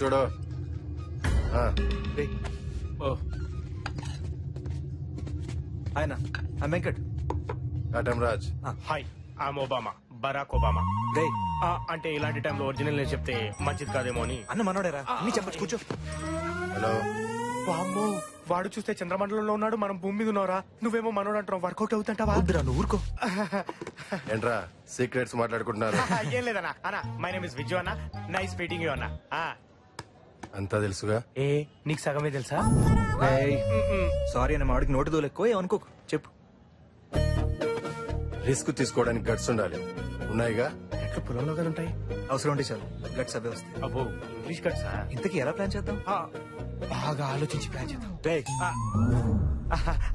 చూడు. ఆయన Venkat. Katam Raj. Hi, I'm Obama, Barack Obama. అంటే ఇలాంటి టైంలో ఒరిజినల్ నేను చెప్తే మంచిది కాదేమో అని. అన్న మనోడేరా, అన్ని చెప్పచ్చు, కూర్చో. హలో. వామ్మో, వాడు చూస్తే చంద్రమండలంలో ఉన్నాడు, మనం భూమి మీద ఉన్నారా? నువ్వేమో మనోడు అంటావు, వర్కౌట్ అవుతుంటావా? నువ్వు ఊరుకో. ఏంట్రా సీక్రెట్స్ మాట్లాడుకుంటున్నారు? ఏం లేదన్నా. అన్నా, మై నేమ్ ఇస్ విజు అన్న. నైస్ మీటింగ్ యూ అన్న. అంతా తెలుసుగా. ఏ నీకు సగమే తెలుసా? సారీ అన్న, మాడికి నోటి దోలు ఎక్కువ, ఏమనుకోకు, చెప్పు. రిస్క్ తీసుకోవడానికి గట్స్ ఉండాలి. ఉన్నాయిగా. ఎట్లా పొలంలో కదా ఉంటాయి. అవసరం ఉంటే చాలు, గట్స్ అవే వస్తాయి. అబ్బో, ఇంగ్లీష్ కట్సా? ఇంతకీ ఎలా ప్లాన్ చేద్దాం? బాగా ఆలోచించి ప్లాన్ చేద్దాం.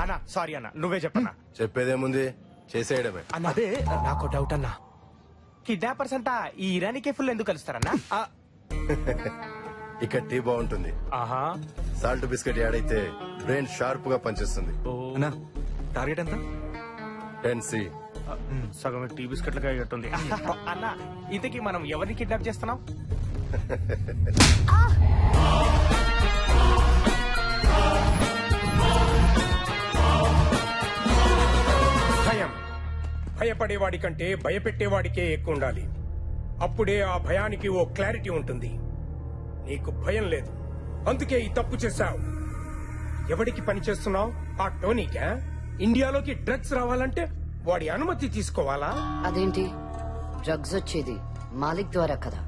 అన్నా సారీ అన్న, నువ్వే చెప్పన్నా. చెప్పేదేముంది, చేసేయడమే. అన్న అదే నాకు డౌట్ అన్నా, కిడ్నాపర్స్ అంతా ఈ ఇరానీ కేఫుల్లో ఎందుకు కలుస్తారన్నా? ఇక్కడ టీ బాగుంటుంది. సాల్ట్ బిస్కెట్ యాడ్ అయితే బ్రెయిన్ షార్ప్ గా పనిచేస్తుంది. టార్గెట్ ఎంత? 10C. సగం టీ బిస్కెట్లుగా అయ్యేట్టుంది. అన్న, ఇంతకీ మనం ఎవరిని కిడ్నాప్ చేస్తున్నాం? భయం భయపడేవాడి కంటే భయపెట్టేవాడికే ఎక్కువ ఉండాలి. అప్పుడే ఆ భయానికి ఓ క్లారిటీ ఉంటుంది. నీకు భయం లేదు, అందుకే ఈ తప్పు చేశావు. ఎవడికి పని చేస్తున్నావు? ఆ టోనీకా? ఇండియాలోకి డ్రగ్స్ రావాలంటే వాడి అనుమతి తీసుకోవాలా? అదేంటి, డ్రగ్స్ వచ్చేది మాలిక్ ద్వారా కదా?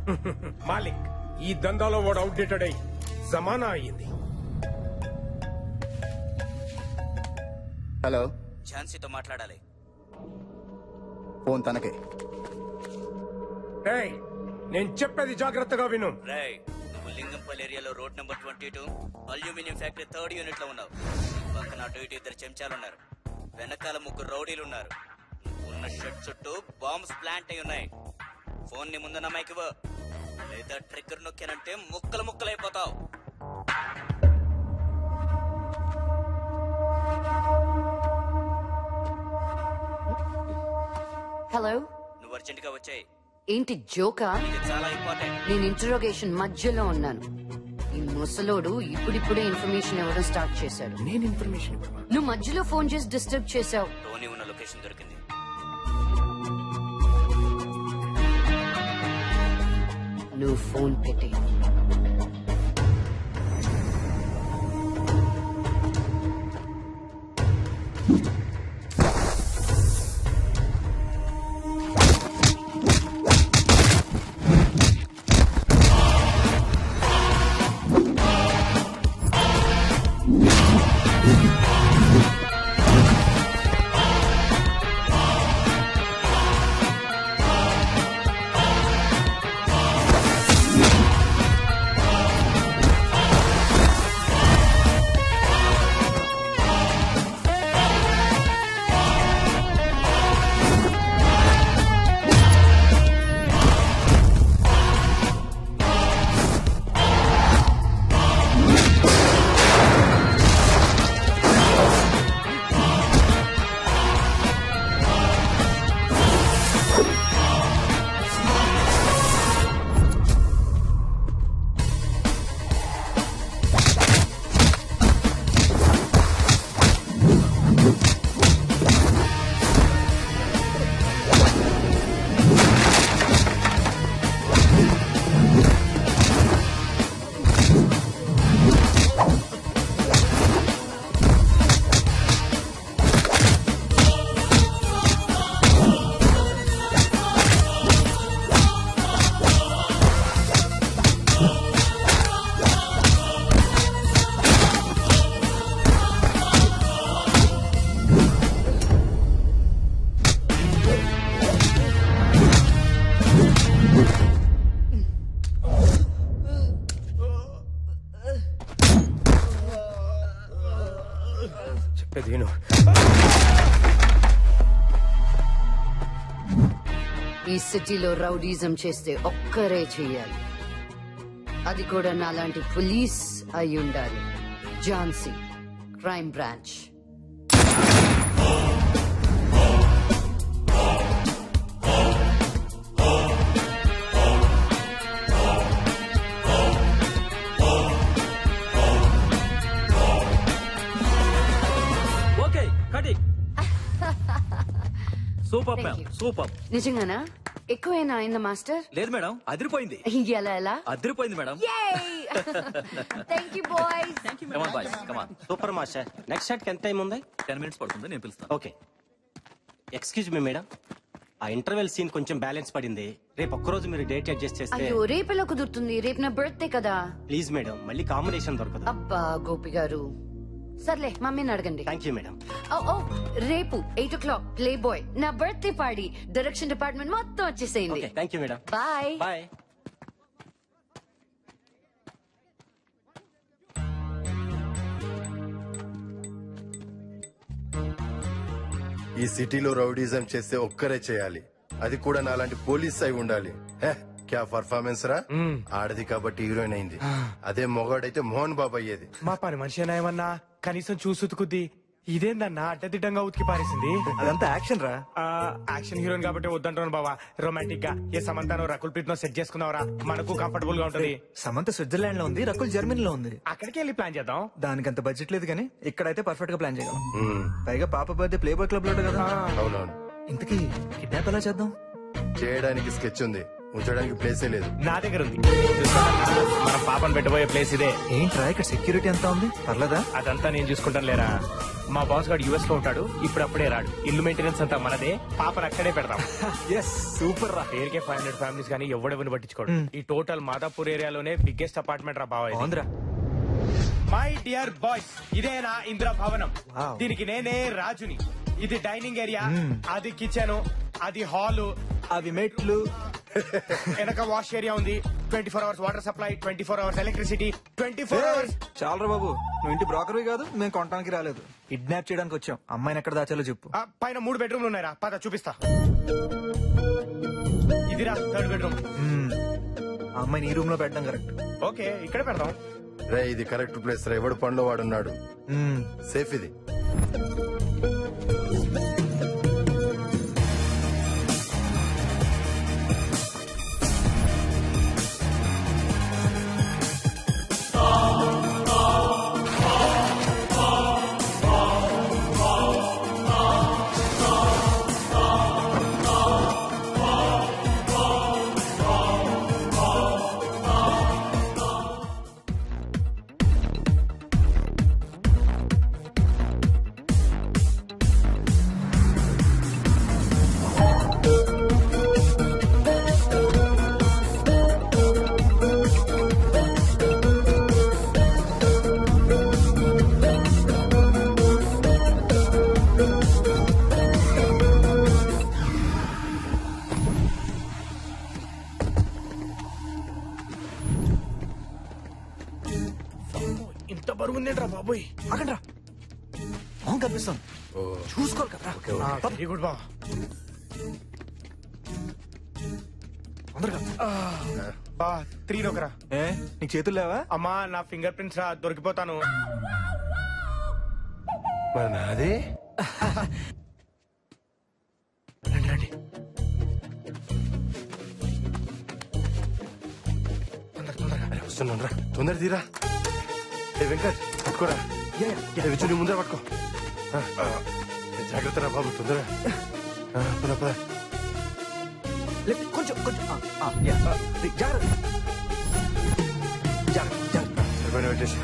మాలిక్ ఈ దందాలో వాడు అవుట్డేటెడ్ అయి జమానా అయ్యింది. హలో, ఝాన్సీతో మాట్లాడాలి. ఫోన్ తనకే. రేయ్, నేను చెప్పేది జాగ్రత్తగా విను. రేయ్, నువ్వు లింగంపల్లి ఏరియాలో road number 22 aluminium factory 3rd unit లో ఉన్నావు. పక్కన అటు ఇటు 2 చెంచాలున్నారు, వెనకాల 3 రౌడీలున్నారు. ఉన్న షెడ్ చుట్టూ బాంబ్స్ ప్లాంట్ అయి ఉన్నాయి. ఫోన్ ని ముందున్న మైక్ ఇవ్వు, లేదా ట్రిగ్గర్ నొక్కానంటే ముక్కలు ముక్కలైపోతావు. హలో, నువ్వు అర్జెంట్ గా వచ్చాయి. ఏంటి జోకా? ఇది చాలా ఇంపార్టెంట్. నేను ఇంటరోగేషన్ మధ్యలో ఉన్నాను. ఈ ముసలోడు ఇప్పుడిప్పుడే ఇన్ఫర్మేషన్ ఇవ్వడం స్టార్ట్ చేశాడు. నేను ఇన్ఫర్మేషన్ నువ్వు మధ్యలో ఫోన్ చేసి డిస్టర్బ్ చేశావు. టోనీ ఉన్న లొకేషన్ దొరికింది. నువ్వు ఫోన్ పెట్టి. ఈ సిటీలో రౌడీజం చేస్తే ఒక్కరే చెయ్యాలి, అది కూడా నాలాంటి పోలీస్ అయి ఉండాలి. Jhansi, crime branch. Super Thank ma'am you. Super. నిజంగానా? ఎక్కువేనా అయిందా మాస్టర్? లేదు మేడం, అదిరిపోయింది. ఎలా ఎలా? అదిరిపోయింది madam. Thank you boys. Come on, boys, come on. Super master. Next shot కి ఎంత టైం ఉంది? 10 minutes పడుతుంది, నేను పిలుస్తాను. ఓకే. ఎక్స్క్యూజ్ మీ మేడం, ఆ ఇంటర్వెల్ సీన్ కొంచెం బ్యాలెన్స్ పడింది. రేపు ఒక్కరోజు మీరు డేట్ అడ్జస్ట్ చేస్తే. అయ్యో రేపెలా కుదురుతుంది? రేపు నా బర్త్డే కదా. ప్లీజ్ మేడం, మళ్ళీ కాంబినేషన్ దొరకదు. అబ్బా గోపి గారు, సర్లే మమ్మీని అడగండి. Thank you madam. ఓ రేపు 8 o'clock ప్లే బాయ్ నా బర్త్డే పార్టీ. డైరెక్షన్ డిపార్ట్మెంట్ మొత్తం వచ్చేసేయండి. Okay, thank you madam. Bye bye. ఈ సిటీలో రౌడీజం చేస్తే ఒక్కరే చేయాలి, అది కూడా నాలాంటి పోలీస్ అయి ఉండాలి. హే, క్యా పర్ఫార్మెన్స్ రా. ఆడది కాబట్టి హీరోయిన్ అయింది, అదే మొగాడైతే మోహన్ బాబు అయ్యేది. మా పని మనిషి ఏమన్నా కనీసం చూసుకుద్ది. ఇదేందన్నా అడ్డదిడ్డంగా ఉతికి పారేసింది. అదంతా యాక్షన్ రా. యాక్షన్ హీరోయిన్ కాబట్టి వద్దంటాను బావా. రొమాంటిక్ గా ఏ సమంతాను రకుల్ ప్రీత్ నో సెట్ చేసుకున్నావరా, మనకు కంఫర్టబుల్ గా ఉంటది. సమంత స్విట్జర్లాండ్ లో ఉంది, రకుల్ జర్మనీలో ఉంది. అక్కడికి వెళ్ళి ప్లాన్ చేద్దాం. దానికి అంత బడ్జెట్ లేదు కానీ ఇక్కడైతే పర్ఫెక్ట్ గా ప్లాన్ చేయగలం. పైగా పాప బర్త్డే ప్లే బాయ్ క్లబ్ లో కదా. అవునవును. ఇంతకీ కిడ్నాప్ ఎలా చేద్దాం? చేయడానికి స్కెచ్ ఉంది, ఉంచడానికి ప్లేసే లేదు. నా దగ్గర ఉంది. మనం పాపను పెట్టబోయే ప్లేస్ ఇదే. ఏంట్రా ఇక్కడ సెక్యూరిటీ అంతా ఉంది, పర్లేదా? అదంతా నేను చూసుకుంటాను లేరా. మా బాస్ గారు యుఎస్ లో ఉంటాడు, ఇప్పుడప్పుడే రాడు. ఇల్లు మెయింటెనెన్స్ అంతా మనదే, పాపను అక్కడే పెడతాం. సూపర్ రా. పేరుకే 500 ఫ్యామిలీస్ కానీ ఎవడెవరిని పట్టించుకోడు. ఈ టోటల్ మాదాపూర్ ఏరియాలోనే బిగ్గెస్ట్ అపార్ట్మెంట్ రా బావా. బాగుందిరా. మై డియర్ బాయ్స్, ఇదే నా ఇంద్ర భవనం. Wow. దీనికి నేనే రాజుని. ఇది డైనింగ్ ఏరియా, అది కిచెన్, అది హాల్, అవి మెట్లు. వెనక వాష్ ఏరియా ఉంది. 24 hours water supply, 24 hours electricity, 24 hours. చాలరా బాబు, నువ్వు ఇంటి బ్రోకర్వి కాదు, మేము కొనడానికి రాలేదు. కిడ్నాప్ చేయడానికి వచ్చాం. అమ్మాయిని ఎక్కడ దాచాలో చెప్పు. పైన 3 బెడ్రూమ్లు ఉన్నాయరా, పద చూపిస్తా. ఇదిరా 3rd బెడ్రూమ్. ఆ అమ్మాయిని ఈ రూమ్ లో పెట్టడం కరెక్ట్. ఓకే, ఇక్కడ పెడదాం. రే, ఇది కరెక్ట్ ప్లేస్ రా. ఎవడు పనిలో వాడున్నాడు, సేఫ్ ఇది. ఇంత బరువు ఉందేంట్రా బాబోయ్. అక్కడ అవును కనిపిస్తాను, చూసుకోరు కదా. వెరీ గుడ్ బా. తొందరగా బా 3 ఒకరా. ఏ నీకు చేతులు లేవా? అమ్మా నా ఫింగర్ ప్రింట్స్ రా, దొరికిపోతాను. మరి నాది రండి రండి. అరే, వస్తున్నాను రా, తొందర తీరా. ఏ వెంకట్, పట్టుకోరా. విచ్చు నీ ముందర పట్టుకో. జాగ్రత్త రా బాబు, తొందరగా. పద పద. కొంచెం కొంచెం జాగ్రత్త. సరిపోయిన పెట్టేసి.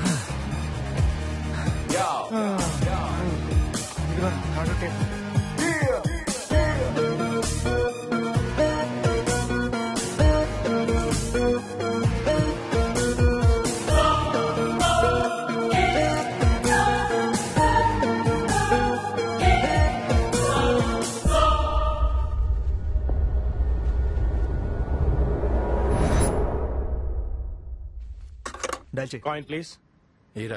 ఇదిగో కార్డు టేప్. దాల్చి కాయిన్ ప్లీజ్. ఈరా.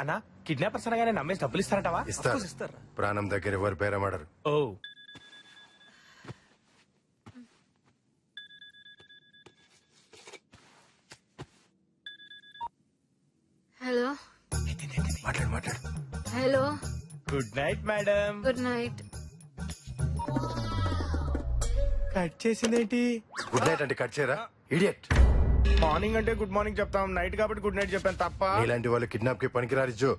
అన్నా కిడ్నాపర్స్ అనగానే నమ్మేసి డబ్బులు ఇస్తారంటావా? ఇస్తారు. ఇస్తారా? ప్రాణం దగ్గర ఎవరు పేరమాడరు. ఓ హలో మాట్లాడు మాట్లాడు. Hello, good night madam. Good night. Cut చేసిందేంటి? గుడ్ నైట్ అంటే కట్ చేయరా, ఇడియట్. మార్నింగ్ అంటే గుడ్ మార్నింగ్ చెప్తాం, నైట్ కాబట్టి గుడ్ నైట్ చెప్పాను తప్ప. ఇలాంటి వాళ్ళు కిడ్నాప్ కి పనికిరారు జో.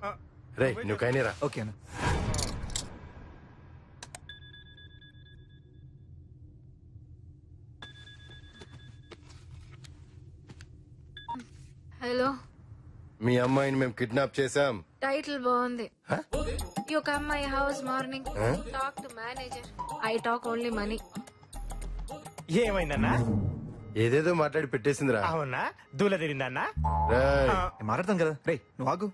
రే, నువ్వు కైనేరా. ఓకేనా? హలో, మీ అమ్మాయిని మేము కిడ్నాప్ చేశాం. టైటిల్ బాగుంది. You come my house morning, talk to manager. I talk only money. ఏమైందన్నా? ఏదేదో మాట్లాడి పెట్టేసిందిరా. అవునా? దూల తిరిందన్నా? రేయ్, మాట్లాడతాం కదా. రే నువ్వు ఆగు.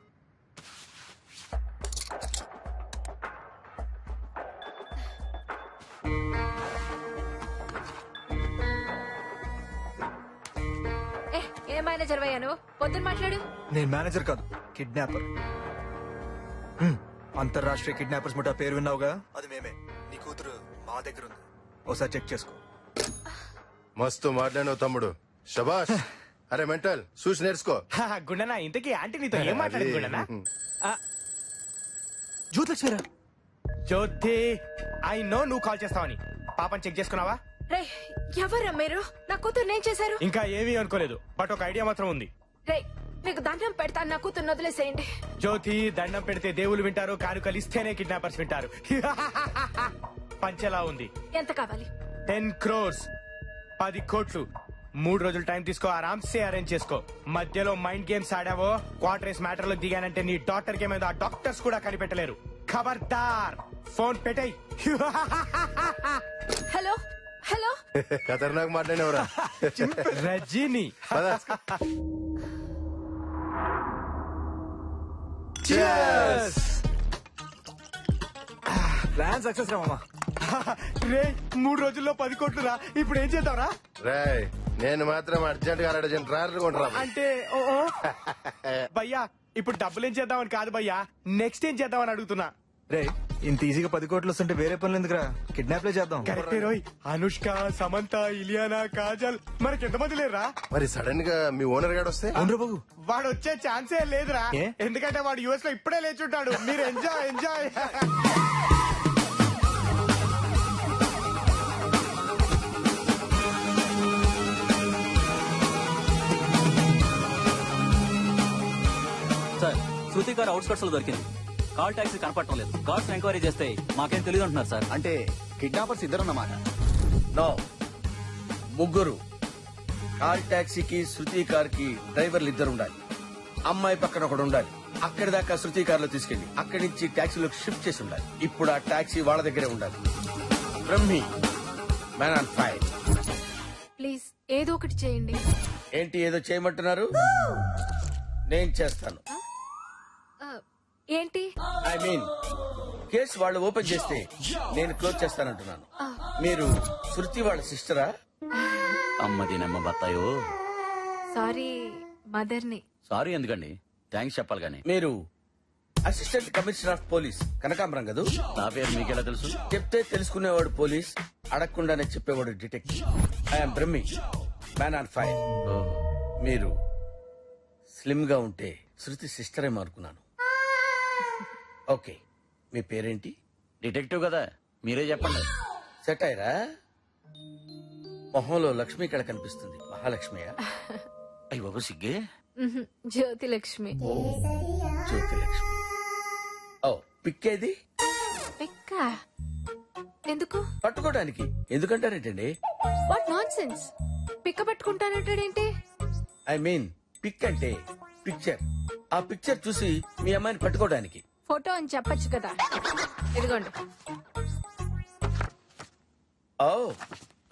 ఏ మేనేజర్ వయ్యా నువ్వు? పొద్దున్న మాట్లాడు. నేను మేనేజర్ కాదు, కిడ్నాపర్. అంతర్రాష్ట్రీయ కిడ్నాపర్స్ ముఠా పేరు విన్నావుగా, అది మేమే. నీ కూతురు మా దగ్గర ఉంది, ఒకసారి చెక్ చేసుకో. మస్తు మాట్లాడినావు తమ్ముడు, శబాష్. అరే మెంటల్, చూసి నేర్చుకో. గుండనా, ఇంతకీ ఆంటీ నీతో ఏం మాట్లాడింది గుండనా? జ్యోతిలక్ష్మిరా. జ్యోతి, ఐ నో నువ్వు కాల్ చేస్తావని. పాపని చెక్ చేసుకున్నావా? రే ఎవరా మీరు? నా కూతురు నేను చేశారు? ఇంకా ఏమీ అనుకోలేదు, బట్ ఒక ఐడియా మాత్రం ఉంది. రే మీకు దండం పెడతాను, నా కూతురు వదిలేసేయండి. జ్యోతి, దండం పెడితే దేవుళ్ళు వింటారు, కానుకలు ఇస్తేనే కిడ్నాపర్స్ వింటారు. పంచెలా ఉంది. ఎంత కావాలి? 10 crores, 10 కోట్లు. 3 రోజులు టైం తీసుకో, ఆరామ్సే అరేంజ్ చేసుకో. మధ్యలో మైండ్ గేమ్స్ ఆడావో, క్వార్టర్స్ మ్యాటర్ లో దిగానంటే నీ డాక్టర్ కి ఏమైందో ఆ డాక్టర్స్ కూడా కనిపెట్టలేరు. ఖబర్దార్, ఫోన్ పెట్టేయ్. హలో హలో, ఖతర్నాక్ మాట్లాడినవరా. రజీని. ప్లాన్ సక్సెస్ రా మామా. రే 3 రోజుల్లో 10 కోట్లు రా. ఇప్పుడు ఏం చేద్దాంరా? రాయ్, నేను మాత్రం అర్జెంట్ గా అర్జెంట్ ట్రాయల్ కొంటరా. అంటే భయ్యా, ఇప్పుడు డబ్బులు ఏం చేద్దామని కాదు భయ్యా, నెక్స్ట్ ఏం చేద్దామని అడుగుతున్నా. రే ఇంత ఈజీగా 10 కోట్లు వస్తుంటే వేరే పనులు ఎందుకురా, కిడ్నాప్లే చేద్దాం. కరెక్టే రోయ్. అనుష్క, సమంత, ఇలియానా, కాజల్, మనకి ఎంతమంది లేరా? మరి సడన్ గా మీ ఓనర్ గాడు వస్తే? అవును బాబు, వాడు వచ్చే ఛాన్సే లేదురా. ఏ? ఎందుకంటే వాడు యుఎస్ లో ఇప్పుడే లేచుంటాడు. మీరు ఎంజాయ్ ఎంజాయ్. సార్, శృతి గారు అవుట్స్కట్స్ లో దొరికింది. కాల్ టాక్సీ కనపడటం లేదు. కార్స్ ఎంక్వైరీ చేస్తే మాకేం తెలియదు అంటున్నారు సార్. అంటే కిడ్నాపర్స్ ఇద్దరున్నమాట. నో, ముగ్గురు. కార్ టాక్సీకి శృతి కార్ కి డ్రైవర్లు 2 ఉండాలి. అమ్మాయి పక్కన ఒకడు ఉండాలి. అక్కడి దాకా శృతి కార్ లో తీసుకెళ్లి అక్కడి నుంచి టాక్సీలోకి షిఫ్ట్ చేసి ఉండాలి. ఇప్పుడు ఆ టాక్సీ వాళ్ళ దగ్గరే ఉండాలి. Brahmi, man on fire. Please ఏదో ఒకటి చేయండి. ఏంటి ఏదో చేయమంటున్నారు? నేను చేస్తాను. ఏంటి? ఐ మీన్, కేసు వాళ్ళు ఓపెన్ చేస్తే నేను క్లోజ్ చేస్తానంటున్నాను. మీరు శృతి వాళ్ళ సిస్టరా? అమ్మది నమ్మ బత్తాయో. సారీ, మదర్ని. సారీ ఎందుకండి, థ్యాంక్స్ చెప్పాలి కానీ. మీరు అసిస్టెంట్ కమిషనర్ ఆఫ్ పోలీస్ కనకాంబరం కదా? నా పేరు మీకెలా తెలుసు? చెప్తే తెలుసుకునేవాడు పోలీస్, అడగకుండానే చెప్పేవాడు detective. I'm Brahmi, man on fire. మీరు స్లిమ్ గా ఉంటే శృతి సిస్టరే అనుకున్నాను. ఓకే, మీ పేరేంటి? డిటెక్టివ్ కదా, మీరే చెప్పండి. సెట్ అయ్యరా? మొహంలో లక్ష్మి ఇక్కడ కనిపిస్తుంది. మహాలక్ష్మియా? అయ్యి బాబు సిగ్గే. జ్యోతి లక్ష్మి. జ్యోతి లక్ష్మి. ఓ, పిక్కేది? పిక్క ఎందుకు? పట్టుకోవడానికి. ఎందుకంటారేంటండి? What nonsense. పిక్క పట్టుకుంటానంటాడేంటి? ఐ మీన్, పిక్ అంటే పిక్చర్. ఆ పిక్చర్ చూసి మీ అమ్మాయిని పట్టుకోవడానికి. ఫోటో అని చెప్పొచ్చు కదా. ఇదిగోండి. Oh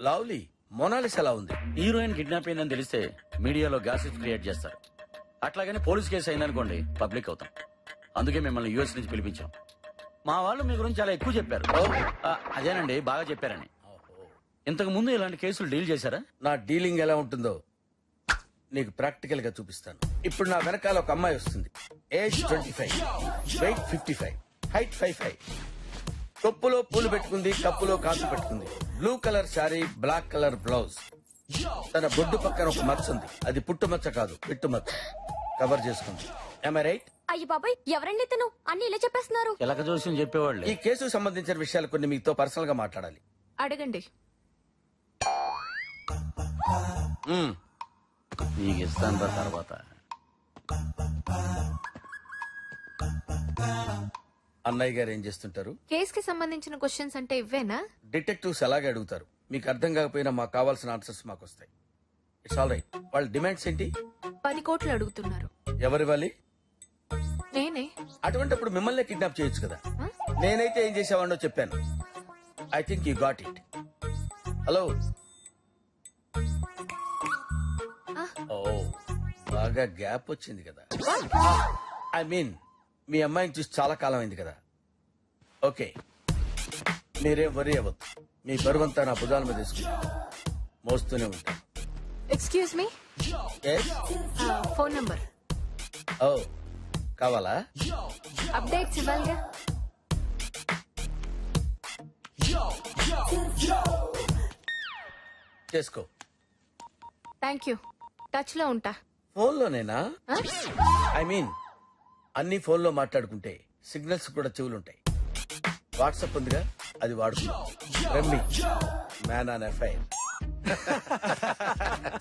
lovely. మొనాలిస్ ఎలా ఉంది? హీరోయిన్ కిడ్నాప్ అయిందని తెలిస్తే మీడియాలో గ్యాసెస్ క్రియేట్ చేస్తారు. అట్లాగని పోలీస్ కేసు అయిందనుకోండి, పబ్లిక్ అవుతాం. అందుకే మిమ్మల్ని యూఎస్ నుంచి పిలిపించాం. మా వాళ్ళు మీ గురించి చాలా ఎక్కువ చెప్పారు. అదేనండి, బాగా చెప్పారని. ఇంతకు ముందు ఇలాంటి కేసులు డీల్ చేశారా? నా డీలింగ్ ఎలా ఉంటుందో నీకు ప్రాక్టికల్ గా చూపిస్తాను. ఇప్పుడు నా వెనకాల ఒక అమ్మాయి వస్తుంది. Age 25, wait 55, height 5'5". తొప్పులో పూలు పెట్టుకుంది, కప్పులో కాసు పెట్టుకుంది. Blue colour sari, black colour blouse. తన బొడ్డు పక్కన ఒక మచ్చ ఉంది. అది పుట్టు మచ్చ కాదు, పిట్టు మచ్చ. కవర్ చేసుకుంది. Am I right? అయ్యి బాబాయ్, ఎవరండి తను? అన్ని ఇలా చెప్పేస్తున్నారు. ఎలక జోస్యం చెప్పేవాళ్ళు. ఈ కేసుకు సంబంధించిన విషయాలు కొన్ని మీతో పర్సనల్ గా మాట్లాడాలి. అడగండి. నీకు ఇస్తాను తర్వాత. అన్నయ్య గారు ఏం చేస్తుంటారు? కేసుకి సంబంధించిన క్వశ్చన్స్ అంటే ఇవ్వేనా? డిటెక్టివ్స్ అలాగే అడుగుతారు. మీకు అర్థం కాకపోయినా మాకు కావాల్సిన ఆన్సర్స్ మాకు వస్తాయి. It's all right. వాళ్ళ డిమాండ్స్ ఏంటి? 10 కోట్లు అడుగుతున్నారు. ఎవరివ్వాలి? నేనే. అటువంటిప్పుడు మిమ్మల్ని కిడ్నాప్ చేయొచ్చు కదా. నేనైతే ఏం చేసేవాడినో చెప్పాను. I think you got it. Hello. ఓ బాగా గ్యాప్ వచ్చింది కదా. ఐ మీన్ మీ అమ్మాయిని చూసి చాలా కాలం అయింది కదా. ఓకే, మీరేం వరీ అవ్వద్దు. మీ బరువంతా నా భుజాల మీద తీసుకుంటా మోస్తూనే ఉంటాను. Excuse me. Phone number. ఓ కావాలా? అప్డేట్స్ ఇవ్వాలిగా. చేసుకో. Thank you. టచ్ లో ఉంటా. ఫోన్లోనేనా? ఐ మీన్ అన్ని ఫోన్లో మాట్లాడుకుంటే సిగ్నల్స్ కూడా చెవులుంటాయి. వాట్సాప్ ఉందిగా, అది వాడుకో. రమ్మి మ్యాన్ ఆన్ ఎఫ్ఐఆర్.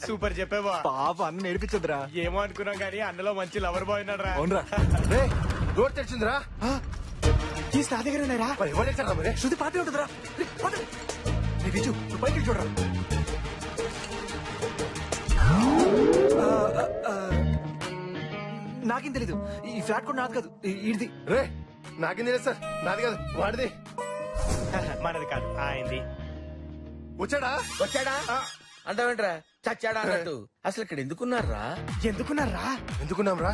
సూపర్ చెప్పేవా. పాప అన్న నేర్పించదురా. ఏమో అనుకున్నాం కానీ అన్నలో మంచి లవర్ బాయ్ ఉన్నాడు రా. అవునరా? డోర్ తెచ్చిందిరా. కీస్ నా దగ్గర ఉన్నారా? ఎవరేసారా మరి? శృతి పాటే ఉంటుందిరా. విజు నువ్వు పైకి చూడరా. నాకేం తెలీదు. ఈ ఫ్లాట్ కూడా నాది కాదు, ఇది. రే నాకేం తెలియదు సార్. నాది కాదు, వాడిది. మనది కాదు, ఆయనది. వచ్చాడా? వచ్చాడా అంటావేంట్రా? చచ్చాడా అన్నట్టు. అసలు ఇక్కడ ఎందుకున్నారా? ఎందుకున్నారా? ఎందుకున్నాం రా?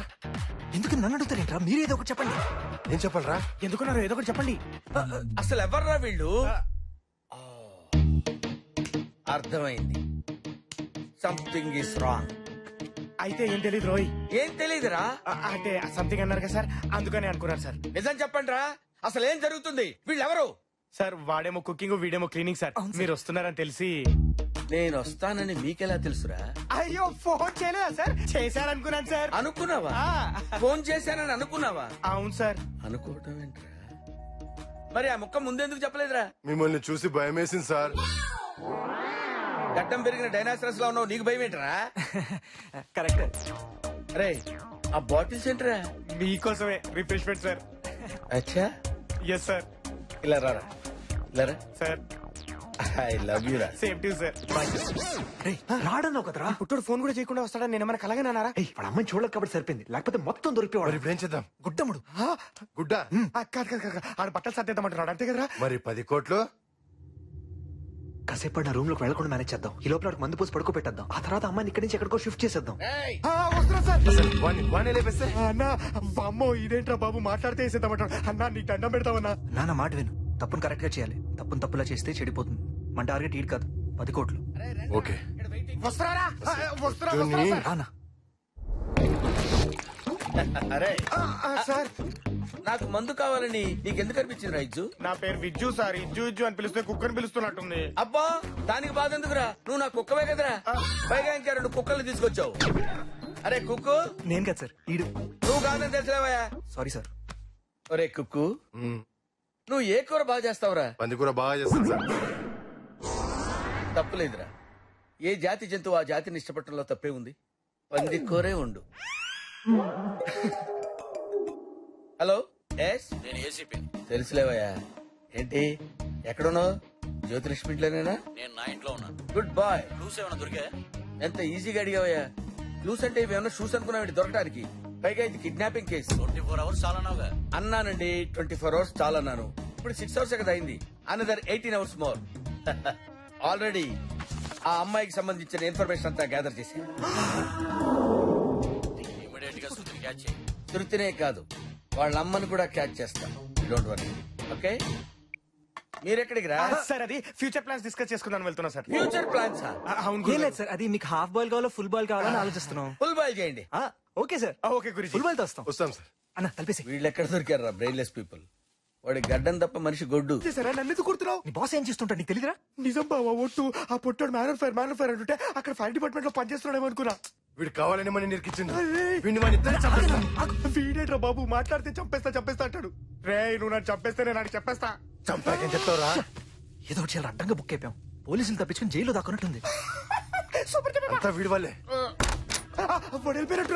ఎందుకు నన్ను అడుగుతారేంట్రా? మీరేదో ఒకటి చెప్పండి. ఏం చెప్పాలరా? ఎందుకున్నారు? ఏదో ఒకటి చెప్పండి. అసలు ఎవర్రా వీళ్ళు? అర్థమైంది. Something is wrong. అయితే ఏం తెలీదు రోయ్. ఏం తెలీదురా? అంటే సంథింగ్ అన్నారు కదా సార్, అందుకని అనుకున్నారు సార్. నిజం చెప్పండి రా, అసలు ఏం జరుగుతుంది? వీళ్ళెవరు? సార్ వాడేమో కుకింగ్, వీడేమో క్లీనింగ్ సార్. మీరు వస్తున్నారని తెలిసి. నేను వస్తానని మీకెలా తెలుసురా? అయ్యో ఫోన్ చేయలేదా సార్? చేశారనుకున్నాను సార్. అనుకున్నావా? ఫోన్ చేశానని అనుకున్నావా? అవును సార్. అనుకోవటం ఏంట్రా? మరి ఆ ముక్క ముందెందుకు చెప్పలేదురా? మిమ్మల్ని చూసి భయం వేసింది సార్. గడ్డం పెరిగిన డైనాసరస్ లా ఉన్నావు, నీకు భయం ఏంట్రా? కరెక్ట్. రే ఆ బాటిల్స్ ఏంట్రా? మీకోసమే రిఫ్రెష్మెంట్ సార్. అచ్చా ఎస్ సార్. ఇలా రారా, ఇలా రా సార్. ఐ లవ్ యూ రా. Same to sir. రాడన్నావు కదరా. పుట్టుడు ఫోన్ కూడా చేయకుండా వస్తాడని నేను ఏమైనా కలగానే అన్నారా? వాడు అమ్మాయిని చూడలేదు కాబట్టి సరిపోయింది, లేకపోతే మొత్తం దొరికిపోవాడు. మరి ఇప్పుడు ఏం చేద్దాం? గుడ్డముడు. గుడ్డ? కాదు కాదు కాదు, ఆడ బట్టలు సర్దేద్దామంటున్నాడు అంతే కదరా? మరి 10 కోట్లు కాసేపు నా రూమ్ లోకి వెళ్ళకుండా మేనేజ్ చేద్దాం. ఈ లోపల మందు పోసి పడుకో పెట్టేద్దాం. ఆ తర్వాత అమ్మాయిని ఇక్కడి నుంచి ఎక్కడికో షిఫ్ట్ చేసేద్దాం. వస్తున్నా సార్. వాణ్ణి లేపేస్తే? అన్న అమ్మో ఇదేంట్రా బాబు, మాట్లాడితే వేసేద్దామంటాడు. అన్నా నీకు దండం పెడతామన్నా. నాన్న మాట విను. తప్పును కరెక్ట్ గా చేయాలి. తప్పును తప్పులా చేస్తే చెడిపోతుంది. మన టార్గెట్ ఈడు కాదు, 10 కోట్లు. ఓకే వస్తున్నారా? రానా? అరే సార్ నాకు మందు కావాలని నీకెందుకు అనిపించింది రా ఇజ్జు? నా పేరు విజ్జు సార్. ఇజ్జు ఇజ్జు అని పిలిస్తే కుక్కని పిలుస్తున్నట్టుంది. అబ్బా దానికి బాధ ఎందుకురా? నువ్వు నా కుక్కవే కదరా. పైగా ఇంకా 2 కుక్కలు తీసుకొచ్చావు. అరే కుక్కు. నేను కాదు సార్, ఈడు. నువ్వు కాదని తెలిసిలేవయా? Sorry sir. ఒరే కుక్కు, నువ్వు ఏ కూర బాగా చేస్తావురా? పందికూర బాగా చేస్తాను సార్. తప్పులేదురా. ఏ జాతి జంతువు ఆ జాతిని ఇష్టపడటంలో తప్పే ఉంది. పంది కూరే ఉండు. హలో ఎస్, నేను ఏసీపీ. తెలుసులేవయ్యా. ఏంటి ఎక్కడున్నావు? జ్యోతిలక్ష్మింట్లోనేనా? నేను నా ఇంట్లో ఉన్నాను. Good bye. క్లూస్ ఏమైనా దొరికా? ఎంత ఈజీగా అడిగావయ్యా. క్లూస్ అంటే ఇవేమన్నా షూస్ అనుకున్నావు దొరకడానికి? పైగా ఇది కిడ్నాపింగ్ కేసు. 24 hours చాలన్నావుగా? అన్నానండి, 24 hours చాలన్నాను. ఇప్పుడు 6 hours కదా అయింది. Another 18 hours more. ఆల్రెడీ ఆ అమ్మాయికి సంబంధించిన ఇన్ఫర్మేషన్ అంతా గ్యాదర్ చేశాను. ఇమీడియట్ గా శృతిని క్యాచ్ చేయి. శృతినే కాదు, వాళ్ళ అమ్మని కూడా క్యాచ్ చేస్తాం. Don't worry. ఓకే, మీరెక్కడికి రా? సార్ అది ఫ్యూచర్ ప్లాన్స్ డిస్కస్ చేసుకుందాం వెళ్తున్నా సార్. Future plans? అవును ఏం లేదు సార్, అది మీకు హాఫ్ బాల్ కావాలో ఫుల్ బాల్ కావాలని ఆలోచిస్తున్నాం. ఫుల్ బాయ్ చేయండి. Okay sir. ఓకే గురించి ఫుల్ బాల్ తో వస్తాం. వస్తాం సార్. అన్న తలిపేసి. వీళ్ళు ఎక్కడ దొరికారా బ్రెయిన్లెస్ పీపుల్? వాడి గడ్డం తప్ప మనిషి గొడ్డు. సరే నన్ను ఎందుకు కుడుతున్నావు? నీ బాస్ ఏం చేస్తుంటాడు నీకు తెలియదురా? నిజం బావా ఒట్టు. ఆ పొట్టాడు మ్యాన్ ఆఫ్ ఫైర్ అంటుంటే అక్కడ ఫైర్ డిపార్ట్మెంట్ లో పనిచేస్తున్నాడేమో అనుకున్నా. వీడు కావాలని మన నిరికిచ్చిండు. వీడిని మన ఇద్దరు చంపేస్తాం. వీడేట్రా బాబు మాట్లాడితే చంపేస్తా అంటాడు. రే నువ్వు నన్ను చంపేస్తే నేను నాకు చెప్పేస్తా. చంపాకేం చెప్తావురా? ఏదో ఒకటి చాలా అడ్డంగా బుక్ అయిపోయాం. పోలీసులు తప్పించుకుని జైల్లో దాక్కున్నట్టుంది. అంతా వీడి వాళ్ళే. వెళ్ళిపోయినట్టు.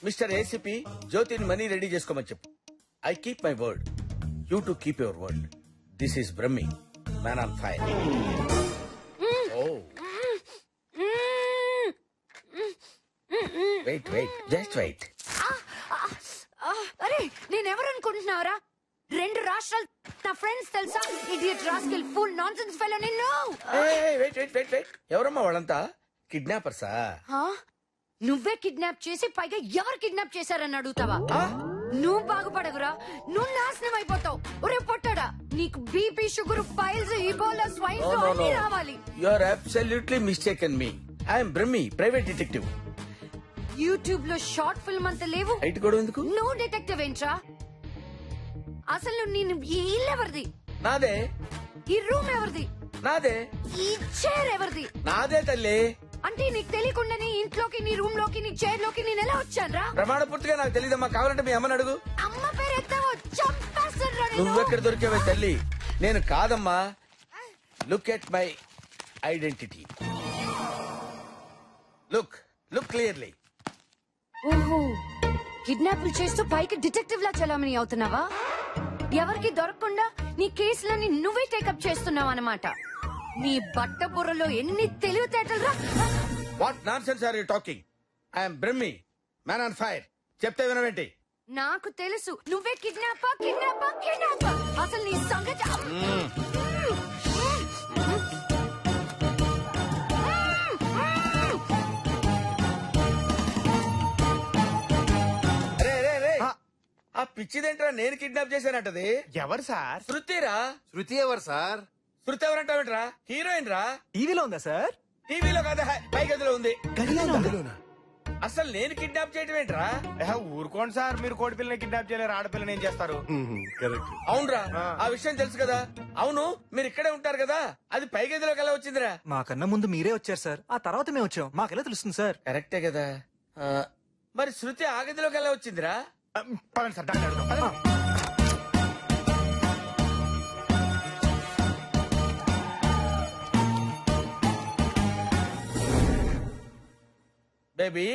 మిస్టర్ ఏసీపీ జ్యోతిని మనీ రెడీ చేసుకోమని చెప్పు. I keep my word, you to keep your word. This is Brahmi, man on fire. Oh wait wait, just wait. అరే నేనెవరు అనుకుంటున్నావురా? 2 రాష్ట్రాలు నా ఫ్రెండ్స్ తెలుసా? Idiot rascal full nonsense fellow నిన్ను. వెయిట్ వెయిట్ వెయిట్ వెయిట్, ఎవరమ్మా వాళ్ళంతా? కిడ్నాపర్సా? నువ్వే కిడ్నాప్ చేసి పైగా ఎవరు కిడ్నాప్ చేశారని అడుగుతావా? నువ్వు బాగుపడవురా, నువ్వు నాశనం అయిపోతావు. ఒరే పొట్టాడా, నీకు BP, sugar, piles, Ebola, swine flu అన్ని రావాలి. You are absolutely mistaken me. I am Brahmi, private detective. YouTube లో షార్ట్ ఫిల్మ్ అంత లేవు. హైట్ కూడా ఎందుకు? నువ్వు డిటెక్టివ్ ఏంట్రా? అసలు నేను ఈ ఇల్లు ఎవరిది? నాదే. ఈ రూమ్ ఎవరిది? నాదే. ఈ చైర్ ఎవరిది? నాదే తల్లి. అంటే నీకు తెలియకుండానే ఇంట్లోకి, నీ రూమ్ లోకి, నీ చైర్ లోకి నేను ఎలా వచ్చాను రా? ప్రమాణ పూర్తిగా నాకు తెలియదమ్మా. కావాలంటే మీ అమ్మని అడుగు. అమ్మ పేరు ఎత్తావో చంపేస్తాను. నువ్వెక్కడ దొరికావే తల్లి? నేను కాదమ్మా. Look at my identity. Look look clearly. ఓహో, కిడ్నాప్లు చేస్తూ పైకి డిటెక్టివ్ లా చలామణి అవుతున్నావా? ఎవరికి దొరకకుండా నీ కేసులని నువ్వే టేకప్ చేస్తున్నావు అన్నమాట. నీ బట్ట బుర్రలో ఎన్ని తెలివితేటలు రా! What nonsense are you talking? I am Brahmi, man on fire. చెప్తే వినవేంటి? నాకు తెలుసు నువ్వే కిడ్నాపర్. అసలు నీ సంగతి ఆ పిచ్చిదేంట్రా? నేను కిడ్నాప్ చేశానంటది. ఎవరు సార్? శృతిరా. శృతి ఎవరు సార్? శృతి ఎవరంటావేంట్రా? హీరోయిన్ రా. టీవీలో ఉందా సార్? టీవీలో కాదా, పై గదిలో ఉంది. గదిలోనా? అసలు నేను కిడ్నాప్ చేయటం ఏంట్రా? ఊరుకోండి సార్, మీరు కోడి పిల్లని కిడ్నాప్ చేయలేరు, ఆడపిల్లని ఏం చేస్తారు? కరెక్ట్. అవునరా, ఆ విషయం తెలుసు కదా. అవును, మీరు ఇక్కడే ఉంటారు కదా, అది పై గదిలోకి ఎలా వచ్చిందిరా? మాకన్నా ముందు మీరే వచ్చారు సార్, ఆ తర్వాత మేము వచ్చాం. మాకెలా తెలుస్తుంది సార్? కరెక్టే కదా. మరి శృతి ఆ గదిలోకి ఎలా వచ్చిందిరా? పదండి సార్, డాక్టర్ అడుగుదాం. పదండి. బేబీ,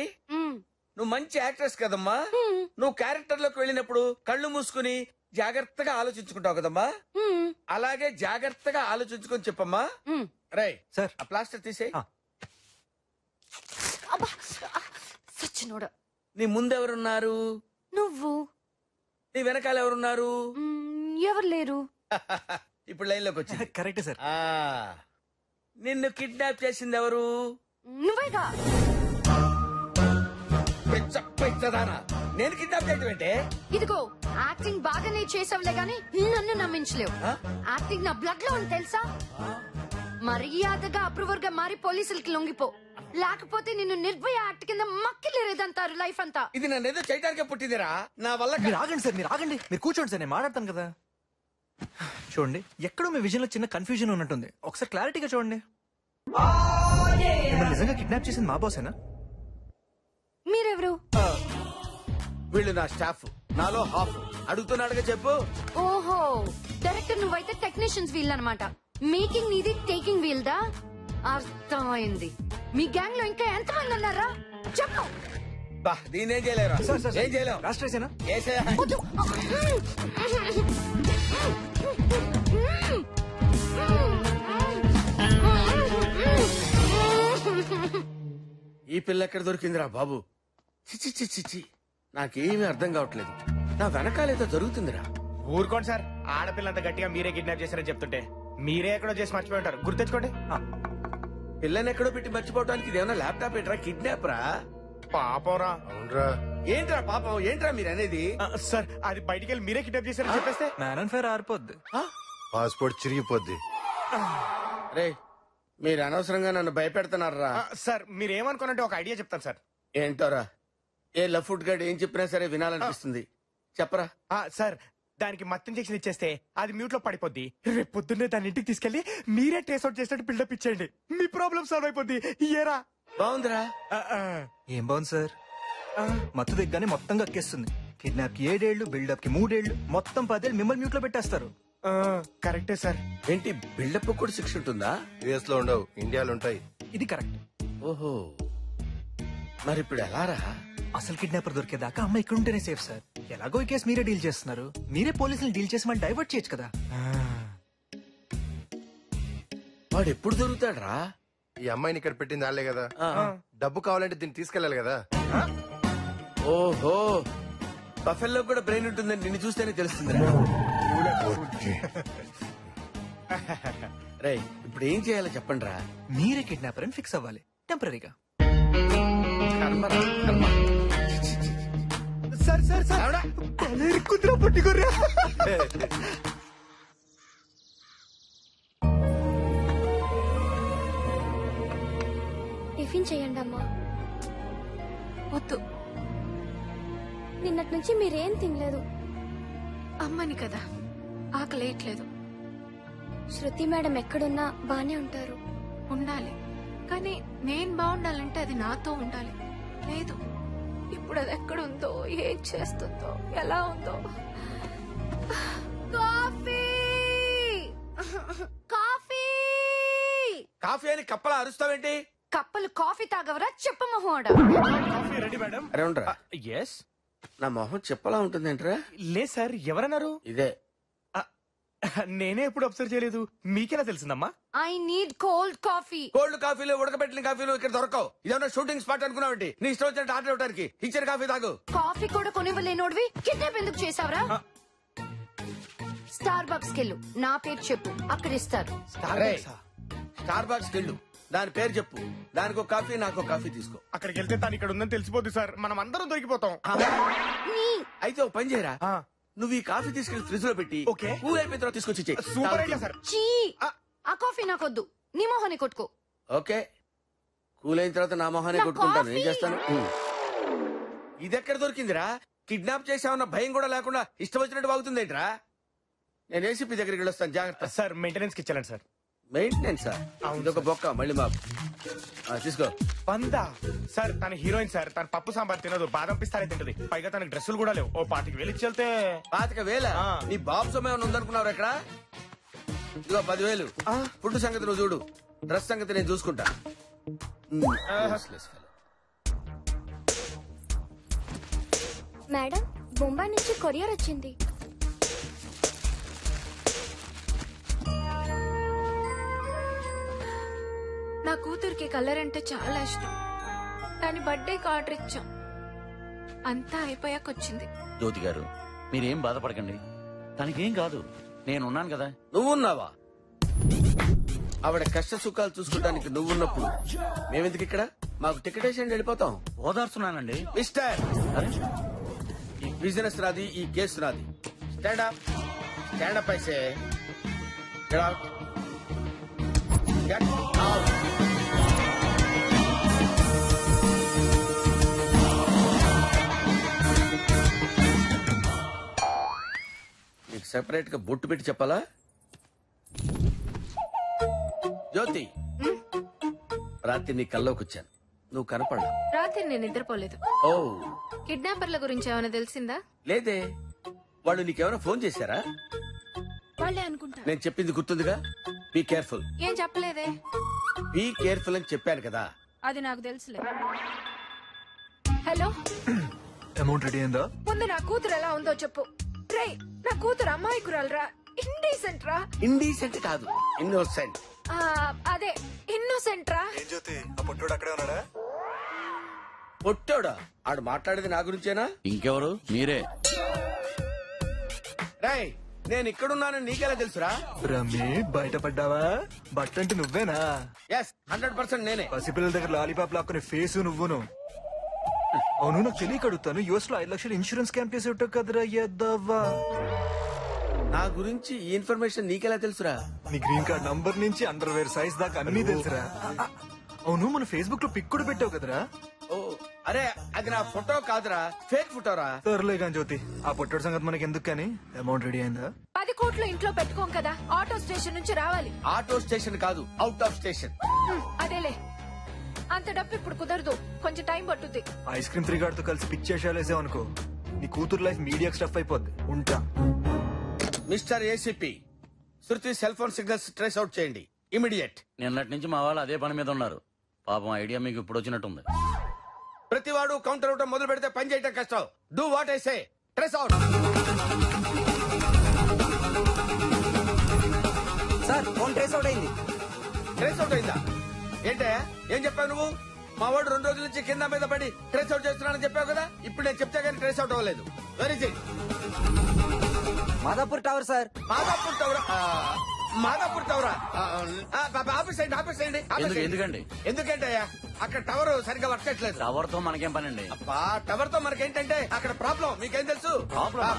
నువ్వు మంచి యాక్ట్రెస్ కదమ్మా. నువ్వు క్యారెక్టర్ లోకి వెళ్ళినప్పుడు కళ్ళు మూసుకుని జాగ్రత్తగా ఆలోచించుకుంటావు కదమ్మా. అలాగే జాగ్రత్తగా ఆలోచించుకొని చెప్పమ్మా. రై సార్, ఆ ప్లాస్టర్ తీసేయ్. సచ్చినోడా. నీ ముందెవరున్నారు? నువ్వు. నీ వెనకాల ఎవరున్నారు? ఎవరు లేరు. ఇప్పుడు లైన్ లోకి వచ్చింది. Correct sir. నిన్ను కిడ్నాప్ చేసింది ఎవరు? నువ్వేగా. పెచ్చదానా, నేను కిడ్నాప్ చేయటం ఏంటే? ఇదిగో యాక్టింగ్ బాగానే చేసావులే గాని నన్ను నమ్మించలేవు. యాక్టింగ్ నా బ్లడ్ లో ఉంది తెలుసా. మర్యాదగా అప్రూవర్ గా మారి పోలీసులకి లొంగిపో, లేకపోతే నిన్ను నిర్భయ యాక్ట్ కింద మక్కిలేరేదంటారు లైఫ్ అంతా. ఇది నన్ను ఏదో చేయడానికే పుట్టిందిరా, నా వల్ల. మీరు ఆగండి సార్, మీరు ఆగండి. మీరు కూర్చోండి సార్, నేను మాట్లాడతాను కదా. చూడండి, ఎక్కడో మీ విజన్ లో చిన్న కన్ఫ్యూజన్ ఉన్నట్టుంది. ఒకసారి క్లారిటీగా చూడండి. మిమ్మల్ని నిజంగా కిడ్నాప్ చేసింది మా బాసేనా? మీరెవరు? వీళ్ళు నా స్టాఫ్, నాలో హాఫ్. అడుగుతున్నాడుగా చెప్పు. ఓహో, డైరెక్టర్ నువ్వైతే టెక్నీషియన్స్ వీల్ అన్నమాట. మేకింగ్ నీది, టేకింగ్ వీల్ దా. అర్థమైంది. మీ గ్యాంగ్ లో ఇంకా ఎంతమంది ఉన్నారా చెప్పు. బా, దీనేం చేయలేరా? ఏం చేయలేం. రాష్ట్రేసేనా? ఈ పిల్ల ఎక్కడ దొరికిందిరా బాబు? చిచి చిచి చి, నాకేమీ అర్థం కావట్లేదు. నా వెనకాలేదో జరుగుతుందిరా. ఊరుకోండి సార్, ఆడపిల్లంత గట్టిగా మీరే కిడ్నాప్ చేశారని చెప్తుంటే మీరే ఎక్కడో చేసి మర్చిపోయి ఉంటారు. గుర్తెచ్చుకోండి. పిల్లని ఎక్కడో పెట్టి మర్చిపోవడానికి ఇదేమన్నా ల్యాప్టాప్ ఏంట్రా? కిడ్నాప్ రా. పాపరా. అవునరా. ఏంట్రా పాపం? ఏంట్రా మీరు అనేది? సార్, అది బయటికి వెళ్ళి మీరే కిడ్నాప్ చేశారని చెప్పేస్తే మ్యాన్ అండ్ ఫైర్ ఆరిపోద్ది. పాస్పోర్ట్ చిరిగిపోద్ది. రే, మీరు అనవసరంగా నన్ను భయపెడుతున్నారా? సార్, మీరేమనుకోనంటే ఒక ఐడియా చెప్తాను సార్. ఏంటోరా? ఏ లఫ్ట్ గడ్ ఏం చెప్పినా సరే వినాలనిపిస్తుంది. చెప్పరా. సార్, దానికి మత్తు ఇంజెక్షన్ ఇచ్చేస్తే అది మ్యూట్ లో పడిపోద్ది. రేపు పొద్దున్నే దాని ఇంటికి తీసుకెళ్లి మీరే టేస్ట్ అవుట్ చేసినట్టు బిల్డప్ ఇచ్చేయండి. మీ ప్రాబ్లం సాల్వ్ అయిపోద్ది. ఏరా? బాగుందిరా. ఏం బాగుంది సార్? మత్తు దిగ్గానే మొత్తం కక్కేస్తుంది. కిడ్నాప్ కి 7 ఏళ్లు, బిల్డప్ కి 3 ఏళ్లు, మొత్తం 10 ఏళ్లు మిమ్మల్ని మ్యూట్ లో పెట్టేస్తారు. కరెక్టే సార్. ఏంటి, బిల్డప్ కూడా శిక్ష ఉంటుందా? యుఎస్ లో ఉండవు, ఇండియాలో ఉంటాయి. ఇది కరెక్ట్. ఓహో, మరి ఇప్పుడు ఎలా రా? అసలు కిడ్నాపర్ దొరికేదాకా అమ్మ ఇక్కడ ఉంటేనే సేఫ్ సార్. ఎలాగో ఈ కేసు మీరే డీల్ చేస్తున్నారు, మీరే పోలీసులు డీల్ చేసి మళ్ళీ డైవర్ట్ చేయొచ్చు కదా. వాడు ఎప్పుడు దొరుకుతాడ్రా? ఈ అమ్మాయిని ఇక్కడ పెట్టింది వాళ్ళే కదా, డబ్బు కావాలంటే దీన్ని తీసుకెళ్ళాలి కదా. ఓహో, బఫెల్లో కూడా బ్రెయిన్ ఉంటుందని నిన్ను చూస్తేనే తెలుస్తుంది. రే ఇప్పుడు ఏం చేయాలో చెప్పండి రా. మీరే కిడ్నాపర్ అని ఫిక్స్ అవ్వాలి టెంపరీగా. సార్ సార్ సార్ కుదిరా పట్టుకోర్రా. టిఫిన్ చేయండి అమ్మా. వద్దు, నిన్నటి నుంచి మీరేం తినలేదు. అమ్మని కదా, ఆకలేయట్లేదు. శృతి మేడం ఎక్కడున్నా బానే ఉంటారు. ఉండాలి, కానీ నేను బాగుండాలంటే అది నాతో ఉండాలి. లేదు, ఇప్పుడు అది ఎక్కడుందో, ఏం చేస్తుందో, ఎలా ఉందో. కాఫీ కాఫీ కాఫీ అని కప్పలా అరుస్తావేంటి? కప్పలు కాఫీ తాగవరా చెప్ప మొహోడా. Coffee ready madam. అరే ఉండరా, ఎస్. నా మొహం చెప్పలా ఉంటుందేంట్రా? లే సార్, ఎవరన్నారు? ఇదే. నేనే ఎప్పుడు అబ్జర్వ్ చేయలేదు, మీకెలా తెలిసిందమ్మా? I need cold coffee. Cold కాఫీలు, ఉడకబెట్టిన కాఫీలు ఇక్కడ దొరకవు. ఇదేమన్నా షూటింగ్ స్పాట్ అనుకున్నావంటి? నీ ఇష్టం వచ్చినట్టు ఆర్డర్ ఇవ్వడానికి. ఇచ్చిన కాఫీ తాగు. కాఫీ కూడా కొనివ్వలేనోడివి కిడ్నాప్ ఎందుకు చేసావరా? స్టార్ బక్స్ కెళ్ళు, నా పేరు చెప్పు, అక్కడ ఇస్తారు. స్టార్ బాక్స్ కెళ్ళు, దాని పేరు చెప్పు, దానికి ఒక కాఫీ, నాకు ఒక కాఫీ తీసుకో. అక్కడికి వెళ్తే తను ఇక్కడ ఉందని తెలిసిపోద్ది సార్, మనం అందరం దొరికిపోతాం. అయితే ఓ పని చేయరా, నువ్వు ఈ కాఫీ తీసుకెళ్లి ఫ్రిడ్జ్ లో పెట్టి కూల్ అయిపోయిన తర్వాత తీసుకొచ్చి ఇచ్చేయ్. Super idea sir. చీ, ఆ కాఫీ నాకొద్దు, నీ మొహాన్ని కొట్టుకో. ఓకే, కూల్ అయిన తర్వాత నా మొహాన్ని నా కొట్టుకుంటాను. ఏం కాఫీ. చేస్తాను? ఇది ఎక్కడ దొరికిందిరా? కిడ్నాప్ చేసామన్న భయం కూడా లేకుండా ఇష్టం వచ్చినట్టు వాగుతుంది ఏంట్రా? నేను ఏసీపీ దగ్గరికి వెళ్ళొస్తాను, జాగ్రత్త. సార్ మెయింటెనెన్స్ కి ఇచ్చాను సార్. మెయింటెనెన్స్ ఇదొక బొక్క మళ్ళీ మాకు తీసుకో. పందా సార్, తన హీరోయిన్ సార్, తన పప్పు సాంబార్ తినదు, బాదం పిస్తానే తింటది, పైగా తనకి డ్రెస్సులు కూడా లేవు. ఓ 25,000 ఇచ్చి వెళ్తే. 25,000? నీ బాబు సమయం ఉందనుకున్నావు ఎక్కడ? ఇదిగో 10,000. ఫుడ్ సంగతి నువ్వు చూడు, డ్రెస్ సంగతి నేను చూసుకుంటా. మేడం, బొంబాయి నుంచి కొరియర్ వచ్చింది. నా కూతురికి కలర్ అంటే చాలా ఇష్టం. దాని బర్త్డేకి ఆర్డర్ ఇచ్చాం, అంతా అయిపోయాక వచ్చింది. జ్యోతి గారు, మీరేం బాధపడకండి, తనకేం కాదు, నేనున్నాను కదా. నువ్వున్నావా? ఆవిడ కష్ట సుఖాలు చూసుకోవడానికి నువ్వున్నప్పుడు మేమెందుకు ఇక్కడ? మాకు టికెట్ వేసి వెళ్ళిపోతాం. ఓదార్చున్నానండి. మిస్టర్, ఈ బిజినెస్ నాది, ఈ కేసు నాది. స్టాండ్ అప్, స్టాండ్ అప్ అయితే. Get out. Get out. నీకు సెపరేట్ గా బొట్టు పెట్టి చెప్పాలా? జ్యోతి, రాత్రి నీ కల్లోకి వచ్చాను, నువ్వు కనపడలా. రాత్రి నేను నిద్రపోలేదు. ఓ, కిడ్నాపర్ల గురించి ఏమైనా తెలిసిందా? లేదే. వాళ్ళు నీకేమైనా ఫోన్ చేశారా? వాళ్ళే అనుకుంటా. నేను చెప్పింది గుర్తుందిగా, బీ కేర్ఫుల్. ఏం చెప్పలేదే. బీ కేర్ఫుల్ అని చెప్పాను కదా. అది నాకు తెలుసులే. హలో, అమౌంట్ రెడీ అయిందా? ముందు నా కూతురు ఎలా ఉందో చెప్పు. రే, నా కూతురు అమాయకురాలరా, ఇండీసెంట్ రా. ఇండీసెంట్ కాదు, ఇన్నోసెంట్. అదే ఇన్నోసెంట్ రా. ఏం జ్యోతి, ఆ పొట్టోడు అక్కడే ఉన్నాడా? పొట్టోడా? ఆడు మాట్లాడేది నా గురించేనా? ఇంకెవరు? మీరే. రాయ్, నేను ఇక్కడున్నానని నీకెలా తెలుసురా? రమ్మి, బయటపడ్డావా? బట్ట అంటే నువ్వేనా? ఎస్, 100% నేనే. పసిపిల్లల దగ్గర లాలీపాప్ లాక్కునే ఫేసు నువ్వును. అవును, నాకు తెలియక అడుగుతాను, యుఎస్ లో 5 లక్షలు ఇన్సూరెన్స్ క్యాంప్ చేసి ఉంటావు కదరా ఎద్దవ్వా. నా గురించి ఈ ఇన్ఫర్మేషన్ నీకెలా తెలుసురా? నీ గ్రీన్ కార్డ్ నంబర్ నుంచి అండర్వేర్ సైజ్ దాకా అన్ని తెలుసురా. అవును, మన ఫేస్బుక్ లో పిక్ కూడా పెట్టావు కదరా? ఓ, అరే అది నా ఫోటో కాదురా, ఫేక్ ఫోటోరా. సర్లేగా జ్యోతి, ఆ పొట్టోడు సంగతి మనకి ఎందుకు, కానీ అమౌంట్ రెడీ అయిందా? 10 కోట్లు ఇంట్లో పెట్టుకోం కదా, ఆటో స్టేషన్ నుంచి రావాలి. ఆటో స్టేషన్ కాదు, అవుట్ ఆఫ్ స్టేషన్. అదేలే, అంత డబ్బు ఇప్పుడు కుదరదు, కొంచెం టైం పట్టుద్ది. ఐస్ క్రీమ్ 3 గార్డ్ తో కలిసి పిచ్చేసాలేసావు అనుకో, నీ కూతురు లైఫ్ మీడియా స్టఫ్ అయిపోద్ది. ఉంటా. Mister ACP, Shruti cell phone signals trace out చేయండి, ఇమిడియట్. నిన్నటి నుంచి మా వాళ్ళు అదే పని మీద ఉన్నారు. పాపం ఐడియా మీకు ఇప్పుడు వచ్చినట్టుంది. ప్రతివాడు కౌంటర్ అవటం మొదలు పెడితే పని చేయటం కష్టం. Do what I say. Trace out. Sir phone trace out అయింది. ట్రేస్ అవుట్ అయిందా? ఏంటే ఏం చెప్పావు నువ్వు? మా వాడు 2 రోజుల నుంచి కింద మీద పడి ట్రేస్ అవుట్ చేస్తున్నానని చెప్పావు కదా. ఇప్పుడు నేను చెప్తే కానీ ట్రేస్ అవుట్ అవ్వలేదు. Very it? Madhapur tower sir. Madhapur టవరా? మాదాపూర్ టవరా? ఆఫీస్ అయ్యండి, ఆఫీస్ అయ్యండి. ఎందుకండి? ఎందుకంటే అక్కడ టవర్ సరిగ్గా వర్క్ చేయట్లేదు. టవర్ తో మనకేం పని అండి? టవర్ తో మనకేంటంటే అక్కడ ప్రాబ్లం. మీకేం తెలుసు?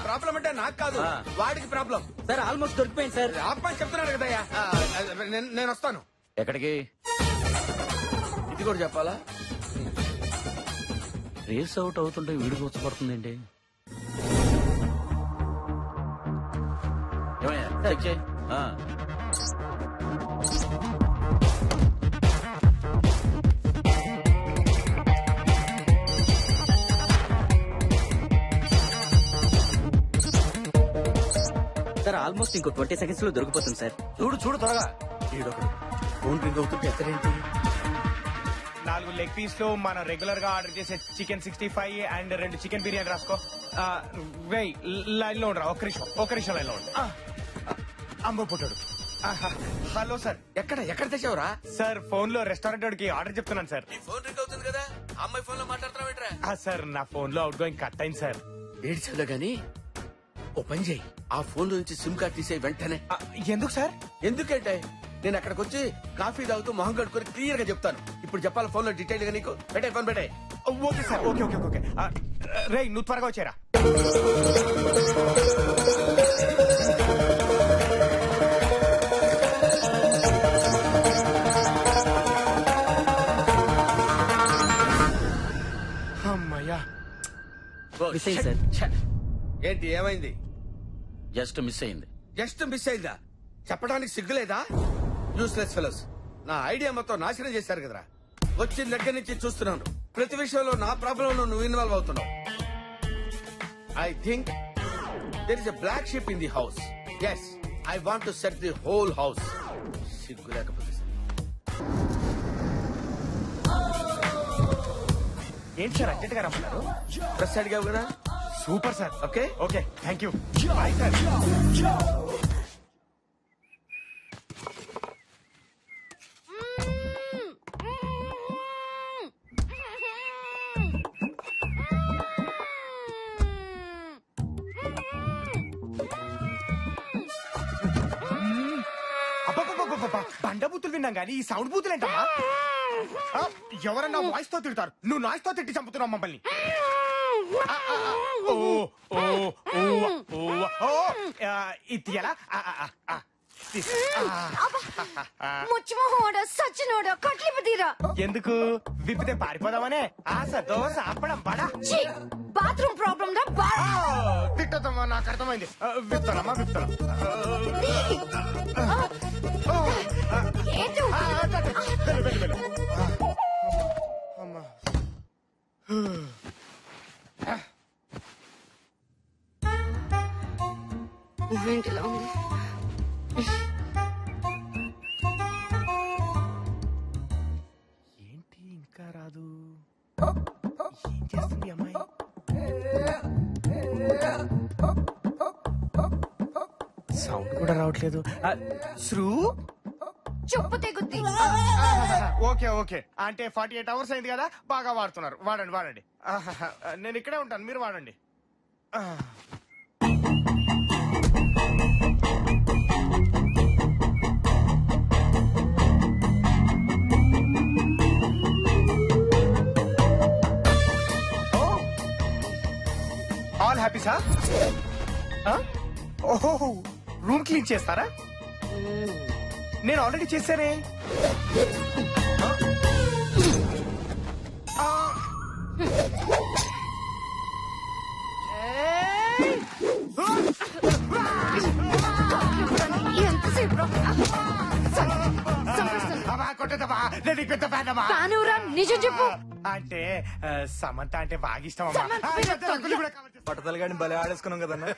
ప్రాబ్లం అంటే నాకు కాదు, వాడికి ప్రాబ్లం. సార్ ఆల్మోస్ట్ దొరికిపోయింది సార్. ఆపని చెప్తున్నాడు కదయ్యా. నేను వస్తాను. ఎక్కడికి? ఇది కూడా చెప్పాలా? రేస్ అవుట్ అవుతుంటే వీడికి వచ్చపడుతుందండి. ఏమయ్యా చెక్ చేయి. సార్ ఆల్మోస్ట్ ఇంకో 20 seconds లో దొరికిపోతుంది సార్. చూడు చూడు త్వరగా. ఫోన్ రింగ్ అవుతుంటే ఎక్కడేంటి? 4 లెగ్ పీస్ లో మనం రెగ్యులర్ గా ఆర్డర్ చేసే చికెన్ 65 అండ్ 2 చికెన్ బిర్యానీ రాసుకో. వెయ్ లైన్ లో ఉండరా. ఒక్క నిమిషం లైన్ లో ఉండు. అమ్మ పుట్టాడు. Hello sir. ఎక్కడ తెచ్చావురా? సార్ ఫోన్ లో రెస్టారెంట్ వాడికి ఆర్డర్ చెప్తున్నాను సార్. ఫోన్ రింగ్ అవుతుంది కదా, అమ్మాయి ఫోన్ లో మాట్లాడుతున్నావు. సార్ నా ఫోన్ లో అవుట్ గోయింగ్ కట్ అయింది సార్. ఏడ్చాలో గాని ఓ పని చేయి, ఆ ఫోన్ లో నుంచి సిమ్ కార్డ్ తీసే వెంటనే. ఎందుకు సార్? ఎందుకంటే నేను అక్కడికి వచ్చి కాఫీ తాగుతూ మొహం కడుక్కొని క్లియర్ గా చెప్తాను. ఇప్పుడు చెప్పాలి ఫోన్ లో డీటెయిల్ గా నీకు. పెట్టే ఫోన్ పెట్టే. Okay sir. ఓకే. రేయ్ నువ్వు త్వరగా వచ్చారా. అమ్మయ్యా. ఏంటి ఏమైంది? జస్ట్ మిస్ అయింది. జస్ట్ మిస్ అయిందా? చెప్పడానికి సిగ్గులేదా? Useless fellows. నా ఐడియా మొత్తం నాశనం చేశారు కదరా. వచ్చిన దగ్గర నుంచి చూస్తున్నాను, ప్రతి విషయంలో నా ప్రాబ్లం నువ్వు ఇన్వాల్వ్ అవుతున్నావు. I think there is a black ship in the house. Yes, I want to set the whole house. సిగ్గు లేకపోతే ఏంటి సార్ అర్జెంట్ గా రమ్మన్నారు? ప్రెస్ అడిగావు కదా. Super sir. Okay thank you. Bye sir. బండ బూతులు విన్నాం కానీ ఈ సౌండ్ బూతులు ఏంటమ్మా? ఎవరన్నా వాయిస్ తో తిడతారు, నువ్వు నాయిస్ తో తిట్టి చంపుతున్నావు మమ్మల్ని. ఇది ఎలా? సచ్చినోడా కట్లిపు తీరా. ఎందుకు? విప్పితే పారిపోదామనే ఆశ. దోశ అప్పడం బడా. బాత్రూమ్ ప్రాబ్లం రా. తిట్టదమ్మా, నాకు అర్థమైంది. విప్తానమ్మా విప్తాను. ఏంటిలా ఉంది? ఏంటి ఇంకా రాదు? ఏం చేస్తుంది అమ్మాయి? సౌండ్ కూడా రావట్లేదు. శ్రూ చెప్పు తెగుద్ది. ఓకే అంటే 48 hours అయింది కదా, బాగా వాడుతున్నారు. వాడండి. నేను ఇక్కడే ఉంటాను, మీరు వాడండి. All happy sir. ఓహో, రూమ్ క్లీన్ చేస్తారా? నేను ఆల్రెడీ చేశానే. నిజం చెప్పు. అంటే సమంత అంటే బాగా ఇష్టం. పట్టదలు గాని భలే ఆడేసుకున్నాం కదన్నా.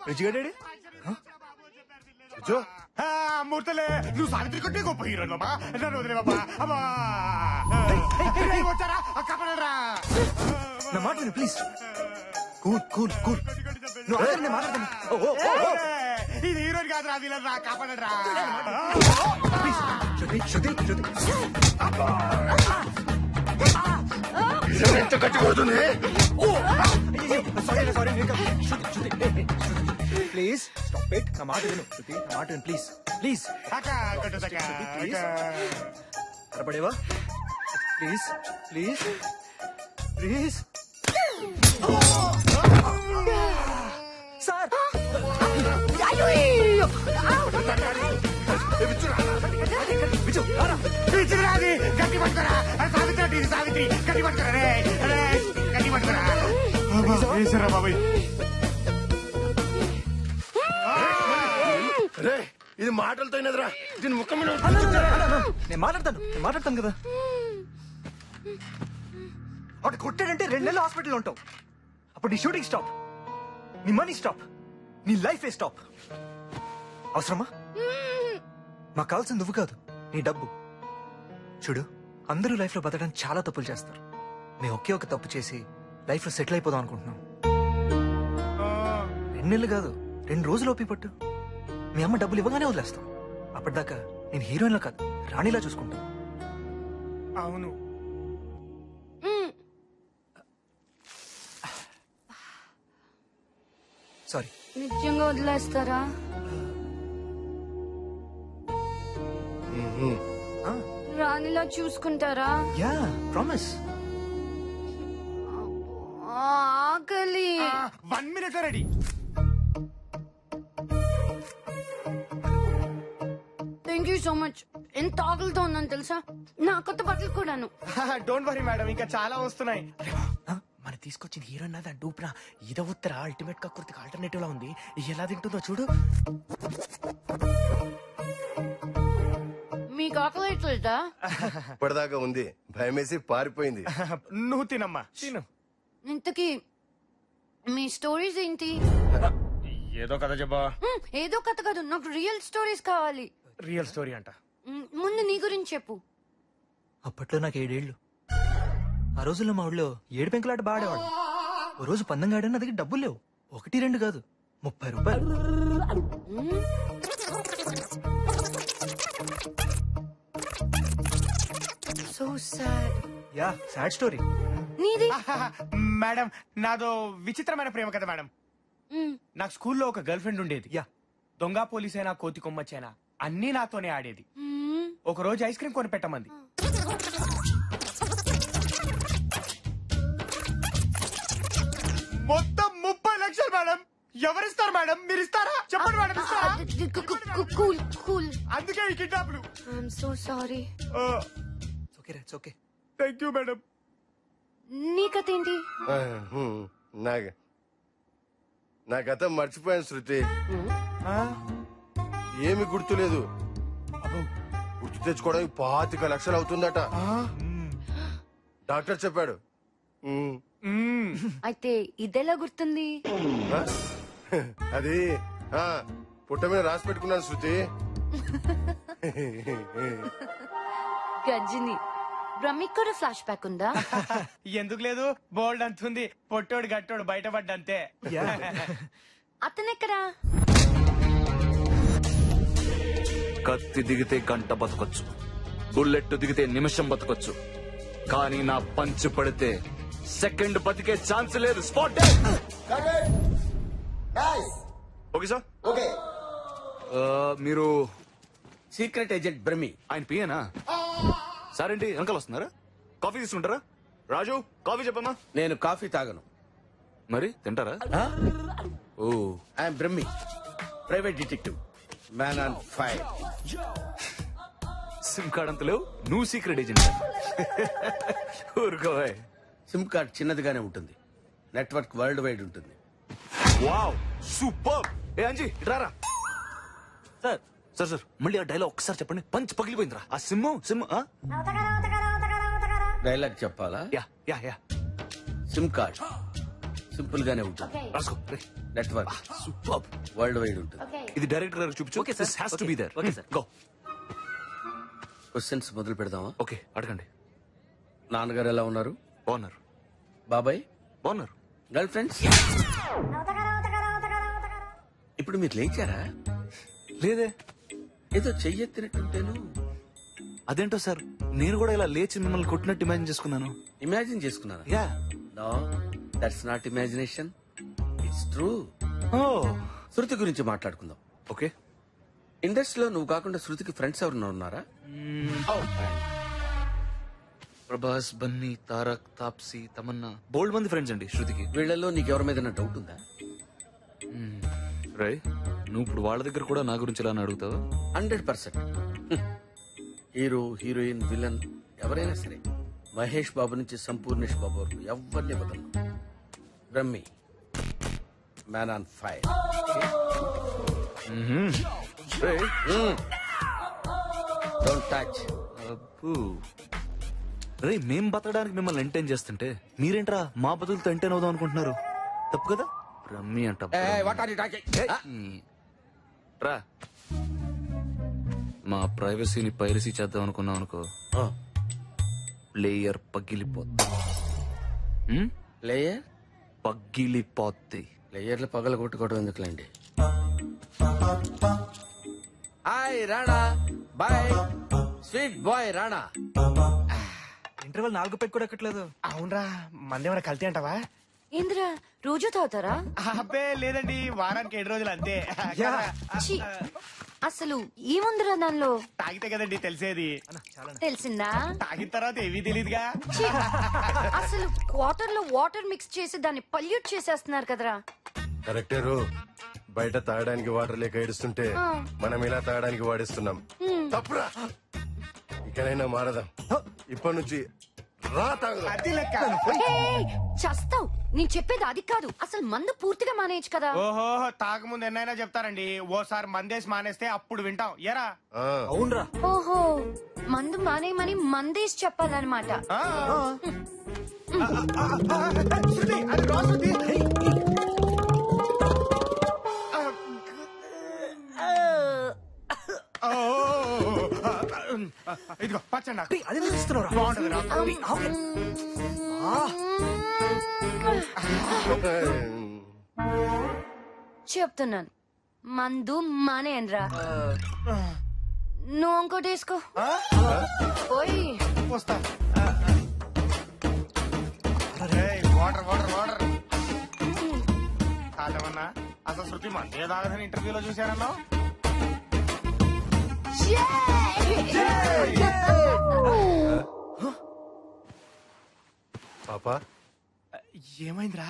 రుచిగడ్డాడు మూర్తలే, నువ్వు సావిత్రి కొట్టే గొప్ప హీరో బాబా. నన్ను వదిలే బాబా. అమ్మా వచ్చారా? కపడరా నా మాట విను ప్లీజ్. Cool cool cool. నువ్వు ఆగండి, నేను మాట్లాడతాను. ఓ, ఓ, ఓ, ఓ. ఇది హీరోయిన్ కాదురా, విలన్ రా, కాపాడరా. ప్లీజ్ శృతి, శృతి, శృతి. ఎంత గట్టి కొడుతుంది. Sorry sorry, Shruti Shruti please stop it. నా మాట విను శృతి, నా మాట విను ప్లీజ్ ప్లీజ్. త్వరపడేవా ప్లీజ్ ప్లీజ్ ప్లీజ్. సార్ గట్టి పట్టుకోరా సావిత్రి, సావిత్రి గట్టి పట్టుకోరా రే, గట్టి పట్టుకోరా. బాబాయ్ రే ఇది మాటలతో అయినదిరా, దీని ముఖం మీద నేను మాట్లాడతాను కదా. అటు కొట్టాడంటే 2 నెలలు హాస్పిటల్లో ఉంటావు. అప్పుడు నీ షూటింగ్ స్టాప్, నీ మనీ స్టాప్, నీ లైఫ్ స్టాప్. అవసరమా? మాకు కావాల్సింది నువ్వు కాదు, నీ డబ్బు. చూడు, అందరూ లైఫ్ లో బతకడానికి చాలా తప్పులు చేస్తారు. మేము ఒకే ఒక తప్పు చేసి లైఫ్ లో సెటిల్ అయిపోదాం అనుకుంటున్నాం. 2 నెలలు కాదు, 2 రోజులు ఓపి పట్టు. మీ అమ్మ డబ్బులు ఇవ్వగానే వదిలేస్తాం. అప్పటిదాకా నేను హీరోయిన్లా కాదు, రాణిలా చూసుకుంటాను. అవును. సారీ. నిజంగా వదిలేస్తారా? రాణిలా చూసుకుంటారా? Yeah promise. ఆకలి. 1 minute ready. Thank you so much. ఎంత ఆకలితో ఉన్నాను తెలుసా? నా కొత్త బట్టలు కూడాను. డోంట్ వరీ మేడం, ఇంకా చాలా వస్తున్నాయి. మన తీసుకొచ్చిన హీరోయిన్ అదా డూప్రా ఇద ఉత్తర అల్టిమేట్ కకృతికి ఆల్టర్నేటివ్ లా ఉంది. ఎలా తింటుందో చూడు. మీకు ఆకలి అవుతుందా? ఇప్పటిదాకా ఉంది, భయమేసి పారిపోయింది. నువ్వు తినమ్మా, తిను. ఇంతకీ మీ స్టోరీస్ ఏంటి? ఏదో కథ చెప్పా. ఏదో కథ కాదు, నాకు రియల్ స్టోరీస్ కావాలి. రియల్ స్టోరీ అంట. ముందు నీ గురించి చెప్పు. అప్పట్లో నాకు 7 ఏళ్ళు. ఆ రోజుల్లో మా ఊళ్ళో 7 పెంకులాట బాడేవాడు. ఓ రోజు పందెం గాడని నా దగ్గర డబ్బులు లేవు. 1, 2 కాదు, 30 రూపాయలు. So sad. Yeah sad story. నీది? మేడం నాదో విచిత్రమైన ప్రేమ కథ మేడం. నాకు స్కూల్లో ఒక గర్ల్ ఫ్రెండ్ ఉండేది. యా. దొంగ పోలీసైనా కోతి కొమ్మచ్చైనా అన్నీ నాతోనే ఆడేది. ఒక రోజు ఐస్ క్రీమ్ కొని పెట్టమంది. మొత్తం 30 లక్షలు మేడం. ఎవరిస్తారు మేడం? మీరు ఇస్తారా? చెప్పండి మేడం, ఇస్తారా? Cool cool. అందుకే ఈ కిడ్నాప్లు. I'm so sorry. Okay it's okay. Thank you madam. నీ కథ ఏంటి? నా గతం మర్చిపోయాను శృతి. ఏమి గుర్తులేదు. గుర్తు తెచ్చుకోవడానికి 25 లక్షలు అవుతుందట. డాక్టర్ చెప్పాడు. అయితే ఇదెలా గుర్తుంది? అది పుట్ట మీద రాసి పెట్టుకున్నాను శృతి. గజ్జిని బ్రహ్మిక్ కూడా ఫ్లాష్ బ్యాక్ ఉందా? ఎందుకు లేదు, బోల్డ్ అంతుంది. పొట్టోడు గట్టోడు బయటపడ్డంతే. అతనెక్కడా? కత్తి దిగితే గంట బతకొచ్చు, బుల్లెట్ దిగితే నిమిషం బతకొచ్చు, కానీ నా పంచు పడితే సెకండ్ బతికే ఛాన్స్ లేదు. స్పాట్. Okay sir. ఓకే. మీరు సీక్రెట్ ఏజెంట్ బ్రహ్మి. ఆయన పియేనా? సార్ ఏంటి వెనకాల వస్తున్నారా? కాఫీ తీసుకుంటారా? రాజు కాఫీ చెప్పమ్మా. నేను కాఫీ తాగను. మరి తింటారా? Oh I'm Brahmi, private detective, man on fire. Sim card అంత లేవు, నువ్వు సీక్రెట్ ఏజెంట్. ఊరుకోవే. సిమ్ కార్డ్ చిన్నదిగానే ఉంటుంది, నెట్వర్క్ వరల్డ్ వైడ్ ఉంటుంది. Wow super. ఏ అంజీ ఇట్రారా. సార్ సార్ సార్ మళ్ళీ ఆ డైలాగ్ ఒకసారి చెప్పండి. పంచ్ పగిలిపోయిందిరా. ఆ సిమ్ సిమ్ డైలాగ్ చెప్పాలా? Yeah yeah yeah. Sim card simple గానే ఉంటుంది, రాసుకో. నెట్వర్క్ సూపర్ వరల్డ్ వైడ్ ఉంటుంది. ఇది డైరెక్టర్ గారికి చూపించు. Okay sir. This has to be there. Okay sir. Go. Questions మొదలు పెడదామా? ఓకే అడగండి. నాన్నగారు ఎలా ఉన్నారు? బాగున్నారు. బాబాయ్ బాగున్నారు. గర్ల్ ఫ్రెండ్స్ ఇప్పుడు మీరు లేచారా? లేదే. ఏదో చెయ్యెత్తినట్టుంటేను. అదేంటో సార్, నేను కూడా ఇలా లేచి మిమ్మల్ని కొట్టినట్టు ఇమాజిన్ చేసుకున్నాను. ఇమాజిన్ చేసుకున్నారా? Yeah. No, that's not imagination, it's true. Oh, Shruti గురించి మాట్లాడుకుందాం. ఓకే. ఇండస్ట్రీలో నువ్వు కాకుండా శృతికి ఫ్రెండ్స్ ఎవరన్నా ఉన్నారా? ప్రభాస్, బన్నీ, తారక్, తాప్సీ, తమన్నా, బోల్డ్ మంది ఫ్రెండ్స్ అండి శృతికి. వీళ్ళలో నీకు ఎవరి మీద డౌట్ ఉందా? రై, నువ్వు ఇప్పుడు వాళ్ళ దగ్గర కూడా నా గురించి ఇలా అడుగుతావు? 100%. హీరో, హీరోయిన్, విలన్ ఎవరైనా సరే మహేష్ బాబు నుంచి సంపూర్ణేష్ బాబు వరకు ఎవరిని వదలను. Brahmi, man on fire. Don't touch. రే, మేం బతకడానికి మిమ్మల్ని ఎంటైన్ చేస్తుంటే మీరేంట్రా మా బతులతో ఎంటైన్ అవుదాం అనుకుంటున్నారు? తప్పు కదా. బ్రహ్మి అంట. రా, మా ప్రైవసీని పైరసీ చేద్దాం అనుకున్నాం అనుకో, ప్లేయర్ పగిలిపోద్ది. ప్లేయర్ పగిలిపోద్ది. ప్లేయర్లు పగల కొట్టుకోవడం ఎందుకులేండి. Hi Rana, bye sweet boy Rana. Interval 4 peg కూడా ఎక్కట్లేదు. అవునరా, మందేమైనా కల్తీ అంటావా? ఏంద్రా రోజు తాగుతారా? అబ్బే లేదండి, వారానికి 7 రోజులు అంతే. ఛీ, అసలు ఏముందిరా దానిలో? తాగితే కదండి తెలిసేది. తెలిసిందా? తాగిన తర్వాత ఏమీ తెలియదుగా. ఛీ, అసలు వాటర్ లో వాటర్ మిక్స్ చేసి దాన్ని పల్యూట్ చేసేస్తున్నారు కదరా. కరెక్టేరు. బయట తాగడానికి వాటర్ లేక ఏడుస్తుంటే మనం ఇలా తాగడానికి వాడిస్తున్నాం. తప్పురా. ఇకనైనా మారదాం. ఇప్పటి నుంచి రా తాగుదాం. చస్తావు. నేను చెప్పేది అది కాదు, అసలు మందు పూర్తిగా మానేయచ్చు కదా. ఓహో, తాగముందు ఎన్నైనా చెప్తారండి. ఓసారి మందేసి మానేస్తే అప్పుడు వింటాం. ఎరా? అవునరా. ఓహో, మందు మానేయమని మందేసి చెప్పాలన్నమాట. ఇదిగో పచ్చండి. అదే ఇస్తున్నారా? చెప్తున్నాను, మందు మానేయనరా. నువ్వు ఇంకోటి వేసుకో. పోయి వస్తా. వాటర్ వాటర్ వాటర్ కాదమన్నా. అసలు శృతి మందే తాగదని ఇంటర్వ్యూలో చూశారన్నా. పాపా, ఏమైందిరా?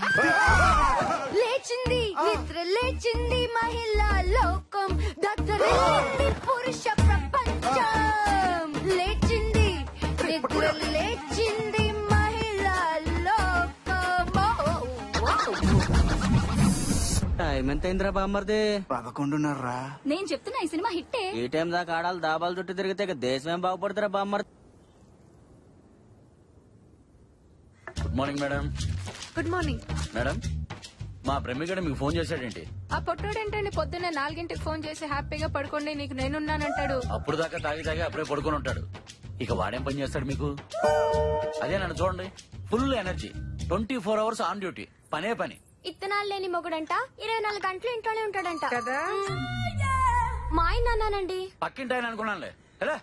లేచింది నిద్ర లేచింది మహిళా లోకం, దత్తరేంది పురుష ప్రపంచం. లేచింది నిద్ర లేచింది మహిళా లోకం. టైం ఎంత అయిందిరా బామ్మర్ది? 11:30. నేను చెప్తున్నా ఈ సినిమా హిట్టే. ఈ టైం దాకా ఆడాలి దాబాలు చుట్టూ తిరిగితే ఇక దేశం ఏం బాగుపడుతురా బామ్మర్ది? Good morning madam. Good morning madam, మా బ్రహ్మిగడ మీకు ఫోన్ చేశాడేంటి? ఆ పొట్టోడేంటండి పొద్దున్నే 4ంటికి ఫోన్ చేసి హ్యాపీగా పడుకోండి నీకు నేనున్నానంటాడు. అప్పుడు దాకా తాగి తాగి అప్పుడే పడుకొని ఉంటాడు. ఇక వాడేం పని చేస్తాడు మీకు? అదే నన్ను చూడండి, full energy, 24 hours on duty, పనే పని. ఇత్తనాలు లేని మొగుడంట 24 గంటలు ఇంట్లోనే ఉంటాడంట కదా. మా ఆయన అన్నానండి. పక్కింటి ఆయన అనుకున్నానులే. ఎలా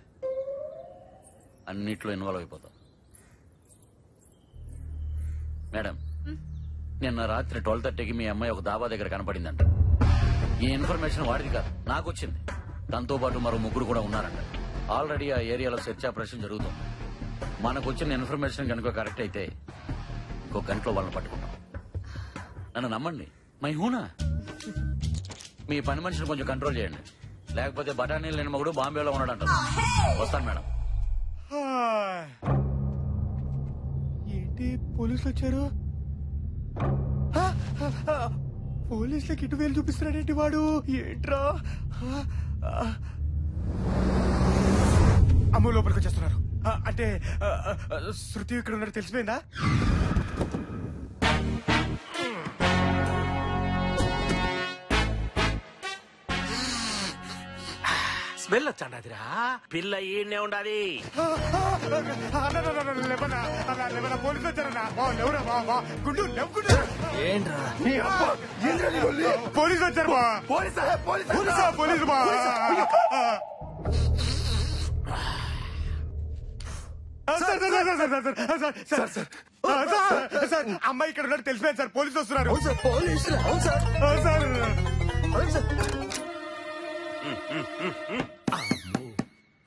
అన్నిట్లో ఇన్వాల్వ్ అయిపోతాం. మేడం, నిన్న రాత్రి 12:30కి మీ అమ్మాయి ఒక దాబా దగ్గర కనపడిందంట. ఈ ఇన్ఫర్మేషన్ వాడిది కాదు, నాకు వచ్చింది. దాంతో పాటు మరో 3 కూడా ఉన్నారంట. ఆల్రెడీ ఆ ఏరియాలో సెర్చ్ ఆపరేషన్ జరుగుతుంది. మనకు వచ్చిన ఇన్ఫర్మేషన్ కనుక కరెక్ట్ అయితే ఇంకో గంటలో వాళ్ళని పట్టుకుంటాం. నన్ను నమ్మండి, మై హూనా. మీ పని మనిషిని కొంచెం కంట్రోల్ చేయండి, లేకపోతే బఠానీలు లేని మగుడు బాంబేలో ఉన్నాడంట. వస్తాను మేడం. ఏంటి పోలీసులు వచ్చారు? పోలీసులకి ఇటు వేలు చూపిస్తున్నాడేంటి వాడు? ఏంట్రా? అమ్మ లోపలికి వచ్చేస్తున్నారు. అంటే శృతి ఇక్కడ ఉన్నట్టు తెలిసిపోయిందా? స్మెల్ వచ్చాడదిరా పిల్ల ఈయనే ఉండాలి. పోలీసు వచ్చారన్నా గుండు ఏంట్రా పోలీసు వచ్చారు పోలీసు అమ్మాయి ఇక్కడ ఉన్నట్టు తెలిసిపోయింది సార్. పోలీసు వస్తున్నారు.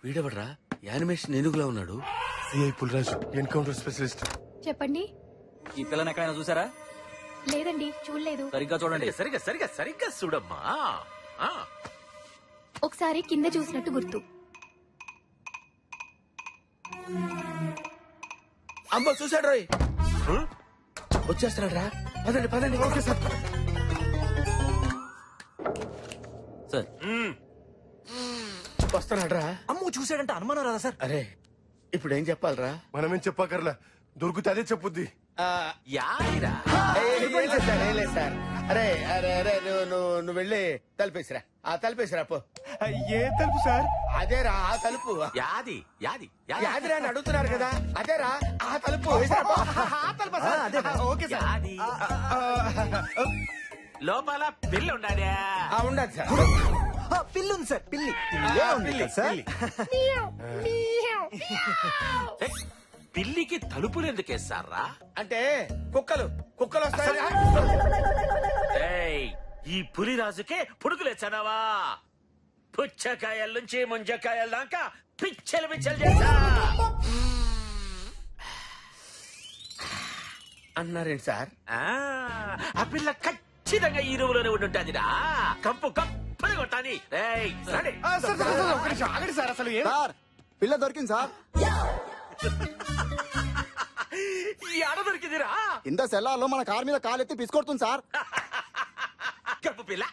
వీడెవడ్రా యానిమేషన్ ఏనుగులా ఉన్నాడు? CI Pulraju, encounter specialist. చెప్పండి. ఈ పిల్లని ఎక్కడైనా చూసారా? లేదండి, చూడలేదు. సరిగ్గా చూడండి. సరిగ్గా చూడమ్మా. ఒకసారి కింద చూసినట్టు గుర్తు. అమ్మ చూసాడు రోయ్, వచ్చేస్తున్నాడు రా. పదండి పదండి. Okay sir. సార్ వస్తున్నాడు రా. అమ్మో చూసాడంటే అనుమానం రాదా సార్? అరే ఇప్పుడు ఏం చెప్పాలరా? మనమేం చెప్పకర్లా, దొరికితే అదే చెప్పుద్ది. సార్ అరే అరే అరే నువ్వు వెళ్ళి తలుపేసిరా. తలుపేసిరా పో. ఏ తలుపు సార్? అదేరా ఆ తలుపు. యాది యాది యాదిరా అని అడుగుతున్నారు కదా, అదేరా ఆ తలుపు. Okay sir. యాది లోపల పిల్ల ఉండాలి. ఉండదు సార్. పిల్లి ఉంది సార్. పిల్లి పిల్లికి తలుపులు ఎందుకు వేస్తారా? అంటే కుక్కలు వస్తాయి. ఈ పులిరాజుకే పుడుకులేచ్చానావా? పుచ్చకాయల నుంచి ముంజకాయల దాకా పిచ్చలు చేశా అన్నారేంటి సార్? ఆ పిల్ల ఖచ్చితంగా ఈ రూములోనే ఉండుంటాదిరా. కంపు కంపని కొట్టాలి. ఆగండి సార్. అసలు పిల్ల దొరికింది సార్. ఆడ దొరికిందిరా. ఇంత సెల్లార్లో మన కార్ మీద కాలెత్తి పిసుకొడుతుంది సార్. కప్పు పిల్ల.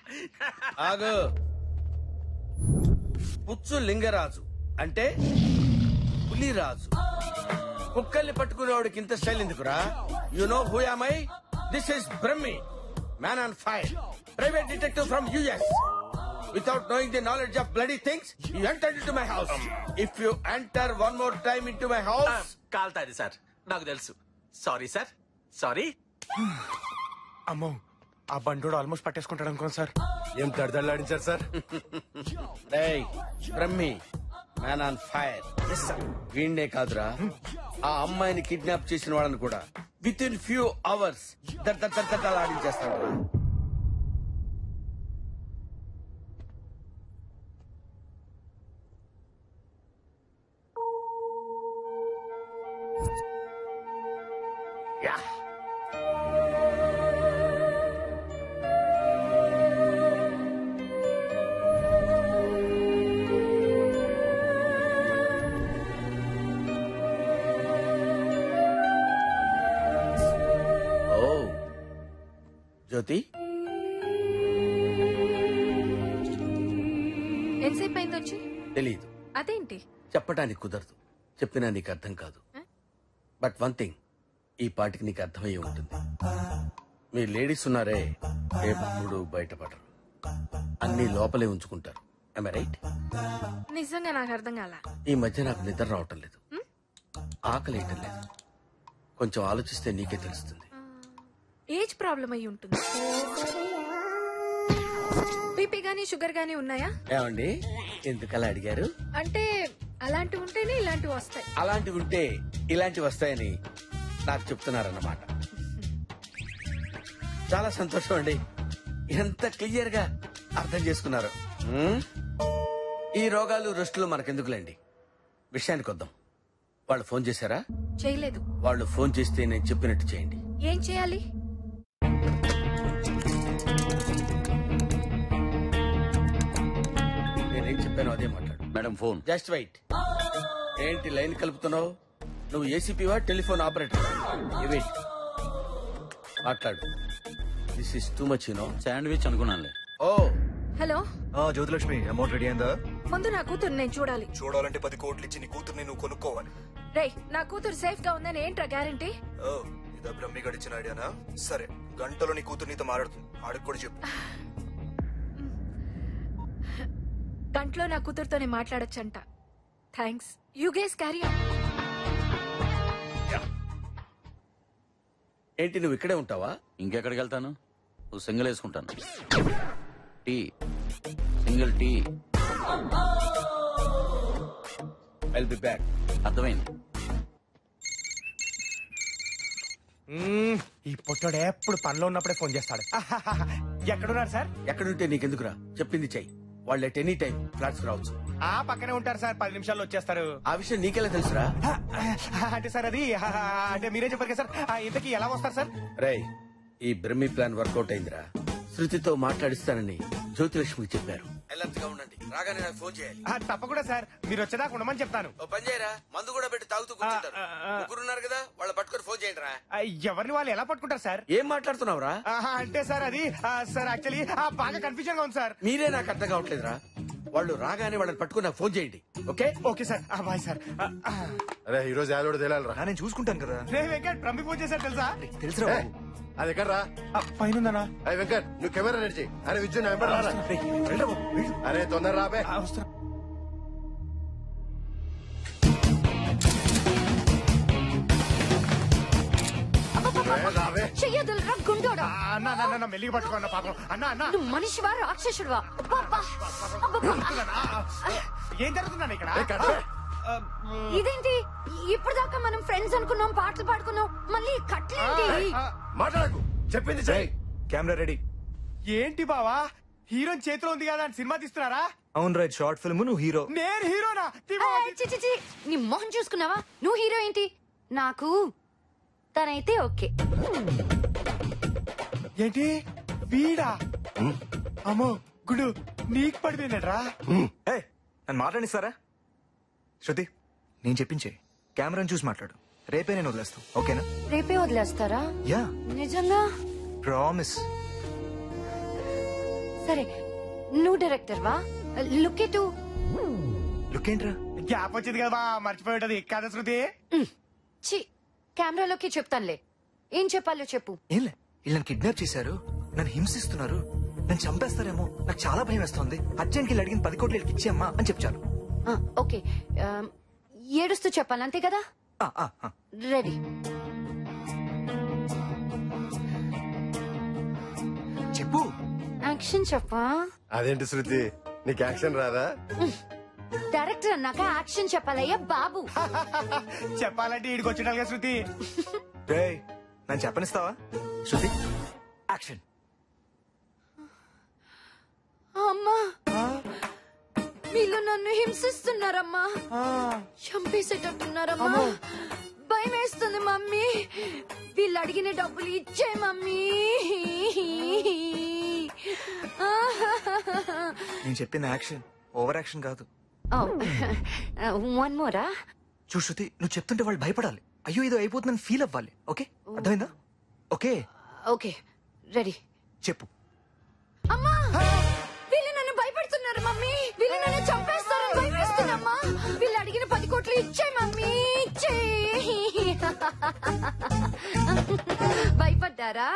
ఆగు. పుచ్చు లింగరాజు అంటే పులిరాజు. కుక్కల్ని పట్టుకునేవాడికి ఇంత స్టైల్ ఎందుకురా? You know who am I? This is Brahmi, man on fire, private detective from US. Without knowing the knowledge of bloody things, you entered into my house. If you enter one more time into my house, కాల్తాది sir. నాకు తెలుసు. Sorry sir, sorry. అమ్మో, ఆ బండోడు almost పట్టేసుకుంటాడు అనుకోండి sir. ఏం దడదడలాడించారు sir? Brahmi, man on fire. వీణ్ణే కాదురా, ఆ అమ్మాయిని కిడ్నాప్ చేసిన వాళ్ళని కూడా విత్ ఇన్ ఫ్యూ అవర్స్ ఆడించేస్తాడు. జ్యోతి, ఎంతసేపు అయింది వచ్చి? తెలీదు. అదేంటి? చెప్పటానికి కుదరదు. చెప్పినా నీకు అర్థం కాదు. బట్ వన్ థింగ్, ఈ పాటికి నీకు అర్థమయ్యే ఉంటుంది. మీ లేడీస్ ఉన్నారే, ఎప్పుడు బయటపడరు, అన్ని లోపలే ఉంచుకుంటారు. Am I right? నిజంగా నాకు అర్థం కాల. ఈ మధ్య నాకు నిద్ర రావటం లేదు, ఆకలి వేయటం లేదు. కొంచెం ఆలోచిస్తే నీకే తెలుస్తుంది. ఏజ్ ప్రాబ్లం అయి ఉంటుంది. బీపీ గానీ షుగర్ గానీ ఉన్నాయా? ఏమండి ఎందుకలా అడిగారు? అంటే అలాంటివి ఉంటేనే ఇలాంటివి వస్తాయి. అలాంటివి ఉంటే ఇలాంటివి వస్తాయని నాకు చెప్తున్నారన్నమాట. చాలా సంతోషం అండి, ఎంత క్లియర్ గా అర్థం చేసుకున్నారు. ఈ రోగాలు రెస్టులు మనకెందుకులేండి, విషయానికి వద్దాం. వాళ్ళు ఫోన్ చేశారా? చేయలేదు. వాళ్ళు ఫోన్ చేస్తే నేను చెప్పినట్టు చేయండి. ఏం చేయాలి? నేనేం చెప్పాను అదే మాట్లాడు. Madam phone. Just wait. ఏంటి లైన్ కలుపుతున్నావు? నువ్వు ఏసీపీవా టెలిఫోన్ ఆపరేటర్? వెయిట్, మాట్లాడు. This is too much, you know. Sandwich అనుకున్నానులే. Oh hello Jyothilakshmi, amount ready అయిందా? ముందు నా కూతురు నేను చూడాలి. చూడాలంటే 10 కోట్లు ఇచ్చి నీ కూతుర్ని నువ్వు కొనుక్కోవాలి. రేయ్, నా కూతురు సేఫ్ గా ఉందని ఏంట్రా గ్యారంటీ? ఇదా బ్రహ్మి గడిచిన ఐడియానా? సరే, గంటలో నీ కూతురు నీతో మాట్లాడుతుంది, ఆడికి కూడా చెప్పు. గంటలో నా కూతురుతోనే మాట్లాడొచ్చంట. Thanks. You guys carry on. ఏంటి నువ్వు ఇక్కడే ఉంటావా? ఇంకెక్కడికి వెళ్తాను? నువ్వు సింగిల్ వేసుకుంటాను. Tea, single tea. I'll be back. అర్థమైంది. ఈ పొట్టోడు ఎప్పుడు పనిలో ఉన్నప్పుడే ఫోన్ చేస్తాడు. ఎక్కడున్నారు సార్? ఎక్కడుంటే నీకెందుకురా, చెప్పింది చెయ్యి. వాళ్ళు ఎట్ ఎనీ టైం ఫ్లాట్స్ రావచ్చు. ఆ పక్కనే ఉంటారు సార్, 10 నిమిషాల్లో వచ్చేస్తారు. ఆ విషయం నీకెలా తెలుసురా? అంటే సార్ అది అంటే మీరే చెప్పారు కదా సార్. ఇంతకీ ఎలా వస్తారు సార్? రేయ్, ఈ బ్రహ్మి ప్లాన్ వర్కౌట్ అయిందిరా. శృతితో మాట్లాడిస్తానని జ్యోతిలక్ష్మికి చెప్పారు. అలర్ట్ గా ఉండండి, రాగానే నాకు ఫోన్ చేయాలి. తప్పకుండా సార్, మీరు వచ్చేదాకా ఉండమని చెప్తాను. ఓ పని చేయరా, మందు కూడా పెట్టి తాగుతూ కూర్చుంటారు. ముగ్గురున్నారు కదా, వాళ్ళ పట్టుకొని ఫోన్ చేయండి రా. ఎవరిని వాళ్ళు ఎలా పట్టుకుంటారు సార్? ఏం మాట్లాడుతున్నావురా? అంటే సార్ అది సార్ యాక్చువల్లీ బాగా కన్ఫ్యూజన్ గా ఉంది సార్. మీరే నాకు అర్థం కావట్లేదురా. వాళ్ళు రాగానే వాళ్ళని పట్టుకుని నాకు ఫోన్ చేయండి. Okay okay sir. Bye sir. అరే ఈ రోజు యాదోడు తేలాలరా. నేను చూసుకుంటాను కదా. రే వెంకట్, ప్రమి ఫోన్ చేశారు తెలుసా? తెలుసురా. అది ఎక్కడ రా? పైన. అరే వెంకట్, నువ్వు కెమెరా రెడీ చేయి. అరే విద్యు నా వెంబడి రారా. అరే తొందర రాబే. చెయ్యదులరా గుండోడా. అన్న మెల్లిగా పట్టుకున్న పాపం. అన్న నువ్వు మనిషివా రాక్షసుడివా? ఏం జరుగుతుందన్న ఇక్కడ? ఇదేంటి ఇప్పుడు దాకా మనం ఫ్రెండ్స్ అనుకున్నాం, పాటలు పాడుకున్నాం, మళ్ళీ కట్లేంటి? మాట్లాడకు, చెప్పింది చెయ్యి. Camera ready. ఏంటి బావా, హీరోయిన్ చేతిలో ఉంది కదా అని సినిమా తీస్తున్నారా? అవును రైట్, షార్ట్ ఫిల్మ్, నువ్వు హీరో. నేను హీరోనా? నీ మొహం చూసుకున్నావా? నువ్వు హీరో ఏంటి? నాకు తనైతే ఓకే. ఏంటి వీడా? అమ్మో గుడు, నీకు పడిపోయినట్రా. నన్ను మాట్లాడిస్తారా? శృతి, నేను చెప్పించే, కెమెరాని చూసి మాట్లాడు. రేపే నేను వదిలేస్తాను, ఓకేనా? రేపే వదిలేస్తారా? యా. నిజంగా? ప్రామిస్. సరే, నువ్వు డైరెక్టర్ వా? లుక్ ఎటు. లుక్ ఏంట్రా? గ్యాప్ వచ్చింది కదా, మర్చిపోయేటది కదా శృతి. చి, కెమెరాలోకి చెప్తానులే. ఏం చెప్పాలో చెప్పు. ఏంలే, వీళ్ళని కిడ్నాప్ చేశారు, నన్ను హింసిస్తున్నారు, నన్ను చంపేస్తారేమో, నాకు చాలా భయం వేస్తోంది. అర్జెంట్కి వీళ్ళు అడిగిన 10 కోట్లు వీళ్ళకి ఇచ్చేయమ్మా అని చెప్పాను. ఓకే, ఏడుస్తూ చెప్పాలి అంతే కదా? రెడీ. చెప్పు. యాక్షన్ చెప్పా. అదేంటి శృతి, నీకు యాక్షన్ రాదా? డైరెక్టర్ అన్నాక యాక్షన్ చెప్పాలయ్యా బాబు. చెప్పాలంటే ఈడికి వచ్చినాలుగా శృతి. నన్ను చెప్పనిస్తావా? శృతి, యాక్షన్. అమ్మా, వీళ్ళు నన్ను హింసిస్తున్నారమ్మా, చంపేసేటట్టున్నారమ్మా. భయం వేస్తుంది మమ్మీ. వీళ్ళు అడిగిన డబ్బులు ఇచ్చే మమ్మీ. నేను చెప్పిన యాక్షన్ ఓవర్ యాక్షన్ కాదు. వన్ మోరా. చూడు శృతి, నువ్వు చెప్తుంటే వాళ్ళు భయపడాలి. అయ్యో ఇది అయిపోతుందని ఫీల్ అవ్వాలి. ఓకే, అర్థమైందా? Okay okay, ready. చెప్పు. అమ్మా, వీళ్ళు నన్ను భయపెడుతున్నారు మమ్మీ. వీళ్ళు నన్ను చంపేస్తారని భయపేస్తున్నామ్మా. వీళ్ళు అడిగిన 10 కోట్లు ఇచ్చే మమ్మీ, ఇచ్చే. భయపడ్డారా?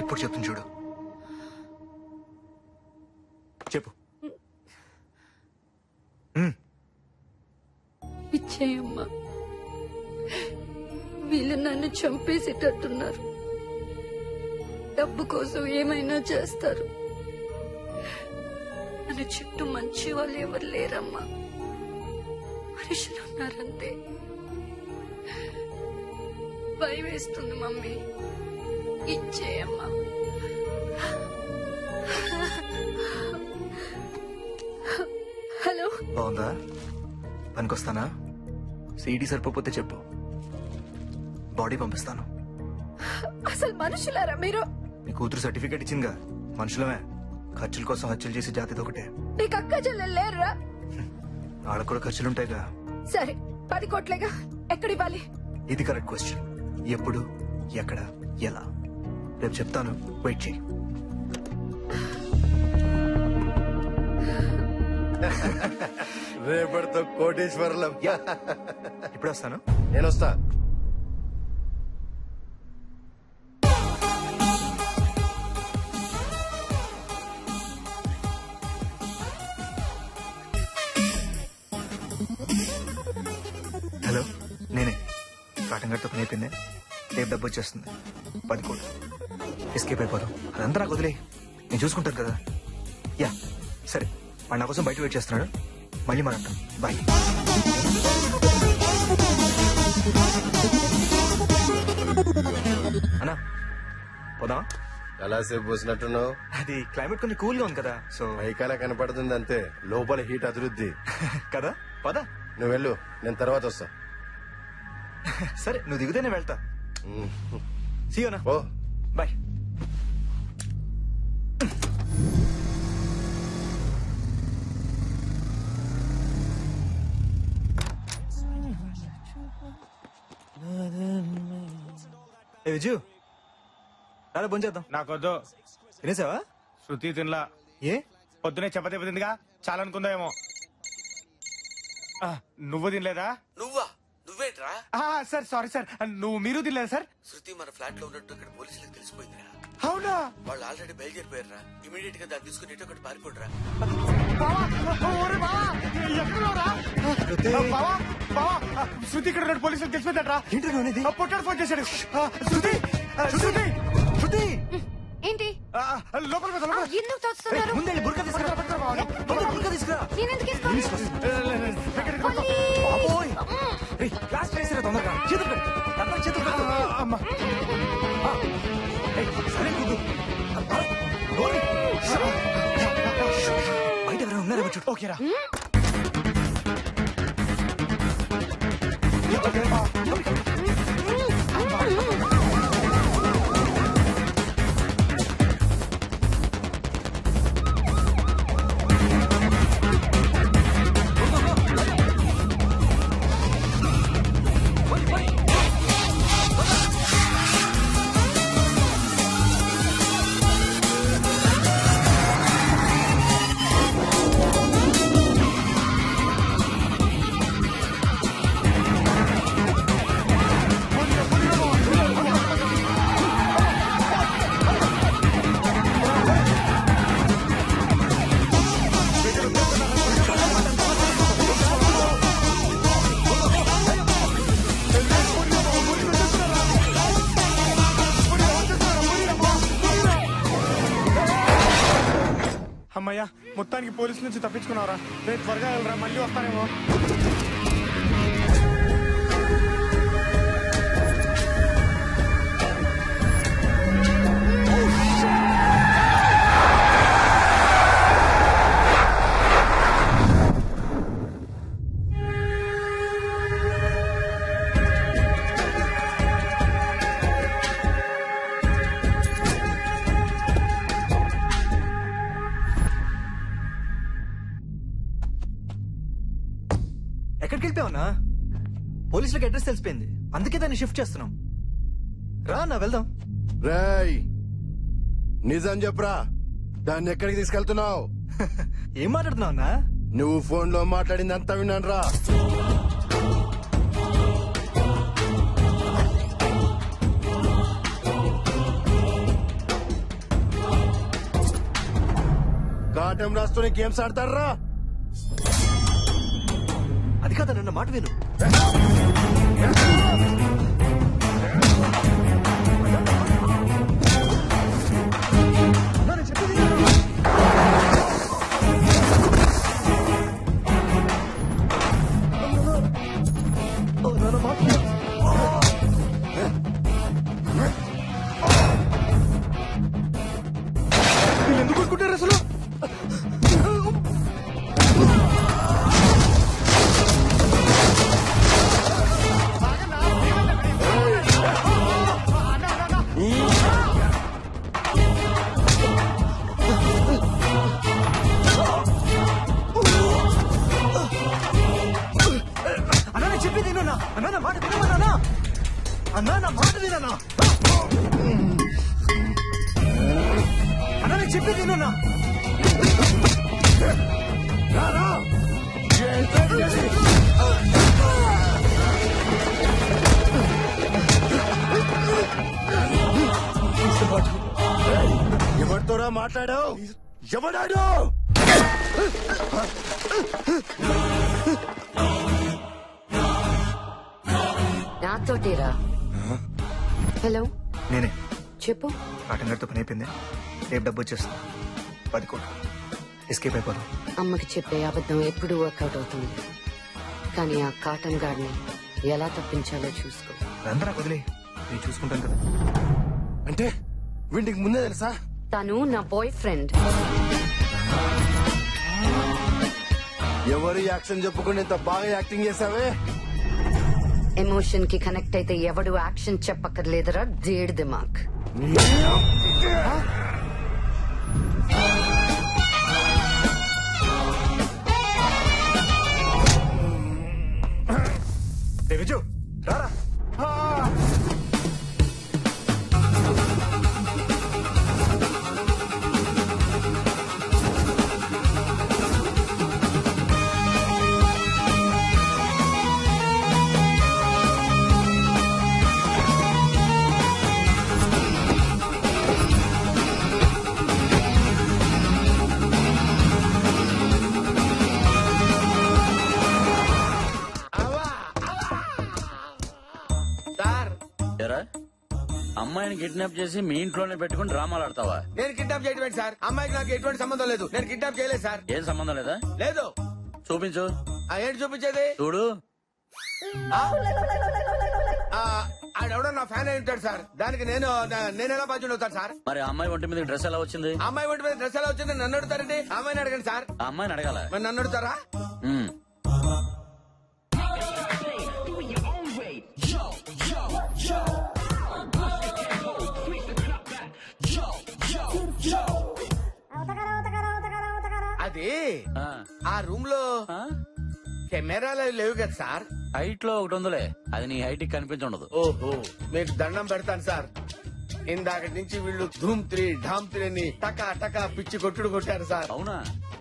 ఇప్పుడు చెప్తుంది చూడు. చెప్పు. ఇచ్చేయమ్మా, వీళ్ళు నన్ను చంపేసేటట్టున్నారు. డబ్బు కోసం ఏమైనా చేస్తారు. నన్ను చుట్టూ మంచి వాళ్ళు ఎవరు లేరమ్మా, మనుషులు ఉన్నారంతే. భయం వేస్తుంది మమ్మీ, ఇచ్చేయమ్మా. హలో, బాగుందా? పనికొస్తానా? సీడీ సరిపోతే చెప్పు, బాడీ పంపిస్తాను. అసలు మనుషులారా మీరు? నీ కూతురు సర్టిఫికేట్ ఇచ్చిందిగా, మనుషులమే. ఖర్చుల కోసం హత్యలు చేసి జాతిది ఒకటే. నీకు అక్క చెల్లెలు లేరురా? వాళ్ళకు కూడా ఖర్చులుంటాయిగా. సరే, 10 కోట్లేగా, ఎక్కడివ్వాలి? ఇది కరెక్ట్ క్వశ్చన్. ఎప్పుడు, ఎక్కడ, ఎలా? రేపు చెప్తాను, వెయిట్ చేయి. రేపటితో కోటేశ్వరులం. ఇప్పుడు వస్తాను. నేను వస్తా. కాటన్ గట్టు పని అయిపోయింది. రేపు డబ్బు వచ్చేస్తుంది 10 కోట్లు. ఎస్కేప్ అయిపోదాం. అదంతా నాకు వదిలే, నేను చూసుకుంటాను కదా. యా సరే, వాడు నా కోసం బయట వెయిట్ చేస్తున్నాడు. మళ్ళీ మాట్లాడతాం. బాయ్. అన్నా పోదాం. ఎలా సేపు పోసినట్టున్నావు? అది క్లైమేట్ కొంచెం కూల్ గా ఉంది కదా, సో పైకాల కనపడుతుంది అంతే, లోపల హీట్ అభివృద్ధి కదా. పదా నువ్వు వెళ్ళు, నేను తర్వాత వస్తా. సరే నువ్వు దిగుతే నేను వెళ్తా. సీ యూ నా. ఓ బాయ్. ఏ విజు రారా భోంచేద్దాం. నాకొద్దు. తినేసావా? శృతి తినలా. ఏ పొద్దునే చపాతీ తిందిగా, చాలా అనుకుందామేమో. నువ్వు తినలేదా? నువ్వా? నువ్వేంట్రా? సార్ సారీ సార్, మీరు తినలేదా సార్? శృతి మన ఫ్లాట్ లో ఉన్నట్టు ఇక్కడ పోలీసులకు తెలిసిపోయిందిరా. అవునా? వాళ్ళు ఆల్రెడీ బయలుదేరిపోయారా. ఇమీడియట్ గా దాన్ని తీసుకుని ఇటు ఒకటి పారిపోడరా. శృతి ఇక్కడ ఉన్న పోలీసులకు తెలిసిపోయిందట్రా. పొట్టాడు ఫోన్ చేశాడు. శృతి శృతి శృతి ఏంటి లోపల ఎందుకు తోస్తున్నారు? ముందే బుర్కా తీసుకురా. బుర్కా తీసుకురా. నేనెందుకు క్లాస్ చేసిరా తొందరగా. చేతులు చేతులు బయట ఎవరైనా ఉన్నారా చూడు. ఓకేరా. అమ్మయ్యా, మొత్తానికి పోలీసుల నుంచి తప్పించుకున్నారా? రేపు త్వరగా వెళ్ళరా, మళ్ళీ వస్తానేమో. ఎక్కడికి వెళ్ళిపోయావునా? పోలీసులకు అడ్రస్ తెలిసిపోయింది, అందుకే దాన్ని షిఫ్ట్ చేస్తున్నాం. రా నా వెళ్దాం. రేయ్ నిజం చెప్పరా, దాన్ని ఎక్కడికి తీసుకెళ్తున్నావు? ఏం మాట్లాడుతున్నావునా? నువ్వు ఫోన్ లో మాట్లాడింది అంతా విన్నాను రా. కాటం రాస్తూనే గేమ్స్ ఆడతారా? అది కాదా, నన్న మాట విను. ఎందుకు కొట్టుకుంటారు అసలు? అన్నా చెప్పి తిన్నా. అన్నా నా మాట వినమన్నా. అన్నా నా మాట వినన్నా. అన్నా చెప్పి తిన్నా. ఎవరితోరా మాట్లాడావు? ఎవడాడు? నాతోటేరా. హలో, నేనే. చెప్పు. కాటన్ గారితో పని అయిపోయింది. రేపు డబ్బు వచ్చేస్తుంది. 10 కోట్లు. ఎస్కేప్ అయిపోదాం. అమ్మకి చెప్పే అబద్ధం ఎప్పుడు వర్కౌట్ అవుతుంది, కానీ ఆ కాటన్ గార్డ్ని ఎలా తప్పించాలో చూసుకో. అందరూ వదిలే, నేను చూసుకుంటాను కదా. అంటే వీటికి ముందే తెలుసా? తను నా బాయ్ ఫ్రెండ్. ఎవరు యాక్షన్ చెప్పుకుని ఇంత బాగా యాక్టింగ్ చేసావే? ఎమోషన్ కి కనెక్ట్ అయితే ఎవడు యాక్షన్ చెప్పక్కర్లేదురా దేడ్ దిమాక్. విజు రారా. అమ్మాయిని కిడ్నాప్ చేసి మీ ఇంట్లోనే పెట్టుకుని డ్రామాలు ఆడతావా? నేను కిడ్నాప్ చేయడం సార్. అమ్మాయికి నాకు ఎటువంటి సంబంధం లేదు. నేను కిడ్నాప్ చేయలేదు సార్. ఏం సంబంధం లేదా? లేదు. చూపించు. ఏంటి చూపించేది? చూడు. ఆడెవడో నా ఫ్యాన్ అయి ఉంటాడు సార్. దానికి నేను ఎలా బాధ్యుడు అవుతాను సార్? మరి అమ్మాయి ఒంటి మీద డ్రెస్ ఎలా వచ్చింది? అమ్మాయి ఒంటి మీద డ్రెస్ ఎలా వచ్చింది నన్ను అడుగుతారండి? అమ్మాయిని అడగండి సార్. ఆ అమ్మాయిని అడగాల. మరి నన్ను అడుగుతారా? అది ఆ రూమ్ లో కెమెరాలు లేవు కదా సార్. హైట్ లో ఒకటి ఉందిలే, అది నీ హైట్ కి కనిపించండదు. ఓహో, మీకు దండం పెడతాను సార్. ఇందాక నుంచి వీళ్ళు ధూమ్ 3 ఢామ్ 3 అని టకా టకా పిచ్చి కొట్టుడు కొట్టారు సార్. అవునా?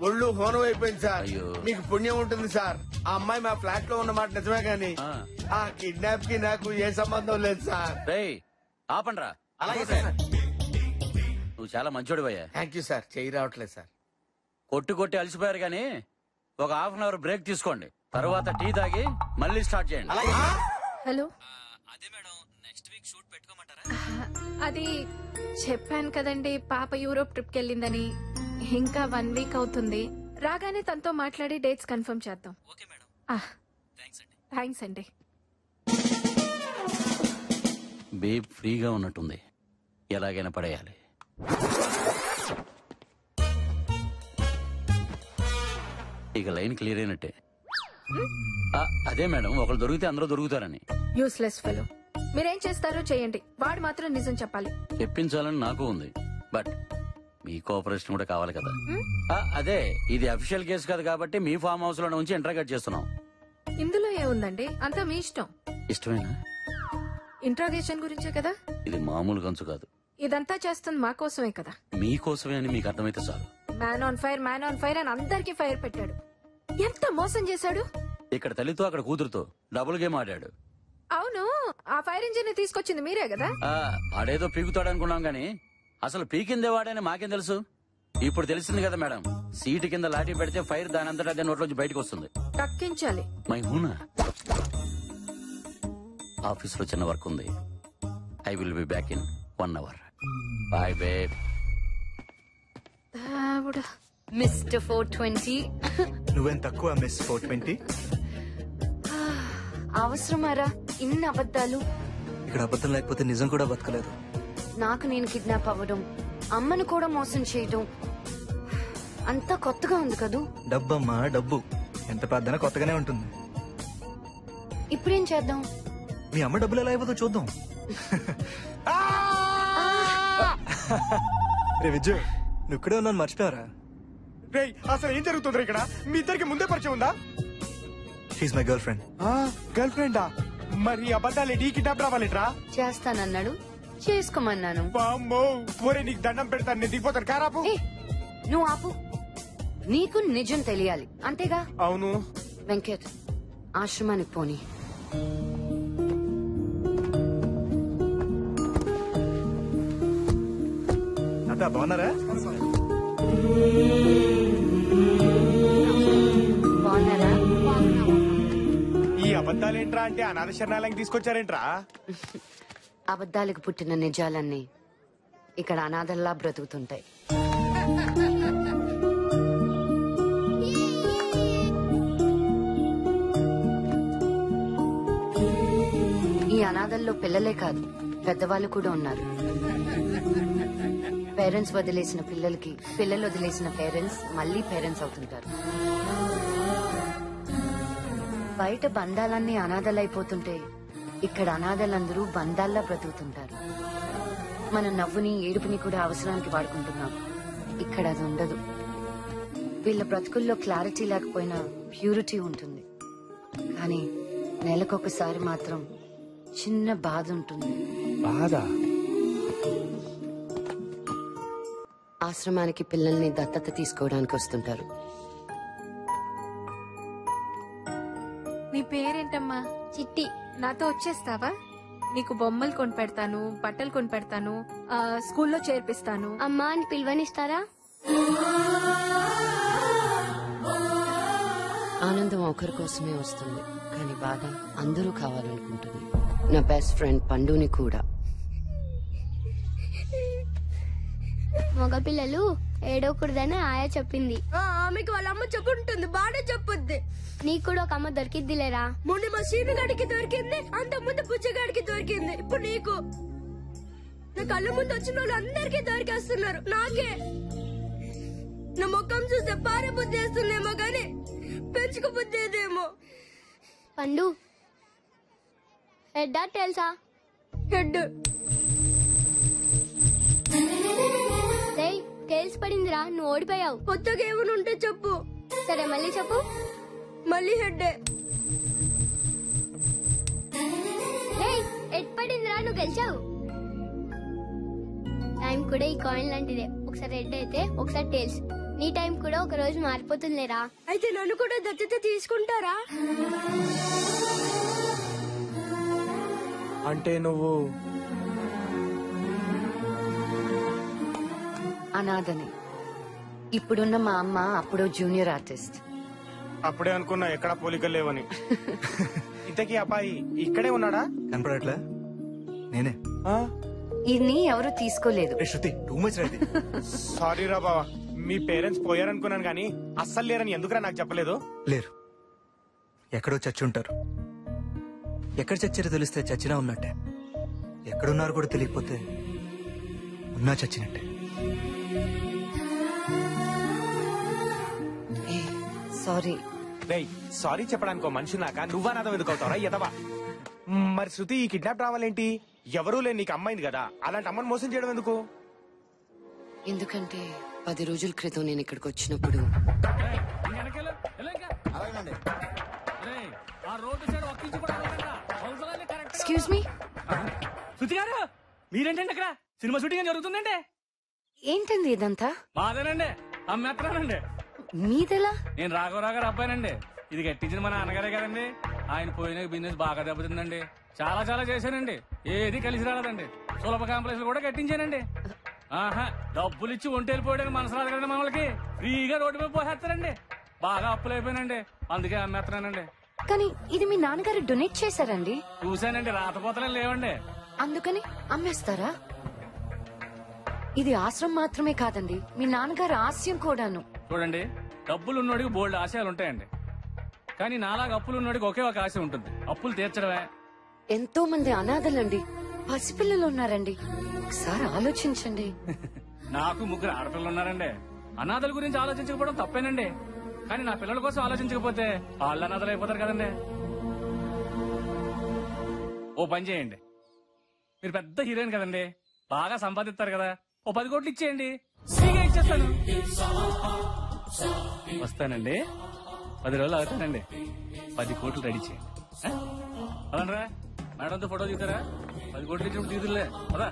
ఒళ్ళు హోనం అయిపోయింది సార్. మీకు పుణ్యం ఉంటుంది సార్. ఆ అమ్మాయి మా ఫ్లాట్ లో ఉన్నమాట నిజమే గాని ఆ కిడ్నాప్ కి నాకు ఏ సంబంధం లేదు సార్. ఆపండ్రా. అలాగే సార్. నువ్వు చాలా మంచోడివయ్యా. Thank you sir. చెయ్యి రావట్లేదు సార్. కొట్టి అలసిపోయారు గానీ ఒక హాఫ్ అన్ అవర్ బ్రేక్ తీసుకోండి. తర్వాత టీ తాగి మళ్ళీ స్టార్ట్ చేయండి. హలో. అదే మేడం, నెక్స్ట్ వీక్ షూట్ పెట్టుకోమంటారా? అది చెప్పాను కదండి, పాప యూరోప్ ట్రిప్ కి వెళ్ళిందని. ఇంకా 1 వీక్ అవుతుంది. రాగానే తనతో మాట్లాడి డేట్స్ కన్ఫర్మ్ చేద్దాం. Okay madam. థ్యాంక్స్ అండి. బేబ్ ఫ్రీగా ఉన్నట్టుంది, ఎలాగైనా పడేయాలి. ఇక లైన్ క్లియర్ అయినట్టే. అదే మేడం, ఒకళ్ళు దొరికితే అందరూ దొరుకుతారని. Useless fellow. మీరేం చేస్తారో చేయండి, వాడు మాత్రం నిజం చెప్పాలి. చెప్పించాలని నాకు ఉంది, బట్ మీ కోఆపరేషన్ కూడా కావాలి కదా. అదే, ఇది అఫీషియల్ కేసు కాదు కాబట్టి మీ ఫామ్ హౌస్ లో నుంచి ఇంట్రాగేట్ చేస్తున్నాం. ఇందులో ఏముందండి, అంతా మీ ఇష్టం. ఇష్టమేనా? ఇంట్రాగేషన్ గురించే కదా. ఇది మామూలు గంచు కాదు. ఇదంతా చేస్తుంది మా కోసమే కదా. మీకోసమే అని మీకు అర్థమైతే చాలు. మ్యాన్ ఆన్ ఫైర్ అని అందరికి ఫైర్ పెట్టాడు. ఎంత మోసం చేశాడు. ఇక్కడ తల్లితో అక్కడ కూతురుతో డబుల్ గేమ్ ఆడాడు. అవును, ఆ ఫైర్ ఇంజిన్ తీసుకొచ్చింది మీరే కదా. ఆడేదో పీకుతాడు అనుకున్నాం గానీ అసలు పీకిందే వాడని మాకేం తెలుసు. ఇప్పుడు తెలిసింది కదా మేడం, సీటు కింద లాఠీ పెడితే ఫైర్ దాని అంతటా అదే నోట్లోంచి బయటకు వస్తుంది. తక్కించాలి. మై హూనా. ఆఫీస్ లో చిన్న వర్క్ ఉంది. I will be back in 1 hour. Bye babe. Mister 420. నువ్వేం తక్కువ మిస్ 420. అవసరమారా ఇన్ని అబద్ధాలు? ఇక్కడ అబద్ధం లేకపోతే నిజం కూడా బతకలేదు. నాకు నేను కిడ్నాప్ అవ్వడం, అమ్మను కూడా మోసం చేయడం అంతా కొత్తగా ఉంది కదూ. డబ్బమ్మా డబ్బు, ఎంత పెద్దనా కొత్తగానే ఉంటుంది. ఇప్పుడేం చేద్దాం? మీ అమ్మ డబ్బులు ఎలా అయిపోతుందో చూద్దాం. రే విజయ్, నువ్వు ఇక్కడే ఉన్నాను మర్చిపోయారా? అసలు ఏం జరుగుతుంది ఇక్కడ? మీ ఇద్దరికి ముందే పరిచయం ఉందా? She my girlfriend. గర్ల్ ఫ్రెండా? మరి అబద్ధాలు డీ కిడ్నాప్ రావాలిట్రా? చేస్తానన్నాడు, చేసుకోమన్నాను. ఒరే నీకు దండం పెడతాను, నేను దిగిపోతాను. కారాపు. నువ్వు ఆపు, నీకు నిజం తెలియాలి అంతేగా? అవును. వెంకట్, ఆశ్రమానికి పోనీ. అంతా బాగున్నారా? బాగున్నారా? ఈ అబద్ధాలు అబద్ధాలేంట్రా అంటే అనాథ శరణాలయం తీసుకొచ్చారేంట్రా? అబద్ధాలకు పుట్టిన నిజాలన్నీ ఇక్కడ అనాథల్లా బ్రతుకుతుంటాయి. ఈ అనాథల్లో పిల్లలే కాదు, పెద్దవాళ్ళు కూడా ఉన్నారు. పేరెంట్స్ వదిలేసిన పిల్లలకి, పిల్లలు వదిలేసిన పేరెంట్స్ మళ్ళీ పేరెంట్స్ అవుతుంటారు. బయట బంధాలన్నీ అనాథలైపోతుంటే ఇక్కడ అనాథలందరూ బంధాల్లా బ్రతుకుతుంటారు. మన నవ్వుని, ఏడుపుని కూడా అవసరానికి వాడుకుంటున్నాం. ఇక్కడ అది ఉండదు. వీళ్ళ బ్రతుకుల్లో క్లారిటీ లేకపోయినా ప్యూరిటీ ఉంటుంది. కానీ నెలకొకసారి మాత్రం చిన్న బాధ ఉంటుంది. బాధ? ఆశ్రమానికి పిల్లల్ని దత్తత తీసుకోవడానికి వస్తుంటారు. నీ పేరేంటమ్మా? చిట్టి. నాతో వచ్చేస్తావా? నీకు బొమ్మలు కొని పెడతాను, బట్టలు కొని పెడతాను, స్కూల్లో చేర్పిస్తాను. అమ్మా అని పిలువనిస్తారా? ఆనందం ఒకరి కోసమే వస్తుంది, కానీ బాధ అందరూ కావాలనుకుంటుంది. నా బెస్ట్ ఫ్రెండ్ పండుని కూడా. మగపిల్లలు ఏడవకూడదని ఆయా చెప్పింది. ఆమెకి వాళ్ళ అమ్మ చెప్పుంటుంది, బాగా చెప్పుద్ది. నీకు కూడా ఒక అమ్మ దొరికిద్దిలేరా? మొన్న మా సీనుగాడికి దొరికింది, అంత ముందు పుచ్చగాడికి దొరికింది, ఇప్పుడు నీకు. నా కళ్ళ ముందు వచ్చిన వాళ్ళు అందరికీ దొరికేస్తున్నారు, నాకే. నా ముఖం చూస్తే పారే బుద్ధి వేస్తుందేమో గాని పెంచుకు బుద్ధి ఏదేమో. పండు హెడ్ తెలుసా? హెడ్. టేల్స్ పడిందిరా, నువ్వు ఓడిపోయావు. కొత్తగా ఏమైనా ఉంటే చెప్పు. సరే మళ్ళీ చెప్పు. మళ్ళీ హెడ్డే. హెడ్ పడిందిరా, నువ్వు గెలిచావు. టైం కూడా ఈ కాయిన్ లాంటిదే, ఒకసారి హెడ్ అయితే ఒకసారి టేల్స్. నీ టైం కూడా ఒక రోజు మారిపోతుందిలేరా. అయితే నన్ను కూడా దత్తత తీసుకుంటారా? అంటే నువ్వు అనాథని. ఇప్పుడున్న మా అమ్మ అప్పుడో జూనియర్ ఆర్టిస్ట్. అప్పుడే అనుకున్నా ఎక్కడ పోలికలు లేవని. ఇంతకీ అబ్బాయి ఇక్కడే ఉన్నాడా? కనపడట్లే. నేనే. ఇన్ని ఎవరు తీసుకోలేదు. సారీ రా బావా, మీ పేరెంట్స్ పోయారనుకున్నాను కానీ అస్సలు లేరని ఎందుకురా నాకు చెప్పలేదు? లేరు, ఎక్కడో చచ్చి ఉంటారు. ఎక్కడ చచ్చారో తెలిస్తే చచ్చినా ఉన్నట్టే, ఎక్కడున్నారు కూడా తెలియకపోతే ఉన్నా చచ్చినట్టే. సారీ. రేయ్, సారీ చెప్పడానికి ఓ మనిషి నాక నువ్వా నాదో ఎదుకవుతావరా ఎదవా? మరి శృతి ఈ కిడ్నాప్ రావాలేంటి? ఎవరూ లేని నీకు అమ్మాయింది కదా, అలాంటి అమ్మని మోసం చేయడం ఎందుకు? ఎందుకంటే 10 రోజుల క్రితం నేను ఇక్కడికి వచ్చినప్పుడు ఎక్స్క్యూజ్ మీ. శృతి గారు, మీరేంటండి అక్కడ? సినిమా షూటింగ్ జరుగుతుందండి. ఏంటండి ఇదంతా? మాదేనండి, అమ్మేస్తున్నానండి. మీదెలా? నేను రాఘవరావు గారు అబ్బాయినండి. ఇది కట్టించిన మా నాన్నగారే కదండి. ఆయన పోయిన బిజినెస్ బాగా దెబ్బతిందండి. చాలా చాలా చేశానండి, ఏది కలిసి రాలేదండి. సులభ కాంప్లెక్స్ కూడా కట్టించానండి. ఆహా, డబ్బులు ఇచ్చి ఒంటి వెళ్ళిపోయాడు మనసు రాదు కదండి మనకి. ఫ్రీగా రోడ్డు మీద పోసేస్తారండి. బాగా అప్పులు అయిపోయినండి, అందుకే అమ్మేస్తున్నానండి. కానీ ఇది మీ నాన్నగారు డొనేట్ చేశారండి. చూశానండి, రాతపోతలే లేవండి. అందుకని అమ్మేస్తారా? ఇది ఆశ్రమం మాత్రమే కాదండి, మీ నాన్నగారు ఆశయం కూడాను. చూడండి, డబ్బులు ఉన్నోడికి బోల్డ్ ఆశయాలు ఉంటాయండి. కానీ నాలాగా అప్పులు ఉన్నోడికి ఒకే ఒక ఆశ ఉంటుంది, అప్పులు తీర్చడమే. ఎంతో మంది అనాథలండి, పసిపిల్లలు ఉన్నారండి. ఒకసారి ఆలోచించండి. నాకు 3 ఆడపిల్లలు ఉన్నారండి. అనాథల గురించి ఆలోచించకపోవడం తప్పేనండి. కానీ నా పిల్లల కోసం ఆలోచించకపోతే వాళ్ళు అనాథలు అయిపోతారు కదండి. ఓ పని చేయండి, మీరు పెద్ద హీరోయిన్ కదండి, బాగా సంపాదిస్తారు కదా, ఓ 10 కోట్లు ఇచ్చేయండి, ఫ్రీగా ఇచ్చేస్తాను. వస్తానండి, 10 రోజులు అవుతానండి. 10 కోట్లు రెడీ చేయండి. అలానరా మేడంతో ఫోటో తీస్తారా? 10 కోట్లు ఇచ్చినప్పుడు తీదులే అదా.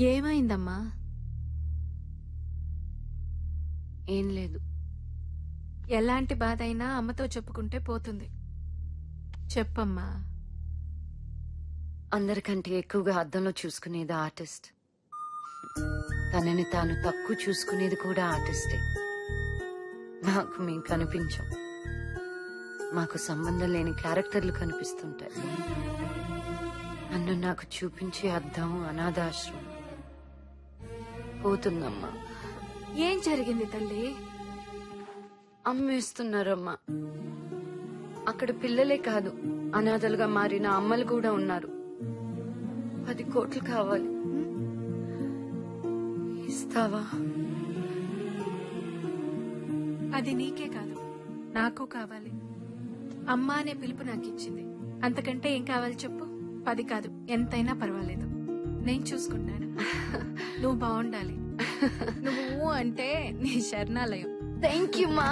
ఏమైందమ్మా? ఏం లేదు. ఎలాంటి బాధ అయినా అమ్మతో చెప్పుకుంటే పోతుంది. చెప్పమ్మా. అందరికంటే ఎక్కువగా అద్దంలో చూసుకునేది ఆర్టిస్ట్. తనని తాను తక్కువ చూసుకునేది కూడా ఆర్టిస్టే. మాకు మేము కనిపించం. మాకు సంబంధం లేని క్యారెక్టర్లు కనిపిస్తుంటాయి. నన్ను నాకు చూపించే అద్దం అనాథాశ్రమం. పోతుందమ్మా. ఏం జరిగింది తల్లి? అమ్మేస్తున్నారమ్మా. అక్కడ పిల్లలే కాదు, అనాథలుగా మారిన అమ్మలు కూడా ఉన్నారు. 10 కోట్లు కావాలి. ఇస్తావా? అది నీకే కాదు, నాకు కావాలి. అమ్మ అనే పిలుపు నాకు ఇచ్చింది. అంతకంటే ఏం కావాలి చెప్పు? 10 కాదు, ఎంతైనా పర్వాలేదు. నేను చూసుకుంటాను. నువ్వు బాగుండాలి. నువ్వు అంటే నీ శరణాలయం. థ్యాంక్ యూ మా.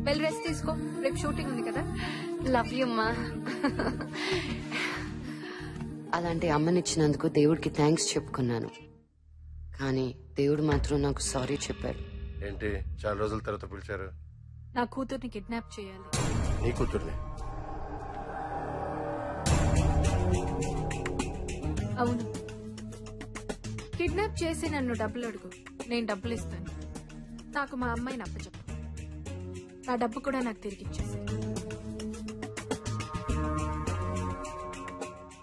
వెళ్ళి రెస్ట్ తీసుకో, రేపు షూటింగ్ ఉంది కదా. లవ్ యూ మా. అలాంటి అమ్మనిచ్చినందుకు దేవుడికి థ్యాంక్స్ చెప్పుకున్నాను. కానీ దేవుడు మాత్రం నాకు సారీ చెప్పాడు. ఏంటి చాలా రోజుల తర్వాత పిలిచారు? నా కూతుర్ని కిడ్నాప్ చేయాలి. నీ కూతుర్ని? అవును, కిడ్నాప్ చేసి నన్ను డబ్బులు అడుగు, నేను డబ్బులు ఇస్తాను. నాకు మా అమ్మాయిని అప్పచెప్పు. నా డబ్బు కూడా నాకు తిరిగి ఇచ్చేసి.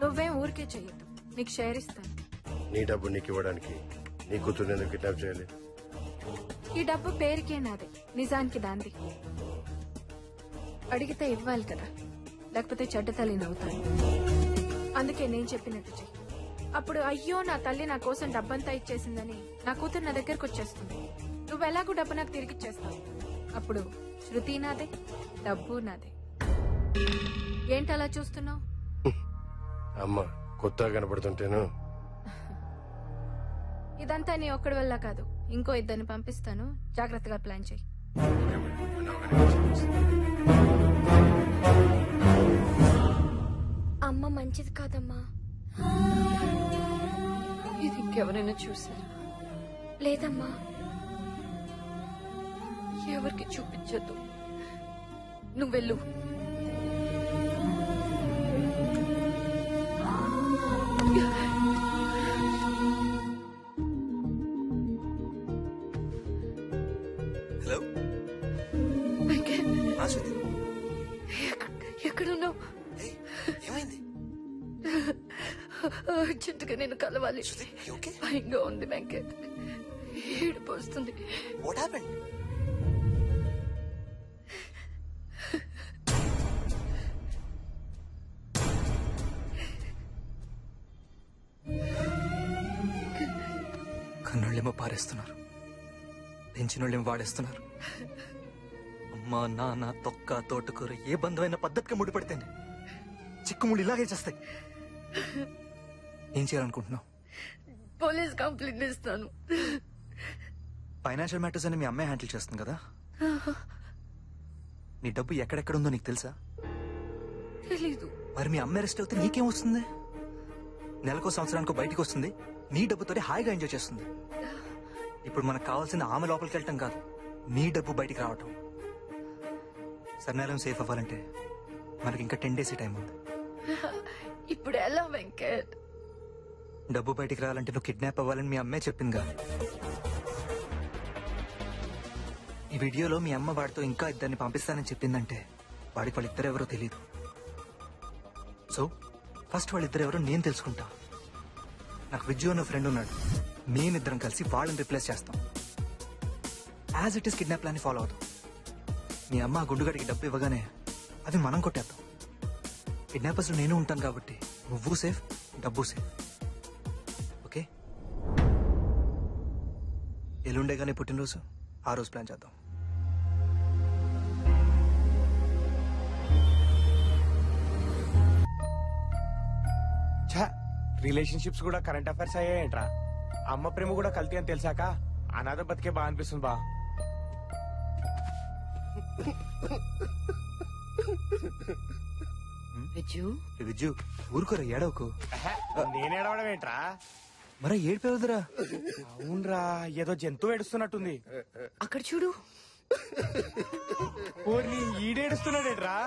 నువ్వేం ఊరికే చెయ్యొద్దు, నీకు షేర్ ఇస్తాను. నీ డబ్బు నీకు ఇవ్వడానికి నీ కూతుర్ని ఎందుకు కిడ్నాప్ చేయాలి? ఈ డబ్బు పేరుకే నాదే, నిజానికి దాంది. అడిగితే ఇవ్వాలి కదా, లేకపోతే చెడ్డ తల్లి నవ్వుతాను. అందుకే నేను చెప్పినట్టు చెయ్యి. అప్పుడు అయ్యో నా తల్లి నా కోసం డబ్బంతా ఇచ్చేసిందని నా కూతురు నా దగ్గరకు వచ్చేస్తుంది. నువ్వు ఎలాగూ డబ్బు నాకు తిరిగిచ్చేస్తావు. అప్పుడు శృతి నాదే, డబ్బు నాదే. ఏంటి అలా చూస్తున్నావు? అమ్మ కొత్తగా కనపడుతుంటేను. ఇదంతా నీ ఒక్కడి వల్ల కాదు, ఇంకో 2 పంపిస్తాను. జాగ్రత్తగా ప్లాన్ చెయ్యి. అమ్మ మంచిది కాదమ్మా. ఇది ఇంకెవరైనా చూసారా? లేదమ్మా. ఎవరికి చూపించద్దు. నువ్వు వెళ్ళు. హలో, ఎక్కడున్నావు? ఏమైంది? అర్జెంటుగా నేను కలవాలి. భయంగా ఉంది వెంకట్. ఏడుపు వస్తుంది. What happened? కన్నోళ్ళేమో పారేస్తున్నారు, పెంచినోళ్ళేమో వాడేస్తున్నారు. అమ్మ నాన్న తొక్క తోటకూర ఏ బంధమైన పద్ధతిగా ముడిపడితేనే చిక్కుముళ్ళు ఇలాగే చేస్తాయి. ఏం చేయాలనుకుంటున్నావు? పోలీస్ కంప్లైంట్ ఇస్తాను. ఫైనాన్షియల్ మ్యాటర్స్ అని మీ అమ్మాయి హ్యాండిల్ చేస్తుంది కదా. నీ డబ్బు ఎక్కడెక్కడ ఉందో నీకు తెలుసా? తెలీదు. మరి మీ అమ్మాయి అరెస్ట్ అవుతే నీకేం వస్తుంది? నెలకో సంవత్సరానికో బయటకు వస్తుంది, నీ డబ్బుతోనే హాయిగా ఎంజాయ్ చేస్తుంది. ఇప్పుడు మనకు కావాల్సింది ఆమె లోపలికి వెళ్ళటం కాదు, నీ డబ్బు బయటికి రావటం. సర్నాలయం సేఫ్ అవ్వాలంటే మనకి ఇంకా 10 days టైం ఉంది. ఇప్పుడు ఎలా వెంకట్? డబ్బు బయటికి రావాలంటే నువ్వు కిడ్నాప్ అవ్వాలని మీ అమ్మే చెప్పిందిగా. ఈ వీడియోలో మీ అమ్మ వాడితో ఇంకా 2 పంపిస్తానని చెప్పిందంటే వాడికి వాళ్ళిద్దరు ఎవరో తెలియదు. సో ఫస్ట్ వాళ్ళిద్దరు ఎవరో నేను తెలుసుకుంటా. నాకు విజ్జు అన్న ఫ్రెండ్ ఉన్నాడు, మేమిద్దరం కలిసి వాళ్ళని రిప్లేస్ చేస్తాం. As it is kidnap plan follow అవుతాం. మీ అమ్మ ఆ గుండుగడికి డబ్బు ఇవ్వగానే అవి మనం కొట్టేద్దాం. కిడ్నాపర్స్ లో నేను ఉంటాను కాబట్టి నువ్వు సేఫ్, డబ్బు సేఫ్. ఓకే, ఎల్లుండేగానే పుట్టినరోజు, ఆ రోజు ప్లాన్ చేద్దాం. రిలేషన్షిప్స్ కూడా కరెంట్ అఫైర్స్ అయ్యాయంట్రా. అమ్మ ప్రేమ కూడా కల్తీ అని తెలిసాక అనాథ బతికే బాగా అనిపిస్తుంది బా. విజ్జు ఊరుకోరా, ఏడవకు. నేనేడవడం ఏంట్రా? మరా ఏడిపోవద్దురా. అవునరా, ఏదో జంతువు ఏడుస్తున్నట్టుంది. అక్కడ చూడు. ఈడేడుస్తున్నాడేట్రా?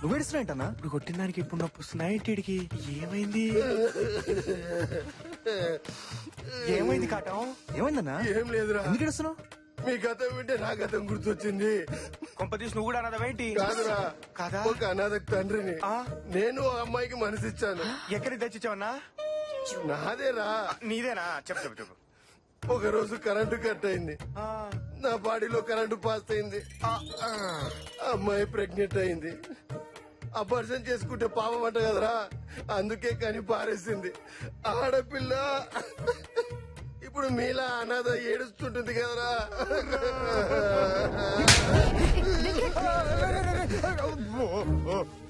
నువ్వు ఏడుస్తున్నాయంటన్నా? ఇప్పుడు కొట్టిన దానికి ఇప్పుడు నొప్పి వస్తున్నాయి ఇంటికి. ఏమైంది? ఏమైంది కాటం? ఏమైందన్నా? ఏం లేదురా. ఎందుకు ఏడుస్తున్నావు? మీ గతం వింటే నా గతం గుర్తొచ్చింది. కొంపతీసి నువ్వు కూడా అన్నదేంటి? కాదురా, కాదా? ఒక అనాథకు తండ్రిని. నేను ఆ అమ్మాయికి మనసిచ్చాను. ఎక్కడికి తెచ్చిచ్చావన్నా? నాదేరా. నీదేనా? చెప్పు చెప్పు చెప్పు. ఒక రోజు కరెంటు కట్ అయింది. నా బాడీలో కరెంటు పాస్ అయింది. అమ్మాయి ప్రెగ్నెంట్ అయింది. అపర్షన్ చేసుకుంటే పాపం అంట కదరా, అందుకే కని పారేసింది. ఆడపిల్ల ఇప్పుడు మీలా అనాథ ఏడుస్తుంటుంది కదరా.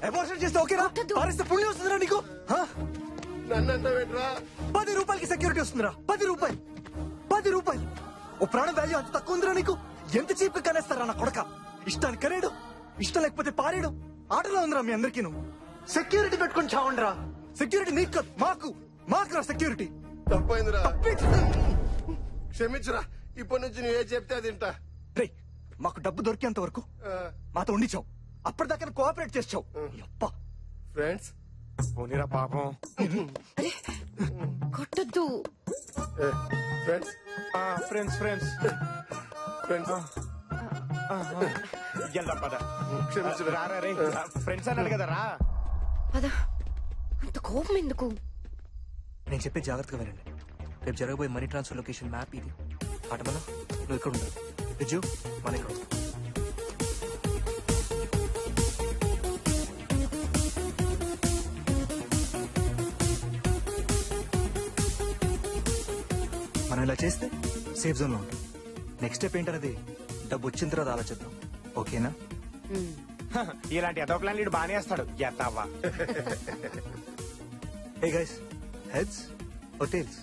అబార్షన్ చేస్తే ఓకేనా? పారేస్తే పుణ్యం వస్తుందిరా నీకు? నన్నంత పెట్టరా. 10 రూపాయలకి సెక్యూరిటీ వస్తుందిరా. 10 రూపాయలు. 10 రూపాయలు. ఓ ప్రాణం వాల్యూ అంత తక్కువ ఉందిరా నీకు? ఎంత చీప్ కనేస్తారా నా కొడక? ఇష్టానికి కనేడు, ఇష్టం లేకపోతే పారేడు. ఆటలో ఉందిరా మీ అందరికీ. నువ్వు సెక్యూరిటీ పెట్టుకొని చావండిరా. సెక్యూరిటీ నీకు కాదు, మాకురా సెక్యూరిటీ. తప్పైందిరా, క్షమించురా. ఇప్పటి నుంచి నువ్వు ఏ చెప్తే అది వింటా. రేయ్, మాకు డబ్బు దొరికేంత వరకు మాతో ఉండిచావు. అప్పటిదాకా కోఆపరేట్ చేసావు. ఫ్రెండ్స్ పోనీరా పాపం. కొట్టద్దు. ఫ్రెండ్స్ ఫ్రెండ్స్ ఫ్రెండ్స్ ఫ్రెండ్స్ వెళ్దాం పద. రారా రే, ఫ్రెండ్స్ అన్నాడు కదా రా. పద. అంత కోపం ఎందుకు? నేను చెప్పే జాగ్రత్తగా వినండి. రేపు జరగబోయే మనీ ట్రాన్స్ఫర్ లొకేషన్ మ్యాప్ ఇది. ఆటమన్నా నువ్వు ఇక్కడ ఉండాలి. విజు మన ఇక్కడ వస్తాం. మనం ఇలా చేస్తే సేఫ్ జోన్ లో ఉంటాం. నెక్స్ట్ స్టెప్ ఏంటనేది డబ్బు వచ్చిన తర్వాత ఆలోచిద్దాం. ఓకేనా? ఇలాంటి ఎదో ప్లాన్ లీడు బానే వేస్తాడు. ఎత్తావా? Hey guys, heads or tails?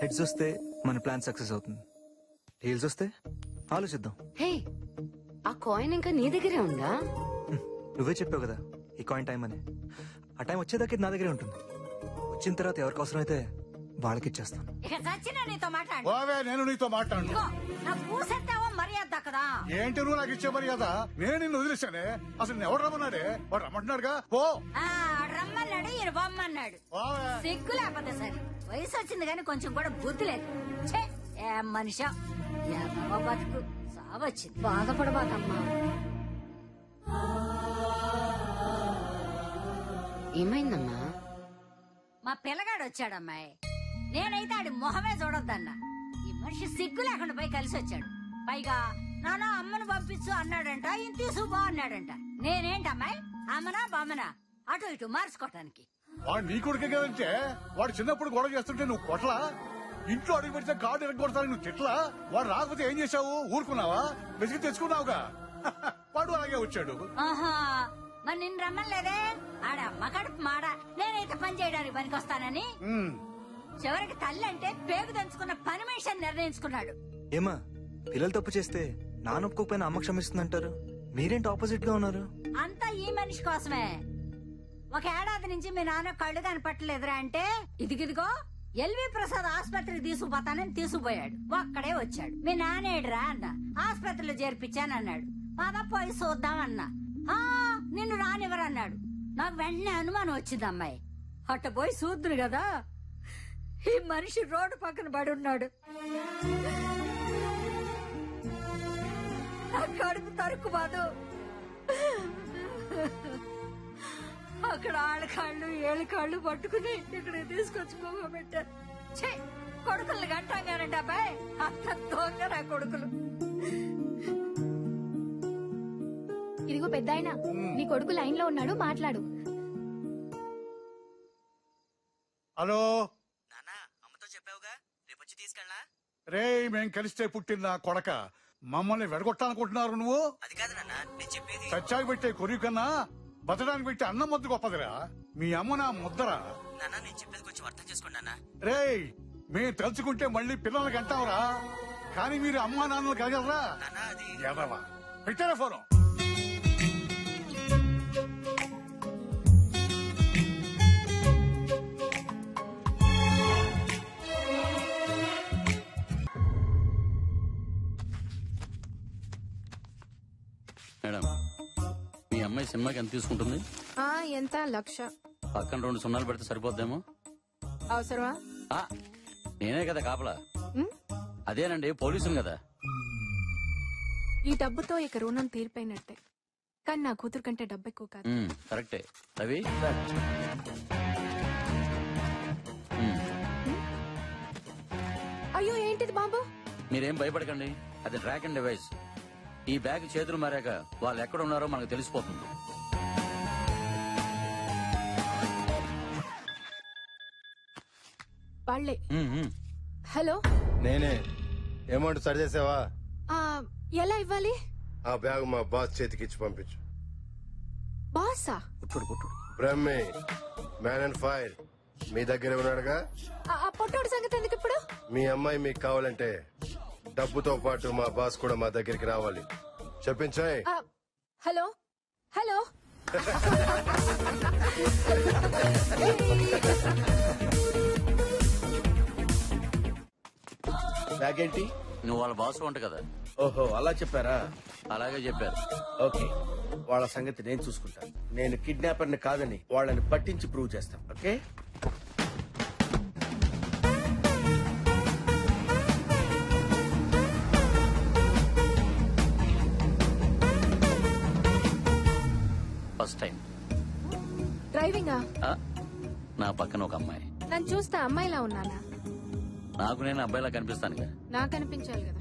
Heads వస్తే మన ప్లాన్ సక్సెస్ అవుతుంది. టేల్స్ వస్తే ఆలోచిద్దాం. హే, ఆ కాయిన్ ఇంకా నీ దగ్గరే ఉందా? నువ్వే చెప్పావు కదా ఈ కాయిన్ టైం అని. ఆ టైం వచ్చేదాకా ఇది నా దగ్గరే ఉంటుంది. వచ్చిన తర్వాత ఎవరికి అవసరమైతే వాళ్ళకి ఇచ్చేస్తాను. ఇక చచ్చినా నీతో మాట్లాడు. బావే, నేను నీతో మాట్లాడు. నా పూసెత్తావో మర్యాద దక్కదా? ఏంటి నువ్వు నాకు ఇచ్చే మర్యాద? నేను నిన్ను వదిలేశానే. అసలు నేను ఎవరు రమ్మన్నాడే? వాడు రమ్మంటున్నాడుగా. పో. రమ్మన్నాడు, ఈయన బొమ్మన్నాడు. సిగ్గు లేకపోతే సరే. వయసు వచ్చింది కానీ కొంచెం కూడా బుద్ధి లేదు. ఛే, ఏం మనిషా, ఏమో బతుకు సావచ్చింది. బాధపడబాకమ్మా. ఏమైందమ్మా? మా పిల్లగాడు వచ్చాడమ్మాయి. నేనైతే ఆడి మొహమే చూడొద్దన్నా. ఈ మనిషి సిగ్గు లేకుండా పోయి కలిసి వచ్చాడు. పైగా నానా అమ్మను పంపించు అన్నాడంట, ఈయన తీసుకుపో అన్నాడంట. నేనేంటమ్మాయి, అమ్మనా బొమ్మనా అటు ఇటు మార్చుకోవటానికి? వాడు నీ కొడుకే కదంటే వాడు చిన్నప్పుడు గొడవ చేస్తుంటే నువ్వు కొట్లా? ఇంట్లో అడుగు పెడితే కార్డు ఎరగొడతాను నువ్వు తిట్లా? వాడు రాకపోతే ఏం చేశావు? ఊరుకున్నావా? వెతికి తెచ్చుకున్నావుగా. వాడు అలాగే వచ్చాడు. ఆహా, మరి నిన్ను రమ్మలేదే? ఆడ అమ్మ కడుపు మాడ. నేనైతే పని చేయడానికి పనికొస్తానని చివరికి తల్లి అంటే పేగు దంచుకున్న పని మనిషి అని నిర్ణయించుకున్నాడు. ఏమా, పిల్లలు తప్పు చేస్తే నాన్న ఒప్పుకోకపోయినా అమ్మ క్షమిస్తుందంటారు. మీరేంటి ఆపోజిట్ గా ఉన్నారు? అంతా ఈ మనిషి కోసమే. ఒక ఏడాది నుంచి మీ నాన్న కళ్ళు కనపట్టలేదురా అంటే ఇదిగిదిగో ఎల్వి ప్రసాద్ ఆసుపత్రికి తీసుకుపోతానని తీసుకుపోయాడు. ఒక్కడే వచ్చాడు. మీ నానేడురా అన్న. ఆసుపత్రిలో చేర్పించానన్నాడు. బాబా పోయి చూద్దామన్నా. నిన్ను రానివ్వరన్నాడు. నాకు వెంటనే అనుమానం వచ్చింది అమ్మాయి. అట్ట పోయి చూద్దును కదా, ఈ మనిషి రోడ్డు పక్కన పడి ఉన్నాడు. నా కడుపు తరుకు బాదు. అక్కడ ఆడకాళ్ళు ఏళ్ళకాళ్ళు పట్టుకుని ఇక్కడ తీసుకొచ్చుకోబెట్టారు. కొడుకులు గంటాగానండి అబ్బాయి. అంత దొంగ నా కొడుకులు. ఇదిగో పెద్దాయన, నీ కొడుకు లైన్ లో ఉన్నాడు, మాట్లాడు. హలో అమ్మతో చెప్పావుగా, రేపు వచ్చి తీసుకెళ్ళా? రే, మేం కలిస్తే పుట్టిన నా కొడక, మమ్మల్ని వెడగొట్టాలనుకుంటున్నారు నువ్వు? అది కాదు నాన్న, నేను చెప్పేది. చచ్చాకి పెట్టే కొరియు కన్నా బతడానికి పెట్టే అన్నం ముద్ద గొప్పదిరా. మీ అమ్మ నా ముద్దరా. నాన్న, నేను చెప్పేది కొంచెం అర్థం చేసుకోండి నాన్న. రే, మేము తలుచుకుంటే మళ్ళీ పిల్లలకి అంటావురా, కానీ మీరు అమ్మా నాన్నలు కలగలరా? ఎదవా, పెట్టారా ఫోను? మేడం, మీ అమ్మాయి సినిమాకి ఎంత తీసుకుంటుంది? ఎంత 1,00,000. పక్కన 2 సున్నాలు పెడితే సరిపోద్దేమో. అవసరమా? నేనే కదా కాపలా. అదేనండి, పోలీసులు కదా. ఈ డబ్బుతో ఇక రుణం తీరిపోయినట్టే. కానీ నా కూతురు కంటే డబ్బు ఎక్కువ కాదు. కరెక్టే రవి. అయ్యో ఏంటిది బాబు? మీరేం భయపడకండి, అది ట్రాక్ అండ్ డివైస్. ఈ బ్యాగ్ చేతులు మారాక వాళ్ళు ఎక్కడ ఉన్నారో మనకు తెలిసిపోతుంది. వాళ్ళే. హలో, నేనే. అమౌంట్ సరి చేసావా? ఎలా ఇవ్వాలి? ఆ బ్యాగ్ మా బాస్ చేతికి ఇచ్చి పంపించు. బాసా? బ్రహ్మి, మ్యాన్ అండ్ ఫైర్ మీ దగ్గర ఉన్నాడుగా. ఆ పొట్టోడు సంగతి ఎందుకు ఇప్పుడు? మీ అమ్మాయి మీకు కావాలంటే డబ్బుతో పాటు మా బాస్ కూడా మా దగ్గరికి రావాలి. చెప్పించాయి. Hello hello. బ్యాగ్ ఏంటి? నువ్వు వాళ్ళ బాస్ వంట కదా. ఓహో, అలా చెప్పారా? అలాగే చెప్పారు. ఓకే, వాళ్ళ సంగతి నేను చూసుకుంటాను. నేను కిడ్నాపర్ని కాదని వాళ్ళని పట్టించి ప్రూవ్ చేస్తాను. ఓకే. ఫస్ట్ టైం డ్రైవింగా? నా పక్కన ఒక అమ్మాయి. నన్ను చూస్తే అమ్మాయిలా ఉన్నానా? నాకు నేను అబ్బాయిలా కనిపిస్తానుగా. నాకు అనిపించాలి కదా.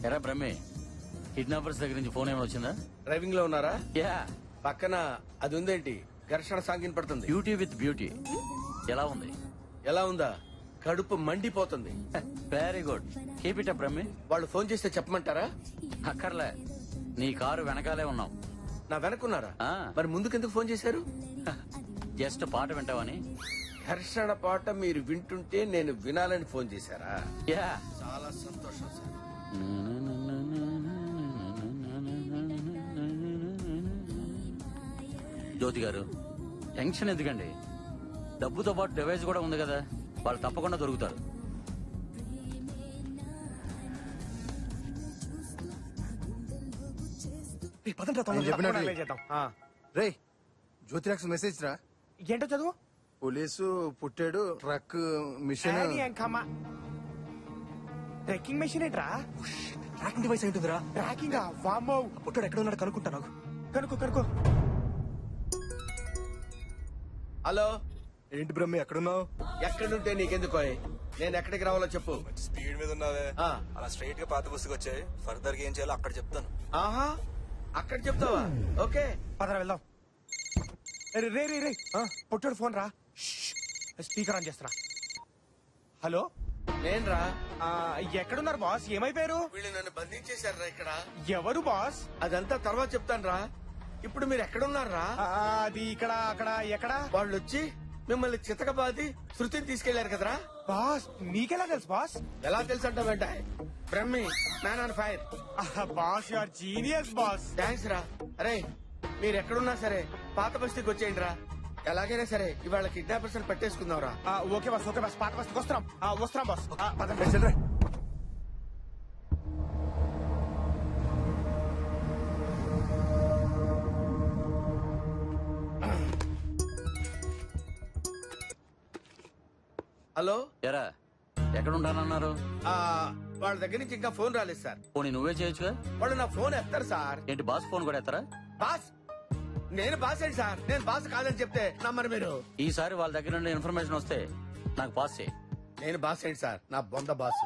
ఎరా బ్రహ్మి, కిడ్నాపర్స్ దగ్గర నుంచి ఫోన్ ఏమైనా వచ్చిందా? డ్రైవింగ్ లో ఉన్నారా? యా. పక్కన అది ఉందేంటి? ఘర్షణ సాంగిన్ పడుతుంది. Beauty with beauty. ఎలా ఉంది? ఎలా ఉందా? కడుపు మండిపోతుంది. Very good, keep it up Brahmi. వాళ్ళు ఫోన్ చేస్తే చెప్పమంటారా? అక్కర్లే, నీ కారు వెనకాలే ఉన్నాం. నా వెనకున్నారా? మరి ముందుకెందుకు ఫోన్ చేశారు? జస్ట్ పాట వింటావని. ఘర్షణ పాట మీరు వింటుంటే నేను వినాలని ఫోన్ చేశారా? యా. చాలా సంతోషం సార్. జ్యోతి గారు, టెన్షన్ ఎందుకండి? డబ్బుతో పాటు డివైస్ కూడా ఉంది కదా, వాళ్ళు తప్పకుండా దొరుకుతారు. రే, జ్యోతిరాక్స్ మెసేజ్ రా. ఏంటో చదువు. పోలీసు పుట్టాడు, ట్రక్ మిషన్. ట్రెక్కింగ్ మెషిన్ ఏంట్రా? ట్రాకింగ్ డివైస్ ఏంటిదిరా? ట్రాకింగ్. వామ్మో, పుట్టాడు ఎక్కడ ఉన్నాడు కనుక్కుంటా. నాకు కనుకో. హలో, ఏంటి బ్రహ్మి ఎక్కడున్నావు? ఎక్కడుంటే నీకెందుకో? నేను ఎక్కడికి రావాలో చెప్పు. స్పీడ్ మీద ఉన్నావే, అలా స్ట్రైట్ గా పాత బస్సుకు వచ్చాయి. ఫర్దర్ గా ఏం చేయాలో అక్కడ చెప్తాను. ఆహా, అక్కడ చెప్తావా? ఓకే, పదరా వెళ్దాం. రే రే రే, పొట్టాడు ఫోన్ రా. స్పీకర్ ఆన్ చేస్తున్నా. హలో, నేను రా. ఎక్కడున్నారు బాస్? ఏమైపోయారు? వీళ్ళు నన్ను బంధించేశారా ఇక్కడ. ఎవరు బాస్? అదంతా తర్వాత చెప్తాను రా. ఇప్పుడు మీరు ఎక్కడున్నారా? అది ఇక్కడ, అక్కడ, ఎక్కడ? వాళ్ళు వచ్చి మిమ్మల్ని చితకబాది శృతిని తీసుకెళ్లారు కదరా. బాస్, మీకెలా తెలుసు బాస్? ఎలా తెలుసు అంట వెంట. Brahmi, man on fire. Boss, you are genius boss. Thanks రా. అరే, మీరు ఎక్కడున్నా సరే పాత బస్తీకి వచ్చేయండి రా. ఎలాగైనా సరే ఇవాళ కిడ్నాపర్స్ పట్టేసుకుందాం రా. Okay boss, okay boss. పాత బస్తీకి వస్తున్నాం. వస్తున్నాం బాస్. హలో. ఎరా, ఎక్కడ ఉంటానన్నారు? వాళ్ళ దగ్గర నుంచి ఇంకా ఫోన్ రాలేదు సార్. పోనీ నువ్వే చేయొచ్చుగా. వాళ్ళు నా ఫోన్ ఎత్తారు సార్. ఏంటి, బాస్ ఫోన్ కూడా ఎత్తారా? బాస్, నేను బాస్ ఏంటి సార్? నేను బాస్ కాదని చెప్తే నమ్మరు మీరు. ఈసారి వాళ్ళ దగ్గర నుండి ఇన్ఫర్మేషన్ వస్తే నాకు పాస్ చేయి. నేను బాస్ ఏంటి సార్? నా బొంద బాస్.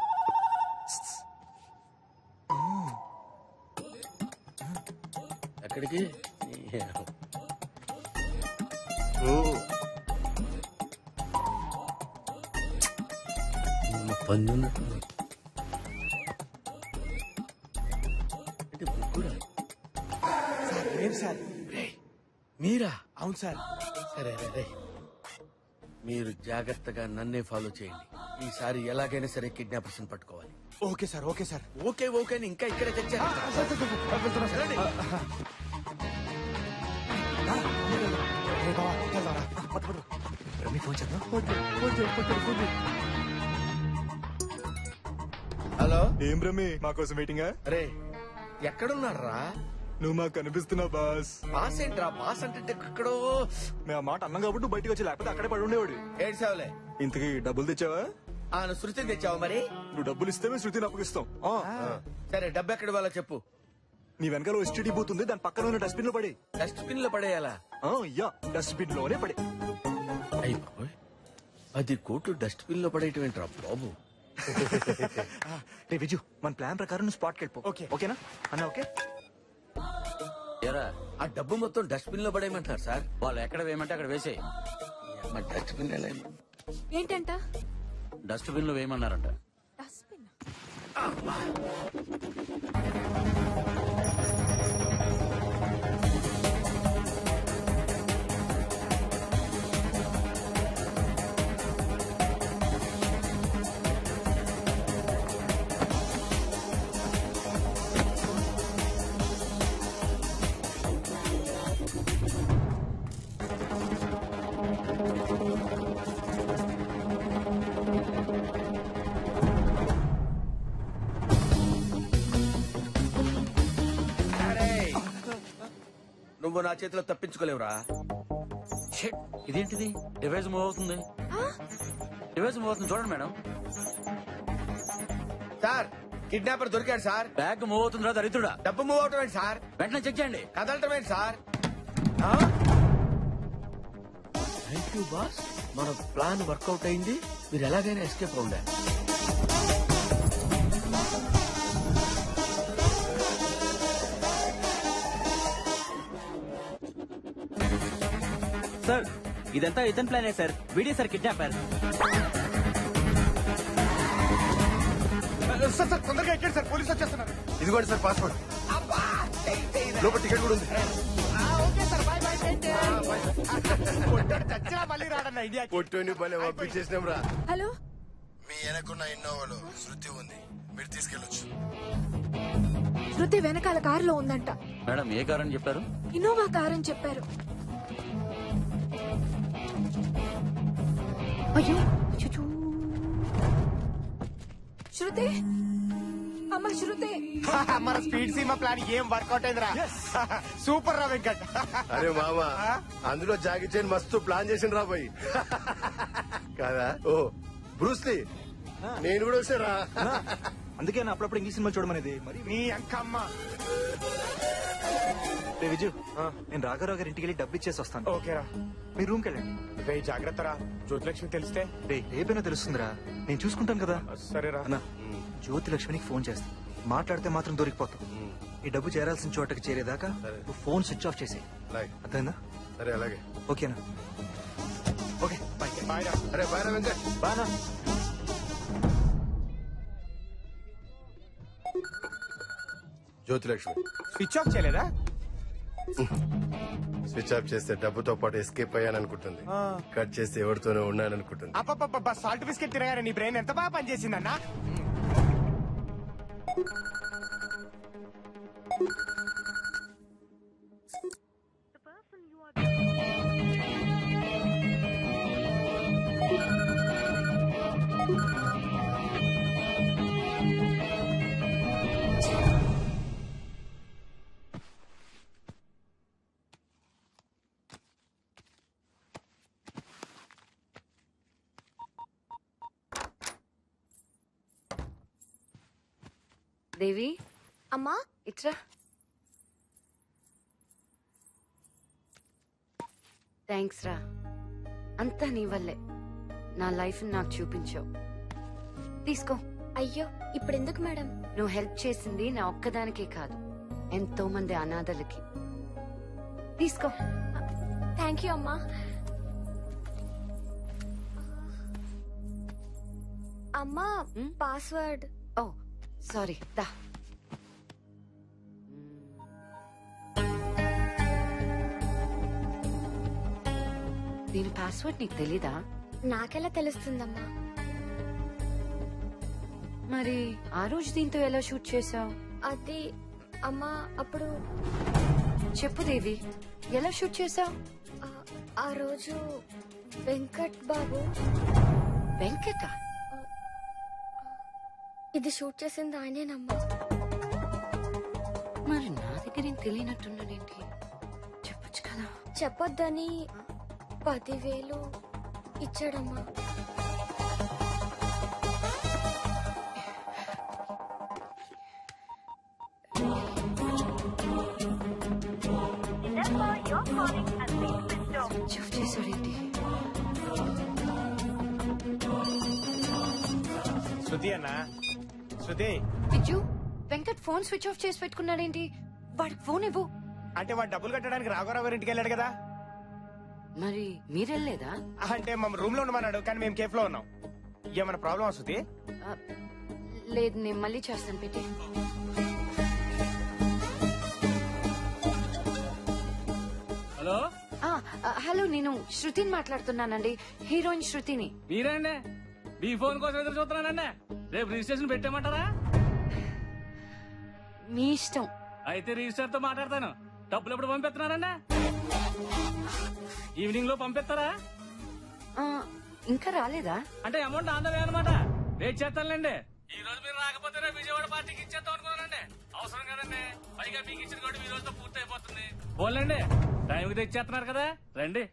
ఎక్కడికి? సార్, మీరా? అవును సార్. సరే రే. మీరు జాగ్రత్తగా నన్నే ఫాలో చేయండి. ఈసారి ఎలాగైనా సరే కిడ్నాపర్స్ పట్టుకోవాలి. Okay sir, okay sir. Okay okay అని ఇంకా ఇక్కడే తెచ్చారు. హలో, ఏం రమ్మి మా కోసం వెయిటింగా? రే ఎక్కడున్నారా? నువ్వు మాకు కనిపిస్తున్నావు బాస్. బాస్ ఏంట్రా? బాస్ అంటే ఎక్కడో. మేము ఆ మాట అన్నాం కాబట్టి బయటికి వచ్చి, లేకపోతే అక్కడే పడి ఉండేవాడు. ఏడ్చావులే. ఇంతకీ డబ్బులు తెచ్చావా? నువ్వు శృతిని తెచ్చావు మరి? నువ్వు డబ్బులు ఇస్తే మేము శృతిని అప్పగిస్తాం. సరే, డబ్బు ఎక్కడ వాళ్ళ చెప్పు. నీ వెనకాల ఎస్టీడీ బూత్ ఉంది, దాని పక్కన ఉన్న డస్ట్బిన్ లో పడి. డస్ట్బిన్ లో పడేయాలా? యా, డస్ట్బిన్ లోనే పడి. అయ్యి బాబోయ్, 10 కోట్లు డస్ట్బిన్ లో పడేయటం ఏంట్రా బాబు? రే విజు, మన ప్లాన్ ప్రకారం నువ్వు స్పాట్కి వెళ్ళిపో. ఓకేనా అన్న? ఓకే. ఎరా, ఆ డబ్బు మొత్తం డస్ట్బిన్ లో పడేయమంటున్నారు సార్. వాళ్ళు ఎక్కడ వేయమంటే అక్కడ వేసేయి. డస్ట్బిన్ ఏంటంట? డస్ట్బిన్ లో వేయమన్నారంట. నువ్వు నా చేతిలో తప్పించుకోలేవురా. ఇదేంటిది? డివైస్ మూవ్ అవుతుంది. డివైస్ మూవ్ అవుతుంది చూడండి మేడం. సార్, కిడ్నాపర్ దొరికాడు సార్. బ్యాగ్ మూవ్ అవుతుందిరా దరిద్రుడా. డబ్బు మూవ్ అవటం ఏంటి సార్? వెంటనే చెక్ చేయండి. కదలటం ఏంటి సార్? థ్యాంక్ యూ బాస్, మన ప్లాన్ వర్కౌట్ అయింది. మీరు ఎలాగైనా ఎస్కేప్ అవుండారు. సార్, ఇదంతా ఇతని ప్లానే sir. Video sir kidnapper. Sir sir, తొందరగా ఎక్కండి సార్, పోలీసు వచ్చేస్తున్నారు. ఇదిగోండి సార్ పాస్పోర్ట్, లోపల టికెట్ కూడా ఉంది. మళ్ళీ రాడన్న ఐడియా. పొట్టుని భలే పంపించేసినాం రా. హలో, మీ వెనకున్న ఇన్నోవాలో శృతి ఉంది, మీరు తీసుకెళ్ళొచ్చు. శృతి వెనకాల కారులో ఉందంట. మేడం, ఏ కార్ అని చెప్పారు? ఇన్నోవా కార్ అని చెప్పారు. అయ్యో, శృతి, అమ్మ శృతి. మన స్పీడ్ సీమా ప్లాన్ ఏం వర్కౌట్ అయిందిరా. సూపర్ రా వెంకట్. అరే మామ, అందులో జాగి చైన్ మస్తు ప్లాన్ చేసిన రా పోయి కాదా? ఓ బ్రూస్లీ, నేను కూడా వచ్చారా. అందుకే నా అప్పుడప్పుడు ఇంగ్లీష్ సినిమా చూడమనేది. మరి నీ అంకమ్మ. రే విజు, నేను రాఘరావు గారి ఇంటికి వెళ్ళి డబ్బు ఇచ్చేసి వస్తాను. ఓకేరా, మీ రూమ్ కి వెళ్ళండి. రే జాగ్రత్త రా, జ్యోతిలక్ష్మి తెలిస్తే. రే రేపైనా తెలుస్తుందిరా, నేను చూసుకుంటాను కదా. సరేరా అన్నా, జ్యోతిలక్ష్మికి ఫోన్ చేస్తా. మాట్లాడితే మాత్రం దొరికిపోతావు. ఈ డబ్బు చేరాల్సిన చోటకి చేరేదాకా నువ్వు ఫోన్ స్విచ్ ఆఫ్ చేసేయి. అర్థమైందా? సరే అలాగే. ఓకేనా? Okay bye. బాయ్ రా. అరే బాయ్ రా వెంకట్. బానా. జ్యోతిలక్ష్మి స్విచ్ ఆఫ్ చేయలేదా? స్విచ్ ఆఫ్ చేస్తే డబ్బుతో పాటు ఎస్కేప్ అయ్యాననుకుంటుంది. కట్ చేస్తే ఎవరితోనో ఉన్నాననుకుంటుంది. అబ్బబ్బబ్బా, సాల్ట్ బిస్కెట్ తిరగారా. నీ బ్రెయిన్ ఎంత బాగా పనిచేసిందన్నా. దేవి, అమ్మా ఇట్రా. థ్యాంక్స్ రా, అంతా నీ వల్లే. నా లైఫ్ నాకు చూపించావు. తీసుకో. అయ్యో, ఇప్పుడు ఎందుకు మేడం? నువ్వు హెల్ప్ చేసింది నా ఒక్కదానికే కాదు, ఎంతో మంది అనాథలకి. తీసుకో. థ్యాంక్ యూ అమ్మా. అమ్మా, పాస్వర్డ్. ఓ సారీ, దా. దీని పాస్వర్డ్ నీకు తెలీదా? నాకెలా తెలుస్తుందమ్మా? మరి ఆ రోజు దీంతో ఎలా షూట్ చేసావు? అది అమ్మా అప్పుడు చెప్పు దేవి, ఎలా షూట్ చేసావు? ఆ రోజు వెంకట్ బాబు. వెంకట? ఇది షూట్ చేసింది ఆయనేనమ్మా. మరి నా దగ్గర ఏం తెలియనట్టున్నాడేంటి? చెప్పొచ్చు కదా. చెప్పొద్దని 10,000 ఇచ్చాడమ్మా. స్విచ్ చేశాడేంటి? శృతి అన్నా, Shruti. Viju, Venkat phone switch off చేసి పెట్టుకున్నాడేంటి? వాడికి ఫోన్ ఇవ్వు. అంటే వాడు డబ్బులు కట్టడానికి రాఘవరావు గారి ఇంటికి వెళ్ళాడు కదా. మరి మీరెళ్ళలేదా? అంటే మా రూమ్ లో ఉండమన్నాడు, కానీ మేము కేఫ్ లో ఉన్నాం. ఏమైనా ప్రాబ్లం శృతి? లేదు, నేను మళ్ళీ చేస్తాను. పెట్టి. హలో హలో, నేను శృతిని మాట్లాడుతున్నానండి. హీరోయిన్ శృతిని. మీరేండి? మీ ఫోన్ కోసం ఎదురు చూస్తున్నానండి. రేపు రిజిస్ట్రేషన్ పెట్టామంటారా? మీ ఇష్టం. అయితే రిజిస్టర్ తో మాట్లాడతాను. డబ్బులు ఎప్పుడు పంపిస్తున్నారండి? ఈవినింగ్ లో పంపిస్తారా? ఇంకా రాలేదా? అంటే అమౌంట్ ఆందవే అనమాట. వెయిట్ చేస్తానులేండి. ఈ రోజు మీరు రాకపోతే విజయవాడ పార్టీకి ఇచ్చేద్దాం అనుకున్నానండి. అవసరం కదండి. పైగా మీకు ఇచ్చిన కూడా ఈ రోజుతో పూర్తి అయిపోతుంది. పోలేండి, టైంకి తెచ్చేస్తున్నారు కదా, రండి.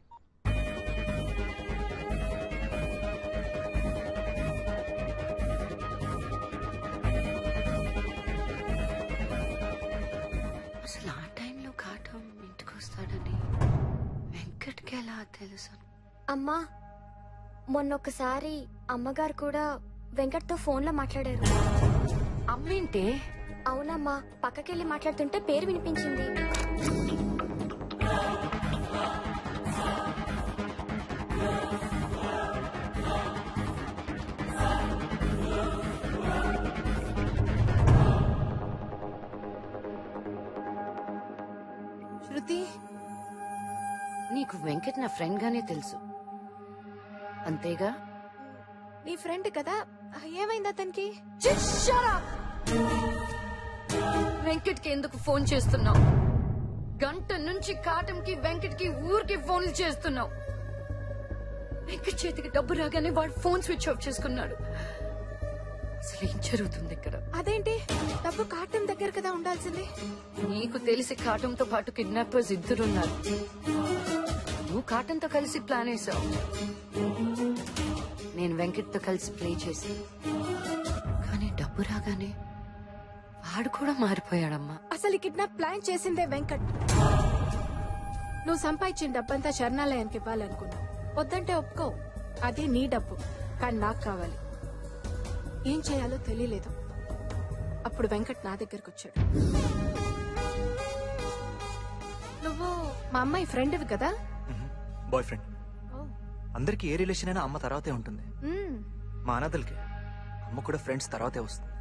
అసలు ఆ టైంలో కాటం ఇంటికి వస్తాడని వెంకట్కి ఎలా తెలుసు? అమ్మా, మొన్నొకసారి అమ్మగారు కూడా వెంకట్తో ఫోన్ లో మాట్లాడారు. అమ్మేంటే? అవునమ్మా, పక్కకెళ్ళి మాట్లాడుతుంటే పేరు వినిపించింది. శృతి, నీకు వెంకట్ నా ఫ్రెండ్ గానే తెలుసు అంతేగా? నీ ఫ్రెండ్ కదా, ఏమైంది అతనికి? వెంకట్ కి ఎందుకు ఫోన్ చేస్తున్నావు? గంట నుంచి కాటంకి వెంకట్ కి ఊరికి ఫోన్లు చేస్తున్నావు. వెంకట్ చేతికి డబ్బు రాగానే వాడు ఫోన్ స్విచ్ ఆఫ్ చేసుకున్నాడు. అసలు ఏం జరుగుతుంది ఇక్కడ? అదేంటి, డబ్బు కాటం దగ్గర కదా ఉండాల్సింది. నీకు తెలిసి కాటంతో పాటు కిడ్నాపర్స్ ఇద్దరున్నారు. నువ్వు కాటంతో కలిసి ప్లాన్ వేసావు. నేను వెంకట్ తో కలిసి ప్లే చేసి, కానీ డబ్బు రాగానే వాడు కూడా మారిపోయాడమ్మా. అసలు కిడ్నాప్ ప్లాన్ చేసిందే వెంకట్. నువ్వు సంపాదించిన డబ్బంతా శరణాలయానికి ఇవ్వాలనుకున్నావు. వద్దంటే ఒప్పుకో, అది నీ డబ్బు, కానీ నాకు కావాలి. ఏం చేయాలో తెలియలేదు. అప్పుడు వెంకట్ నా దగ్గరకు వచ్చాడు. నువ్వు మా అమ్మాయి ఫ్రెండ్వి కదా? Boy friend. అందరికి ఏ రిలేషన్ అయినా అమ్మ తర్వాతే ఉంటుంది. మా అనాథలకి అమ్మ కూడా ఫ్రెండ్స్ తర్వాతే వస్తుంది.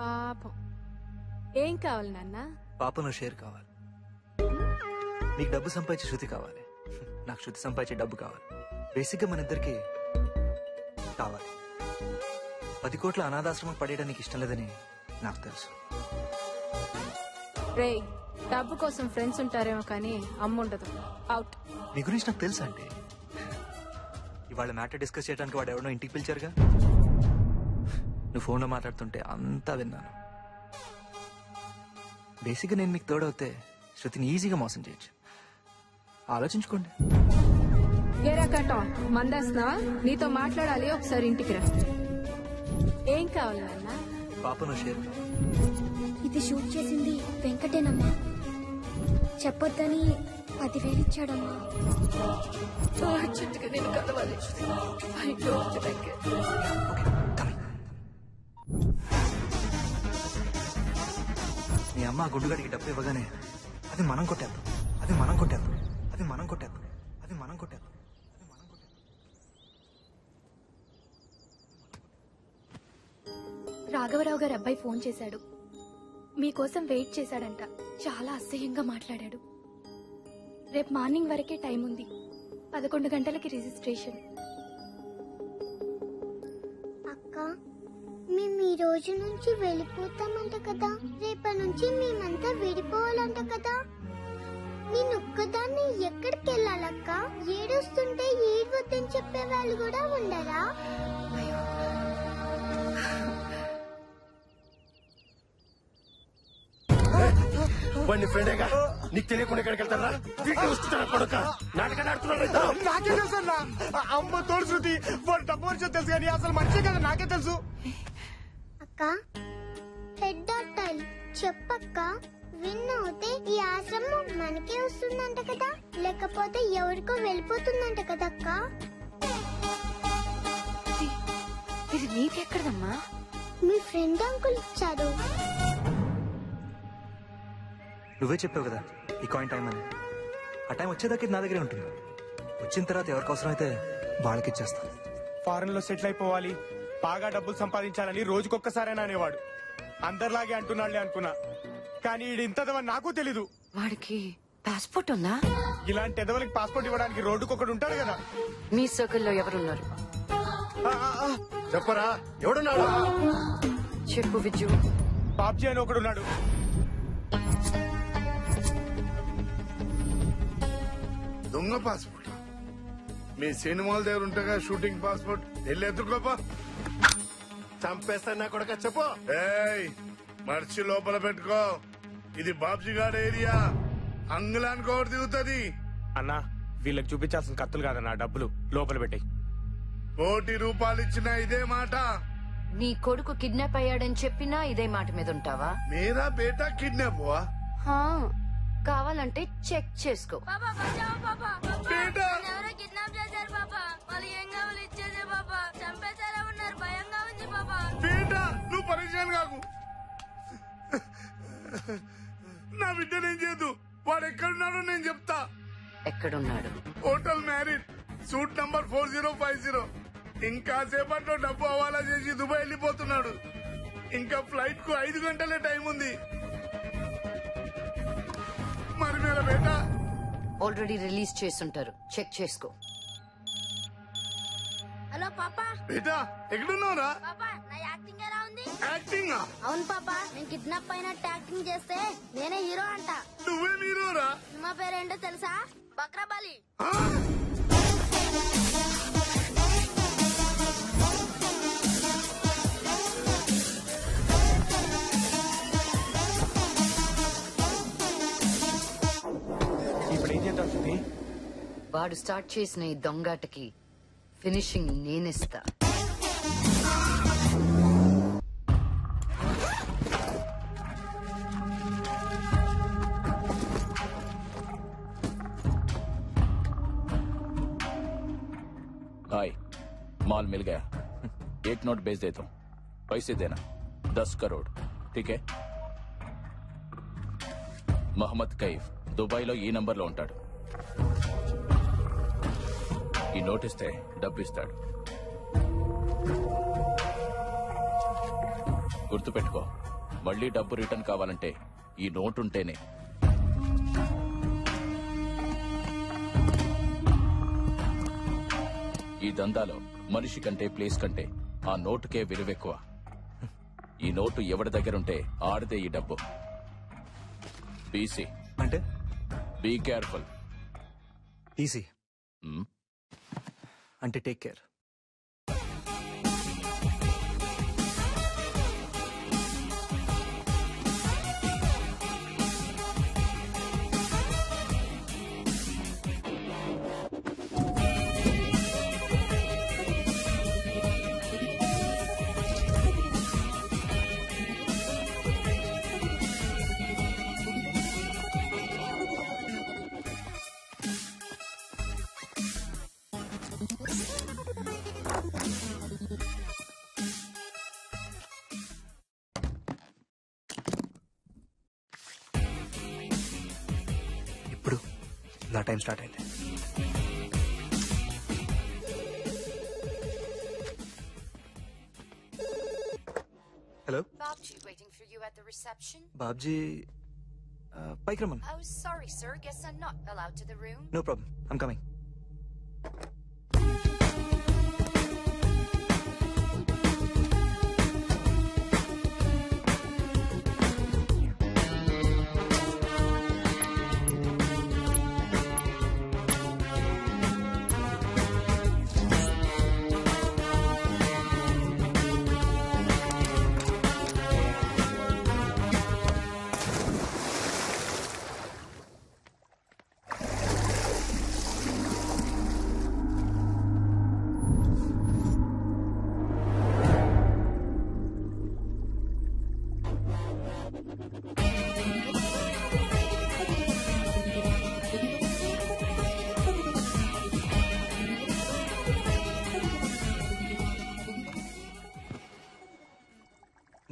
పాపం. ఏం కావాలి నాన్న? పాపను షేర్ కావాలి. నీకు డబ్బు సంపాదించే శృతి కావాలి, నాకు శృతి సంపాదించే డబ్బు కావాలి. బేసిక్ గా మన ఇద్దరికి కావాలి. 10 కోట్ల అనాథాశ్రమం పడేయడానికి ఇష్టం లేదని నాకు తెలుసు. రే, డబ్బు కోసం ఫ్రెండ్స్ ఉంటారేమో కానీ అమ్మ ఉండదు. అవుట్. నీ గురించి నాకు తెలుసా అంటే? ఇవాళ మ్యాటర్ డిస్కస్ చేయడానికి వాడు ఎవడో ఇంటికి పిలిచారుగా. నువ్వు ఫోన్లో మాట్లాడుతుంటే అంతా విన్నాను. బేసిక్గా నేను మీకు తోడవుతే శృతిని ఈజీగా మోసం చేయొచ్చు. ఆలోచించుకోండి. ఏరా కట్టం, మందేస్తున్నావా? నీతో మాట్లాడాలి, ఒకసారి ఇంటికి రా. ఏం కావాలి నాన్న? పాపను షేర్. ఇది షూట్ చేసింది వెంకటేనమ్మా. చెప్పొద్దని 10,000 ఇచ్చాడమ్మా. అర్జెంటుగా నేను కలవాలి. I don't like it. మీ అమ్మ ఆ గుడ్డుగాడికి డబ్బు ఇవ్వగానే అది మనం కొట్టేద్దాం, అది మనం కొట్టేద్దాం, అది మనం కొట్టేద్దాం, అది మనం కొట్టేద్దాం. రాఘవరావు గారి అబ్బాయి ఫోన్ చేశాడు. మీకోసం వెయిట్ చేశాడంట. చాలా అసహ్యంగా మాట్లాడాడు. రేపు మార్నింగ్ వరకే టైం ఉంది. 11 గంటలకి రిజిస్ట్రేషన్. అక్క మేము ఈ రోజు నుంచి వెళ్ళిపోతామంట కదా, రేపటి నుంచి మేమంతా విడిపోవాలంట కదా. నేను ఒక్కదాన్ని ఎక్కడికి వెళ్ళాలక్క? ఏడుస్తుంటే ఏడవద్దని చెప్పే వాళ్ళు కూడా ఉండరా? వాడిని ఫ్రెండేగా, నీకు తెలియకుండా ఎక్కడికి వెళ్తారా? కొడుక నాటకాలు ఆడుతున్నాడు. నాకే తెలుసు అన్న, అమ్మ తోడు శృతి వాడు డబ్బు వచ్చో తెలుసు కానీ అసలు మనిషే కదా, నాకే తెలుసు. అక్క హెడ్ డాక్టర్ చెప్పక్క, విన్ అవుతే ఈ ఆశ్రమం మనకే వస్తుందంట కదా, లేకపోతే ఎవరికో వెళ్ళిపోతుందంట కదక్క. ఇది నీకెక్కడదమ్మా? మీ ఫ్రెండ్ అంకుల్ ఇచ్చారు. నువ్వే చెప్పావు కదా ఈ కాయిన్ టైం అని. ఆ టైం వచ్చేదాకా ఇది నా దగ్గరే ఉంటుంది. వచ్చిన తర్వాత ఎవరికి అవసరం అయితే వాళ్ళకి ఇచ్చేస్తా. ఫారెన్ లో సెటిల్ అయిపోవాలి, బాగా డబ్బులు సంపాదించాలని రోజుకొక్కసారైనా అనేవాడు. అందరిలాగే అంటున్నాడులే అనుకున్నా, కానీ ఈడు ఇంతదవని నాకు తెలీదు. వాడికి పాస్పోర్ట్ ఉందా? ఇలాంటి ఎదవలకి పాస్పోర్ట్ ఇవ్వడానికి రోడ్డుకొకడు ఉంటాడు కదా. మీ సర్కిల్లో ఎవరున్నారు? చెప్పరా, ఎవడున్నాడు? చెప్పు విజు. బాబ్జీ అని ఒకడున్నాడు. దొంగ పాస్పోర్ట్ మీ సినిమాల దగ్గర ఉంటగా షూటింగ్ పాస్పోర్ట్ వెళ్ళి ఎత్తుకోపా. చంపేస్తా నా కొడుక. చెప్పు. ఏయ్ మర్చి లోపల పెట్టుకో, ఇది బాబ్జీ గారి ఏరియా. అంగుళానికి ఒకటి దిగుతుంది. అన్నా వీళ్ళకి చూపించాల్సిన కత్తులు కాదన్నా, డబ్బులు లోపల పెట్టాయి. ₹1,00,000 ఇచ్చినా ఇదే మాట. నీ కొడుకు కిడ్నాప్ అయ్యాడని చెప్పినా ఇదే మాట మీద ఉంటావా? మేరా బేటా కిడ్నాప్ హువా. హా, కావాలంటే చెక్ చేసుకో. ఎవరో కిడ్నాప్ చేశారు పాపా. వాళ్ళు ఏం కావాలి ఇచ్చేదే పాపా. చంపేసారా ఉన్నారు, భయంగా ఉంది పాపా. బేటా నువ్వు పరేషాన్ కాకు, నా బిడ్డ నేను చేయదు. వాడు ఎక్కడున్నాడో నేను చెప్తా. ఎక్కడున్నాడు? Hotel married, suit number 4050. ఇంకా సేపట్లో డబ్బు హవాలా చేసి దుబాయ్ వెళ్ళిపోతున్నాడు. ఇంకా ఫ్లైట్ కు 5 గంటలే టైం ఉంది. మరి మేరా బేటా ఆల్రెడీ రిలీజ్ చేసుంటారు, చెక్ చేసుకో. హలో పాపా. బేటా ఎక్కడున్నావురా? పాపా నా యాక్టింగ్ ఎలా ఉంది? యాక్టింగ్? అవును పాపా, నేను కిడ్నాప్ అయినట్టు యాక్టింగ్ చేస్తే నేనే హీరో అంట. నువ్వే హీరోరా? సినిమా పేరేంటో తెలుసా? బక్రాబలి. ఇప్పుడు ఏం చేద్దాం శృతి? వాడు స్టార్ట్ చేసిన ఈ దొంగాటకి ఫినిషింగ్ నేనిస్తా. हाय, माल मिल गया. 1 नोट भेज देता हूँ, पैसे देना 10 करोड़, ठीक है? మహమ్మద్ కైఫ్ దుబాయ్లో ఈ నంబర్లో ఉంటాడు. ఈ నోటిస్తే డబ్బు ఇస్తాడు. గుర్తుపెట్టుకో, మళ్ళీ డబ్బు రిటర్న్ కావాలంటే ఈ నోట్ ఉంటేనే. ఈ దందాలో మనిషి కంటే ప్లేస్ కంటే ఆ నోటుకే విలువెక్కువ. ఈ నోటు ఎవరి దగ్గరుంటే ఆడితే ఈ డబ్బు. బీసీ అంటే బీ కేర్ఫుల్. ఈసీ అంటే టేక్ కేర్. ఇప్పుడు నా టైం స్టార్ట్ అయింది. Hello Babji waiting for you at the reception. Babji పైకి రమ్మను. Oh, sorry, sir. Guess I'm not allowed to the room. No problem, I'm coming.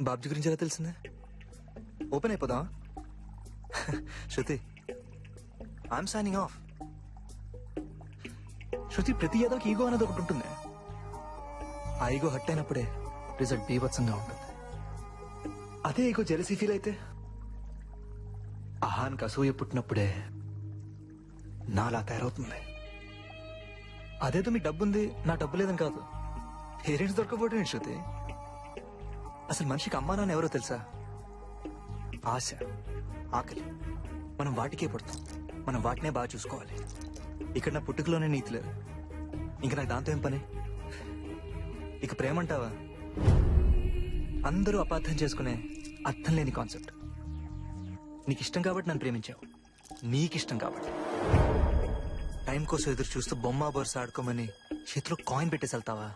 Babji గురించి ఎలా తెలిసిందే? ఓపెన్ అయిపోదా? Shruti, I'm signing off. Shruti, ప్రతి ఏదోకి ఈగో అనేది ఒకటి ఉంటుంది. ఆ ఈగో హట్ అయినప్పుడే రిజల్ట్ బీభత్సంగా ఉంటుంది. అదే ఈగో జెలసీ ఫీల్ అయితే, అహానికి అసూయ పుట్టినప్పుడే నాలా తయారవుతుంది. అదేదో మీ డబ్బుంది, నా డబ్బు లేదని కాదు. పేరెంట్స్ దొరకపోవడం ఏంటి శృతి? అసలు మనిషికి అమ్మా నాన్న ఎవరో తెలుసా? ఆశ, ఆకలి. మనం వాటికే పుడతాం, మనం వాటినే బాగా చూసుకోవాలి. ఇక్కడ నా పుట్టుకలోనే నీతి లేదు, ఇంకా నాకు దాంతో ఏం పని? ఇక ప్రేమ అంటావా? అందరూ అపార్థం చేసుకునే అర్థం లేని కాన్సెప్ట్. నీకు ఇష్టం కాబట్టి నన్ను ప్రేమించావు, నీకిష్టం కాబట్టి. టైం కోసం ఎదురు చూస్తూ బొమ్మ బొరుస ఆడుకోమని చేతిలో కాయిన్ పెట్టేసి వెళ్తావా?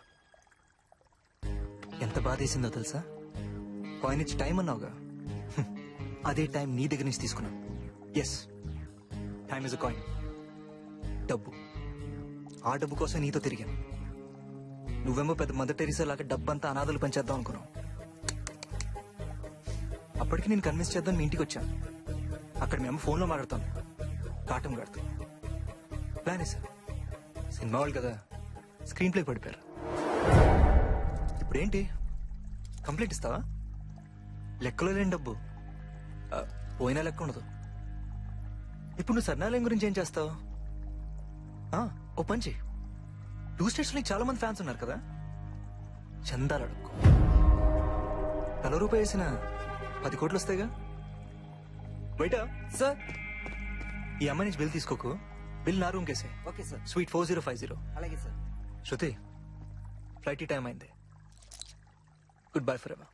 ఎంత బాధేసిందో తెలుసా? కాయిన్ ఇచ్చి టైం అన్నావుగా, అదే టైం నీ దగ్గర నుంచి తీసుకున్నావు. Yes, time is a coin. డబ్బు, ఆ డబ్బు కోసం నీతో తిరిగాను. నువ్వేమో పెద్ద మదర్ టెరిసా లాగా డబ్బంతా అనాథలు పంచేద్దాం అనుకున్నావు. అప్పటికి నేను కన్విన్స్ చేద్దాం మీ ఇంటికి వచ్చాను. అక్కడ మేము ఫోన్లో మాట్లాడతాను, కాటం కడతాం. ప్లాన్ వేసాను. సినిమా వాళ్ళు కదా, స్క్రీన్ ప్లే పడిపోయారు. ఇప్పుడేంటి, కంప్లైంట్ ఇస్తావా? లెక్కలో లేని డబ్బు, పోయినా లెక్క ఉండదు. ఇప్పుడు నువ్వు సర్నాలయం గురించి ఏం చేస్తావు? ఓ పంచి, 2 స్టేట్స్ లో చాలా మంది ఫ్యాన్స్ ఉన్నారు కదా, చందాలు అడుక్కో. ₹1 వేసిన 10 కోట్లు వస్తాయిగా. బయట సార్, ఈ అమ్మాయి నుంచి బిల్ తీసుకోకు. బిల్ నా రూమ్ కేసే. Okay sir. స్వీట్ 4050. అలాగే సార్. శృతి, ఫ్లైట్ టైం అయింది. Good bye for ever.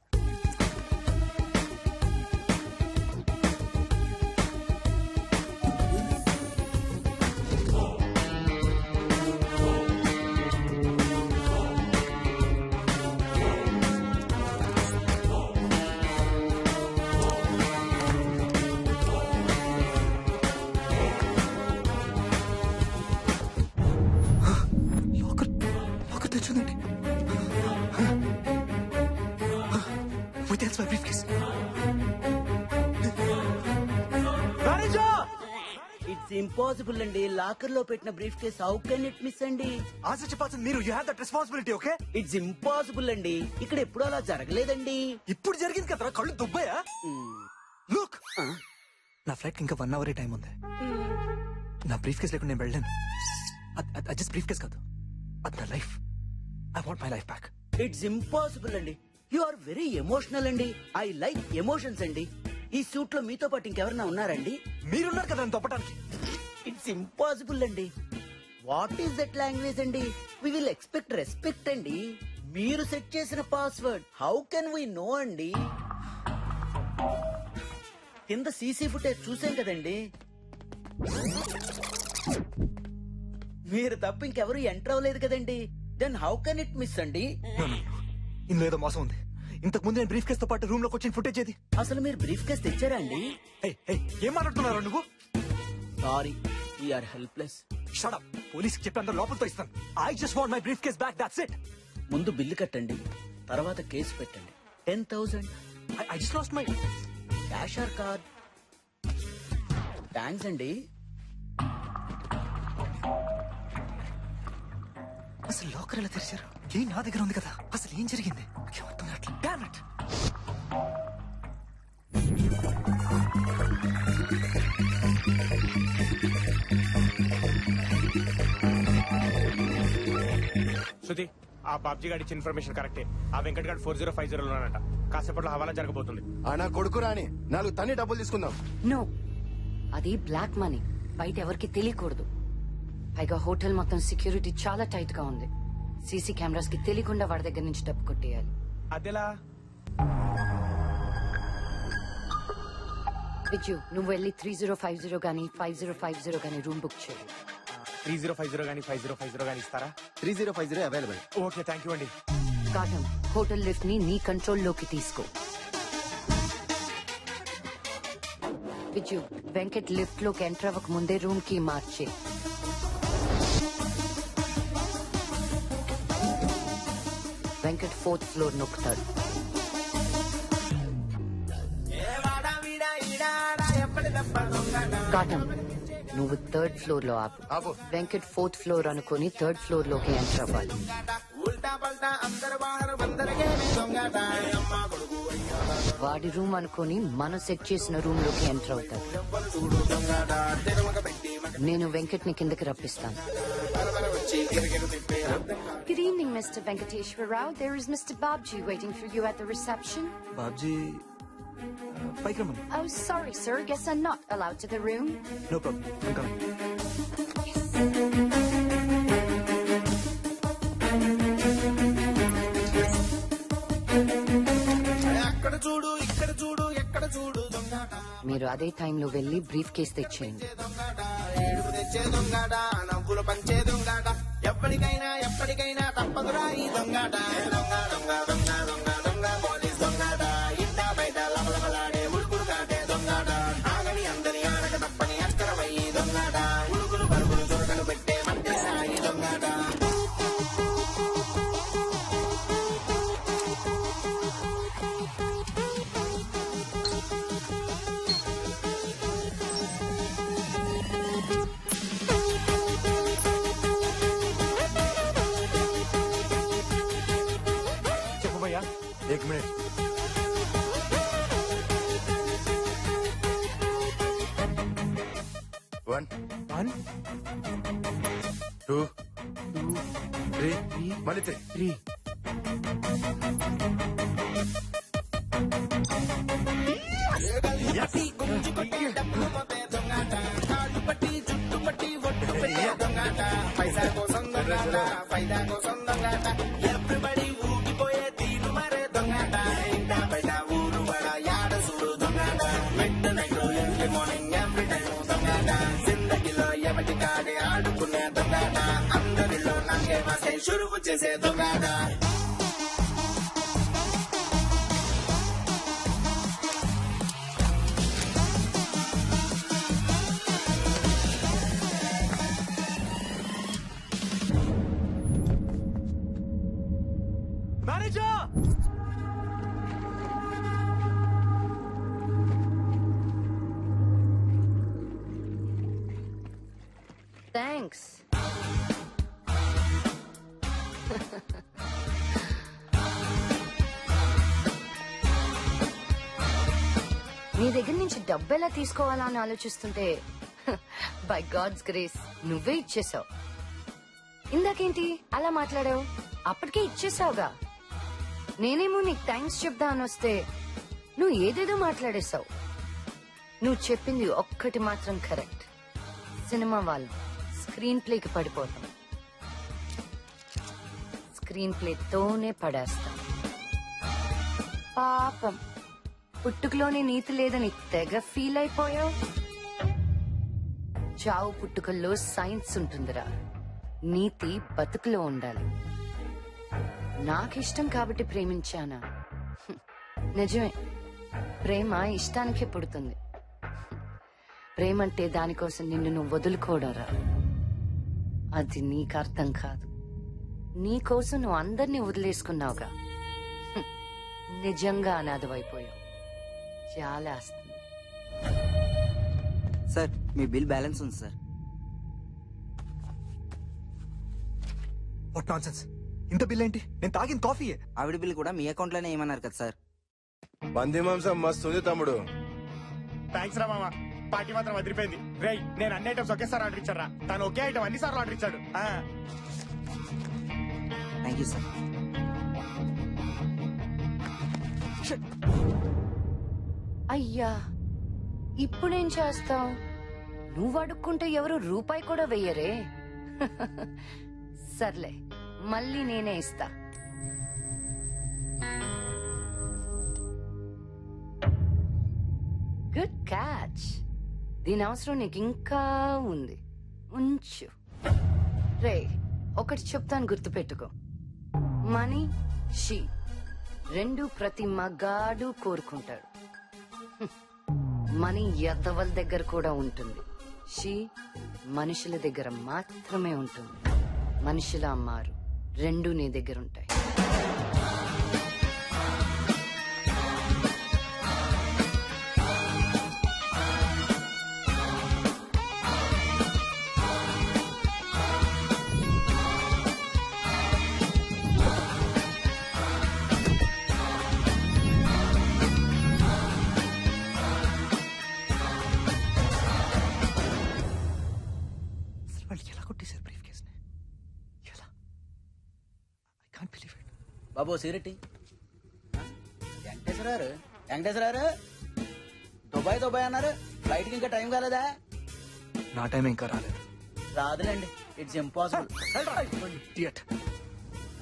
It's impossible అండి. లాకర్ లో పెట్టిన brief case how can it miss అండి? ఆన్సర్ చెప్పాల్సింది మీరు. You have that responsibility. Okay, it's impossible అండి. ఇక్కడ ఎప్పుడు అలా జరగలేదండి. ఇప్పుడు జరిగింది కదా, కళ్ళు దుబ్బయా? లుక్, నా ఫ్లైట్ ఇంకా 1 అవర్ టైం ఉంది. నా బ్రీఫ్ కేస్ లేకుండా నేను వెళ్ళాను. అది జస్ట్ బ్రీఫ్ కేస్ కాదు, అది నా life. I want my life back. It's impossible అండి. యు ఆర్ వెరీ ఎమోషనల్ అండి. ఐ లైక్ ఎమోషన్స్ అండి. ఈ సూట్ లో మీతో పాటు ఇంకెవరన్నా ఉన్నారండి? మీరున్నారు కదా తప్పటానికి. ఇట్స్ ఇంపాసిబుల్ అండి. వాట్ ఈస్ దట్ లాంగ్వేజ్ అండి? వి విల్ ఎక్స్పెక్ట్ రెస్పెక్ట్ అండి. మీరు సెట్ చేసిన password how can we know అండి? కింద సీసీ ఫుటేజ్ చూసాం కదండి. మీరు తప్ప ఇంకెవరు ఎంటర్ అవ్వలేదు కదండి. Then how can it miss అండి? ఇందులో ఏదో మోసం ఉంది. ఇంతకు ముందు నేను బ్రీఫ్ కేస్ తో పాటు రూమ్ లోకి వచ్చిన ఫుటేజ్ ఏది? అసలు మీరు బ్రీఫ్ కేస్ తెచ్చారా అండి? ఏం మాట్లాడుతున్నారు నువ్వు? Sorry, we are helpless. Shut up. Police చెప్పి అందరూ లోపలితో ఇస్తాను. I just want my briefcase back, that's it. ముందు బిల్లు కట్టండి, తర్వాత కేసు పెట్టండి. 10,000. I just lost my cash or card? Thanks అండి. అసలు లాకర్ ఎలా తెరిచారు? ఏ నా దగ్గర ఉంది కదా, అసలు ఏం జరిగింది నాకేం అర్థం కావట్లేదు. Damn it. శృతి, ఆ బాబ్జీ గారి ఇచ్చిన ఇన్ఫర్మేషన్ కరెక్టే. ఆ వెంకట్ గారు 4050 లోనంట. కాసేపట్లో హవాలా జరగబోతుంది. నా కొడుకు రాని 4 తన్ని డబ్బులు తీసుకుందాం. నో, అది బ్లాక్ మనీ, బయట ఎవరికి తెలియకూడదు. పైగా హోటల్ మొత్తం సెక్యూరిటీ చాలా టైట్ గా ఉంది. సీసీ కెమెరాస్ కి తెలియకుండా వాడి దగ్గర నుంచి డబ్బు కొట్టేయాలి. అదెలా? విజు, నువ్వు వెళ్ళి 3050 గానీ 5050 గానీ రూమ్ బుక్ చేయి. 3050 గానీ 5050 గానీ ఇస్తారా? 3050 అవైలబుల్. ఓకే, థ్యాంక్ యూ అండి. కాటం, హోటల్ లిఫ్ట్ ని నీ కంట్రోల్లోకి తీసుకో. విజు, వెంకట్ లిఫ్ట్ లోకి ఎంటర్ అవ్వక ముందే రూమ్ కి మార్చే. Venkat 4th floor నొక్కుతాడు. కాటం, నువ్వు 3rd ఫ్లోర్ లో ఆపు. వెంకట్ 4th ఫ్లోర్ అనుకుని 3rd ఫ్లోర్ లోకి ఎంటర్ అవ్వాలి. వాడి రూమ్ అనుకుని మనం సెట్ చేసిన రూమ్ లోకి ఎంటర్ అవుతాడు. నేను వెంకట్ ని కిందకి రప్పిస్తాను. Good evening, Mr. Venkateshwar Rao. There is Mr. Babji waiting for you at the reception. Babji పైకి రమ్మని. Oh, sorry, sir. Guess I'm not allowed to the room. No problem. మీరు అదే టైంలో వెళ్ళి బ్రీఫ్ కేస్ తెచ్చేయండి. ఎప్పటికైనా ఎప్పటికైనా తప్పదురా ఈ దొంగాట. పోలీస్ దొంగాట, ఇంట బయట లబలబలాడే ఉడుకుడు కాటే దొంగాట. ఆగని అందరి ఆడక తప్పని అక్కరమయ్యి దొంగాట. ఉడుకులు పరుగులు దొరకలు పెట్టే మట్టి సాయి దొంగాట. చెప్పు భయ్యా. 1 మినిట్. One, 2, 3, మళ్ళీ 3. పైసా కోసం దొంగాట, ఫైదా కోసం దొంగాట. ఎవ్రీబడి ఊగిపోయే తీరు మరే దొంగాట. ఇంట బయట ఊరు బడ యాడ చూడు దొంగాట. Midnight early morning every time దొంగాట. జిందగీలో ఎవటి కాడే ఆడుకునే దొంగాట. అందరిలో నాకే వాసే షురువు చేసే దొంగాట. మేనేజర్! థ్యాంక్స్. నీ దగ్గర నుంచి డబ్బు ఎలా తీసుకోవాలా అని ఆలోచిస్తుంటే బై గాడ్స్ గ్రేస్ నువ్వే ఇచ్చేసావు. ఇందాకేంటి అలా మాట్లాడావు? అప్పటికే ఇచ్చేసావుగా. నేనేమో నీకు థ్యాంక్స్ చెప్దా అని వస్తే నువ్వు ఏదేదో మాట్లాడేశావు. నువ్వు చెప్పింది ఒక్కటి మాత్రం కరెక్ట్. సినిమా వాళ్ళు స్క్రీన్ ప్లేకి పడిపోతాం, స్క్రీన్ ప్లేతోనే పడేస్తాం. పాపం పుట్టుకలోనే నీతి లేదని తెగ ఫీల్ అయిపోయావు. చావు పుట్టుకల్లో సైన్స్ ఉంటుందిరా, నీతి బతుకులో ఉండాలి. నాకిష్టం కాబట్టి ప్రేమించానా? నిజమే, ప్రేమ ఇష్టానికే పుడుతుంది. ప్రేమంటే దానికోసం నిన్ను నువ్వు వదులుకోవడరా. అది నీకు అర్థం కాదు. నీకోసం నువ్వు అందరినీ వదిలేసుకున్నావుగా. నిజంగా అనాథమైపోయావు. చాలా వస్తుంది. సార్ మీ బిల్ బ్యాలెన్స్ ఉంది సార్. What nonsense! ఇంత బిల్ ఏంటి? నేను తాగిన కాఫీయే. ఆవిడ బిల్ కూడా మీ అకౌంట్ లోనే ఏమన్నారు కదా సార్. పంది మాంసం మస్తు ఉంది తమ్ముడు. థ్యాంక్స్ రా మామ. పార్టీ మాత్రం వదిలిపోయింది. రేయ్ నేను అన్ని ఐటమ్స్ ఒకేసారి ఆర్డర్ ఇచ్చారా, తను ఒకే ఐటమ్ అన్ని సార్లు ఆర్డర్ ఇచ్చాడు. Thank you sir. అయ్యా ఇప్పుడేం చేస్తావు? నువ్వు అడుక్కుంటే ఎవరు రూపాయి కూడా వెయ్యరే. సర్లే మళ్ళీ నేనే ఇస్తా. Good catch. దీని అవసరం నీకు ఇంకా ఉంది, ఉంచు. రే ఒకటి చెప్తాను, గుర్తుపెట్టుకో. మనీ, షీ రెండు ప్రతి మగాడు కోరుకుంటాడు. మనీ ఎద్దవల దగ్గర కూడా ఉంటుంది, షీ మనుషుల దగ్గర మాత్రమే ఉంటుంది. మనుషుల మారు, రెండు నీ దగ్గర ఉంటాయి. బాబు సిగరెట్టి. వెంకటేశ్వరారు దుబాయ్ అన్నారు. ఫ్లైట్ కి ఇంకా టైం కాలేదా? నా టైం ఇంకా రాలేదు. రాదులేండి, ఇట్స్ ఇంపాసిబుల్.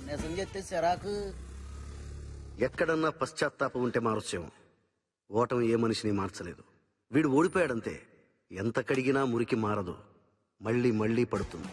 నిజం చెప్తే సిరాకు. ఎక్కడన్నా పశ్చాత్తాపం ఉంటే మారొచ్చేమో. ఓటమి ఏ మనిషిని మార్చలేదు. వీడు ఓడిపోయాడంతే. ఎంత కడిగినా మురికి మారదు, మళ్ళీ మళ్ళీ పడుతుంది.